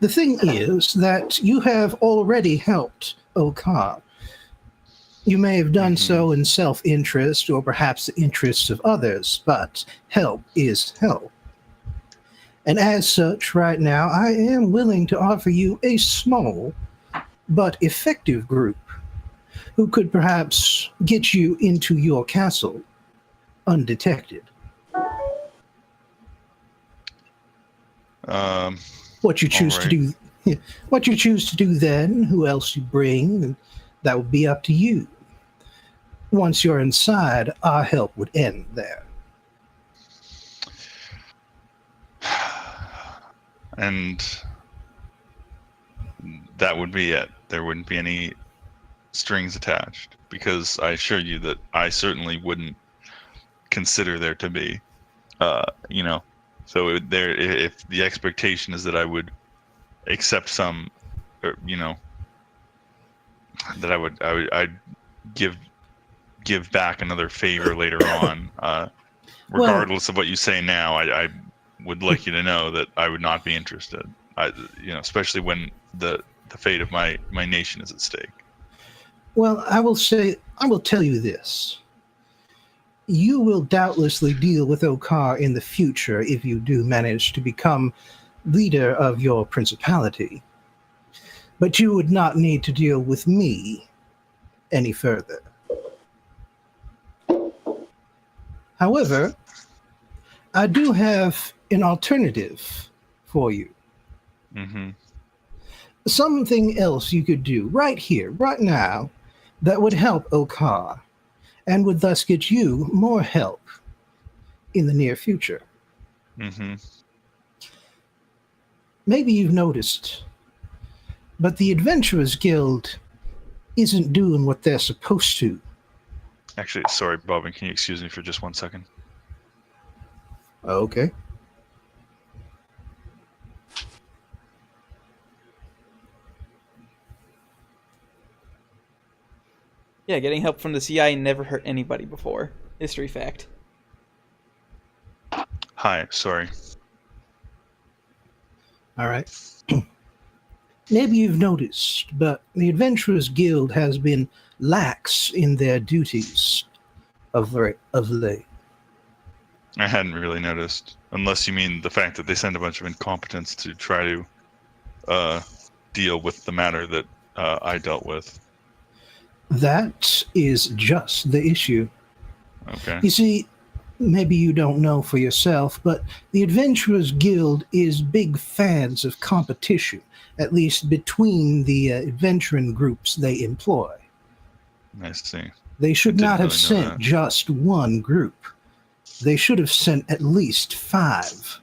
thing is that you have already helped Okar. You may have done so in self-interest or perhaps the interests of others, but help is help. And as such, right now, I am willing to offer you a small but effective group who could perhaps get you into your castle undetected. What you choose to do, what you choose to do then, who else you bring, that would be up to you. Once you're inside, our help would end there. And that would be it. There wouldn't be any strings attached, because I assure you that I certainly wouldn't consider there to be, So if the expectation is that I would accept some, that I'd give back another favor later on, regardless of what you say now, I would like you to know that I would not be interested. Especially when the fate of my nation is at stake. Well, I will tell you this. You will doubtlessly deal with Okar in the future if you do manage to become leader of your principality. But you would not need to deal with me any further. However, I do have an alternative for you. Mm-hmm. Something else you could do right here, right now, that would help Okar, and would thus get you more help in the near future. Mm-hmm. Maybe you've noticed, but the Adventurers Guild isn't doing what they're supposed to. Actually, sorry, Bobbin, can you excuse me for just 1 second? Okay. Yeah, getting help from the CIA never hurt anybody before. History fact. Hi, sorry. All right. Maybe you've noticed, but the Adventurers Guild has been lax in their duties of late. I hadn't really noticed, unless you mean the fact that they send a bunch of incompetents to try to deal with the matter that I dealt with. That is just the issue. Okay. You see, maybe you don't know for yourself, but the Adventurers Guild is big fans of competition, at least between the adventuring groups they employ. I see. They should not have really sent just one group. They should have sent at least 5.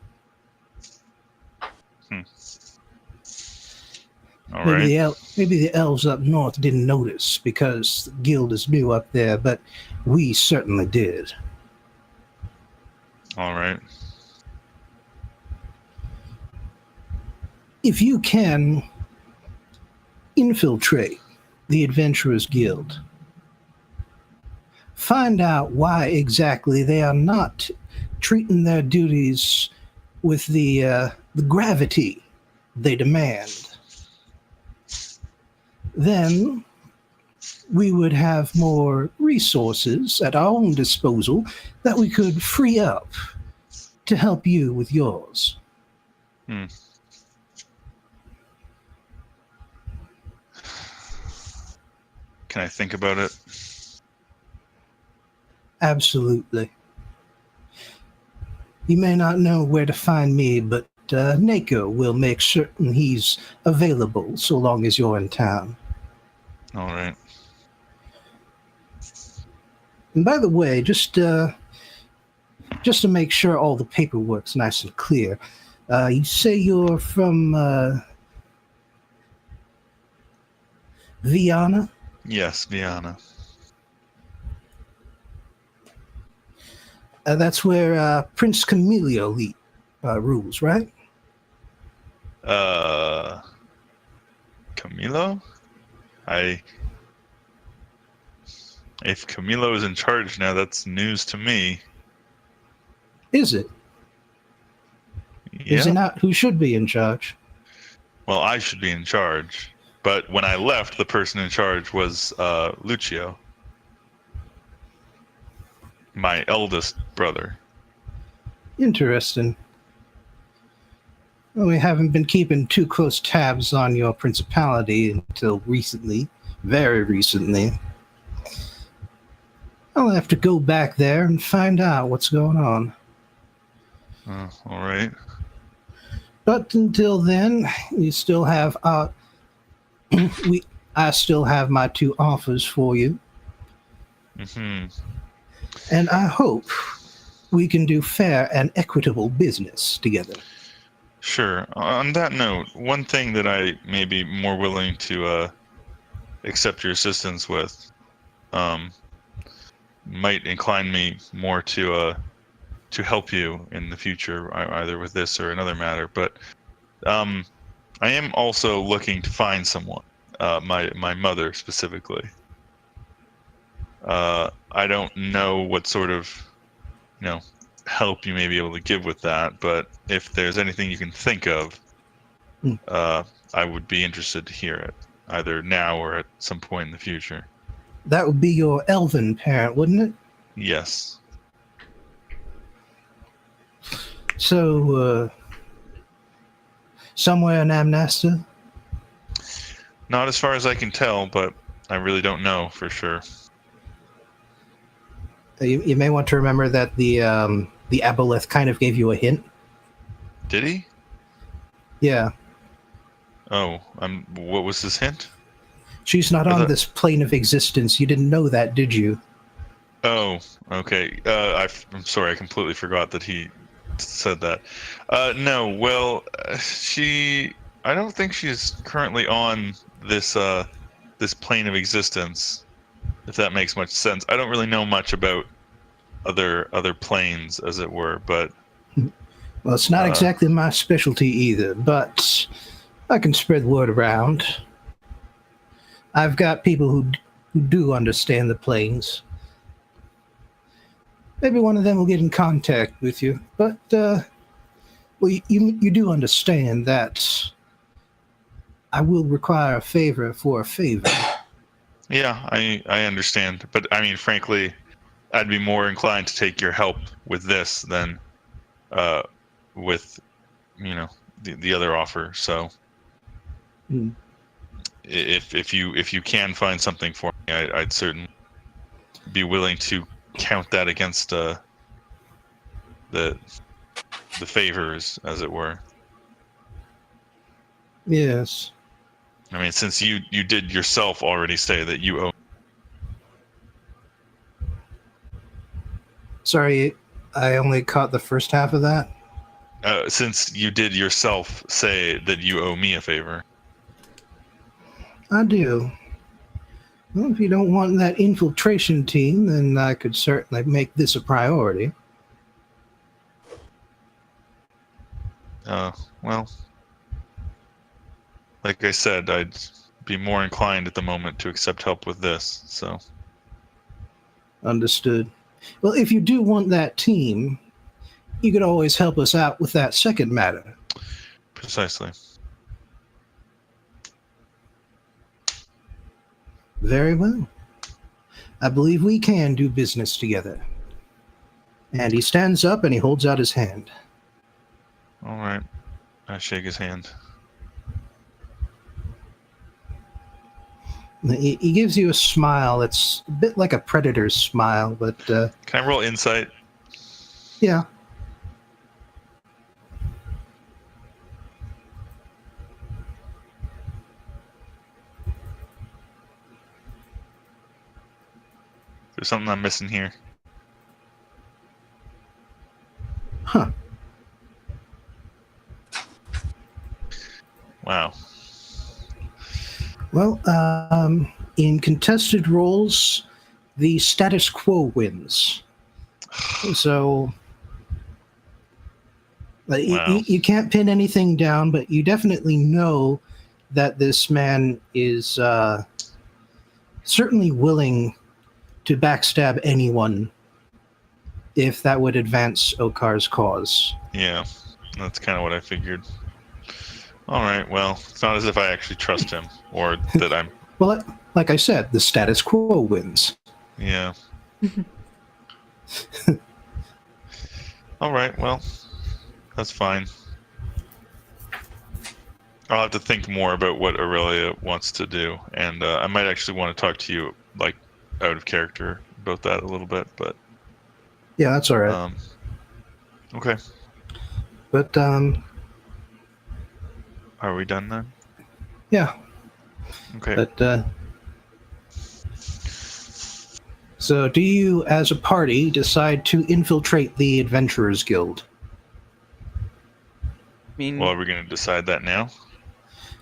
All right. Maybe the elves up north didn't notice because the guild is new up there, but we certainly did. All right. If you can infiltrate the Adventurers Guild, find out why exactly they are not treating their duties with the gravity they demand, then we would have more resources at our own disposal that we could free up to help you with yours. Hmm. Can I think about it? Absolutely. You may not know where to find me, but Nako will make certain he's available so long as you're in town. All right. And by the way, just to make sure all the paperwork's nice and clear, you say you're from Viana? Yes, Viana. That's where Prince Camilio rules, right? Camilo? If Camilo is in charge now, that's news to me. Is it? Yeah. Is it not? Who should be in charge? Well, I should be in charge. But when I left, the person in charge was Lucio, my eldest brother. Interesting. Well, we haven't been keeping too close tabs on your principality until recently. Very recently. I'll have to go back there and find out what's going on. Oh, all right. But until then, you still have I still have my 2 offers for you. Mm-hmm. And I hope we can do fair and equitable business together. Sure. On that note, one thing that I may be more willing to accept your assistance with might incline me more to help you in the future, either with this or another matter. But I am also looking to find someone, my mother specifically. I don't know what sort of, help you may be able to give with that, but if there's anything you can think of, I would be interested to hear it, either now or at some point in the future. That would be your elven parent, wouldn't it? Yes. So, somewhere in Amnasta? Not as far as I can tell, but I really don't know for sure. You may want to remember that the aboleth kind of gave you a hint. Did he? Yeah. Oh, what was this hint? She's not on this plane of existence. You didn't know that, did you? Oh, okay. I'm sorry, I completely forgot that he said that. No, well, I don't think she's currently on this plane of existence, if that makes much sense. I don't really know much about other planes, as it were, but... Well, it's not exactly my specialty either, but I can spread word around. I've got people who do understand the planes. Maybe one of them will get in contact with you, but you do understand that I will require a favor for a favor. Yeah, I understand, but I mean, frankly, I'd be more inclined to take your help with this than with the other offer. So if you can find something for me, I'd certainly be willing to count that against the favors, as it were. Yes. I mean, since you did yourself already say that you owe. Sorry, I only caught the first half of that. Since you did yourself say that you owe me a favor. I do. Well, if you don't want that infiltration team, then I could certainly make this a priority. Well, like I said, I'd be more inclined at the moment to accept help with this, so. Understood. Well, if you do want that team, you could always help us out with that second matter. Precisely. Very well. I believe we can do business together. And he stands up and he holds out his hand. All right. I shake his hand. He gives you a smile that's a bit like a predator's smile, but Can I roll insight? yeah. There's something I'm missing here. Huh. Wow. Well, in contested roles, the status quo wins. So Wow. you can't pin anything down, but you definitely know that this man is certainly willing to backstab anyone if that would advance Okar's cause. Yeah, that's kind of what I figured. All right, well, it's not as if I actually trust him or that I'm... Well, like I said, the status quo wins. Yeah. All right, well, that's fine. I'll have to think more about what Aurelia wants to do, and I might actually want to talk to you, like, out of character about that a little bit, but... Yeah, that's all right. Okay. But, Are we done then? yeah. Okay. But, so do you, as a party, decide to infiltrate the Adventurers Guild? I mean, Well, are we going to decide that now?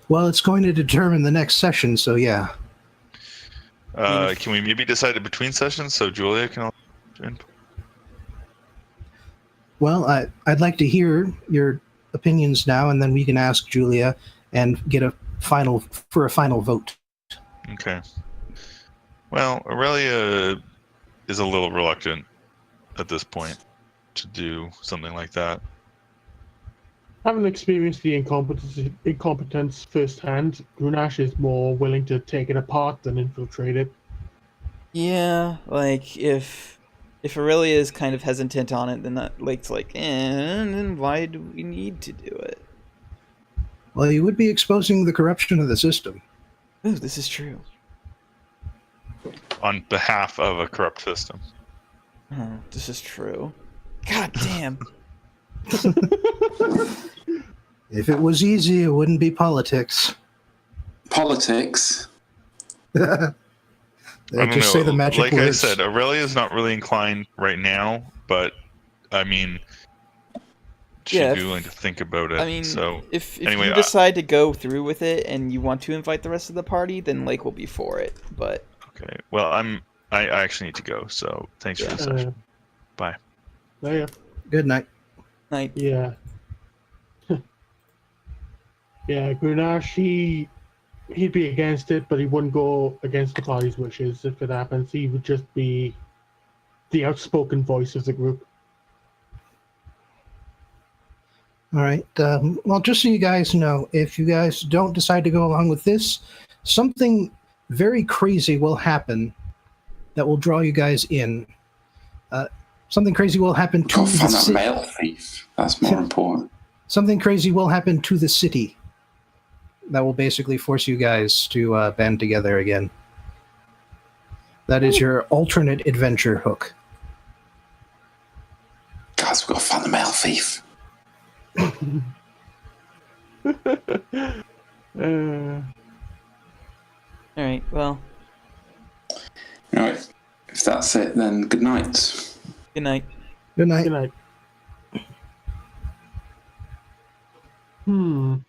Well, it's going to determine the next session, so yeah. Can we maybe decide it between sessions so Julia can... Well, I'd like to hear your opinions now, and then we can ask Julia and get a final vote. Okay. Well, Aurelia is a little reluctant at this point to do something like that. Having experienced the incompetence firsthand, Grunaash is more willing to take it apart than infiltrate it. yeah, like if Aurelia is kind of hesitant on it, then that Lake's like, then why do we need to do it? Well, you would be exposing the corruption of the system. Ooh, this is true. On behalf of a corrupt system. Oh, this is true. God damn. If it was easy, it wouldn't be politics. Politics? I don't Just know. say the magic like words. I said, Aurelia is not really inclined right now, but I mean, she'd Yeah, be willing to think about it. I mean, so if anyway, you decide to go through with it and you want to invite the rest of the party, then Lake will be for it. But okay. Well, I actually need to go. So thanks for the session. Bye. Yeah. Good night. like, Yeah. Yeah, Grunaash, he'd be against it, but he wouldn't go against the party's wishes if it happens. He would just be the outspoken voice of the group. All right. Well, just so you guys know, if you guys don't decide to go along with this, something very crazy will happen that will draw you guys in. Something crazy will happen to Go the find that city. mail thief. That's more important. Something crazy will happen to the city that will basically force you guys to band together again. That is your alternate adventure hook. Guys, we've got to find the mail thief. all right, well, Right. If that's it, then good night. good night. Good night. Good night.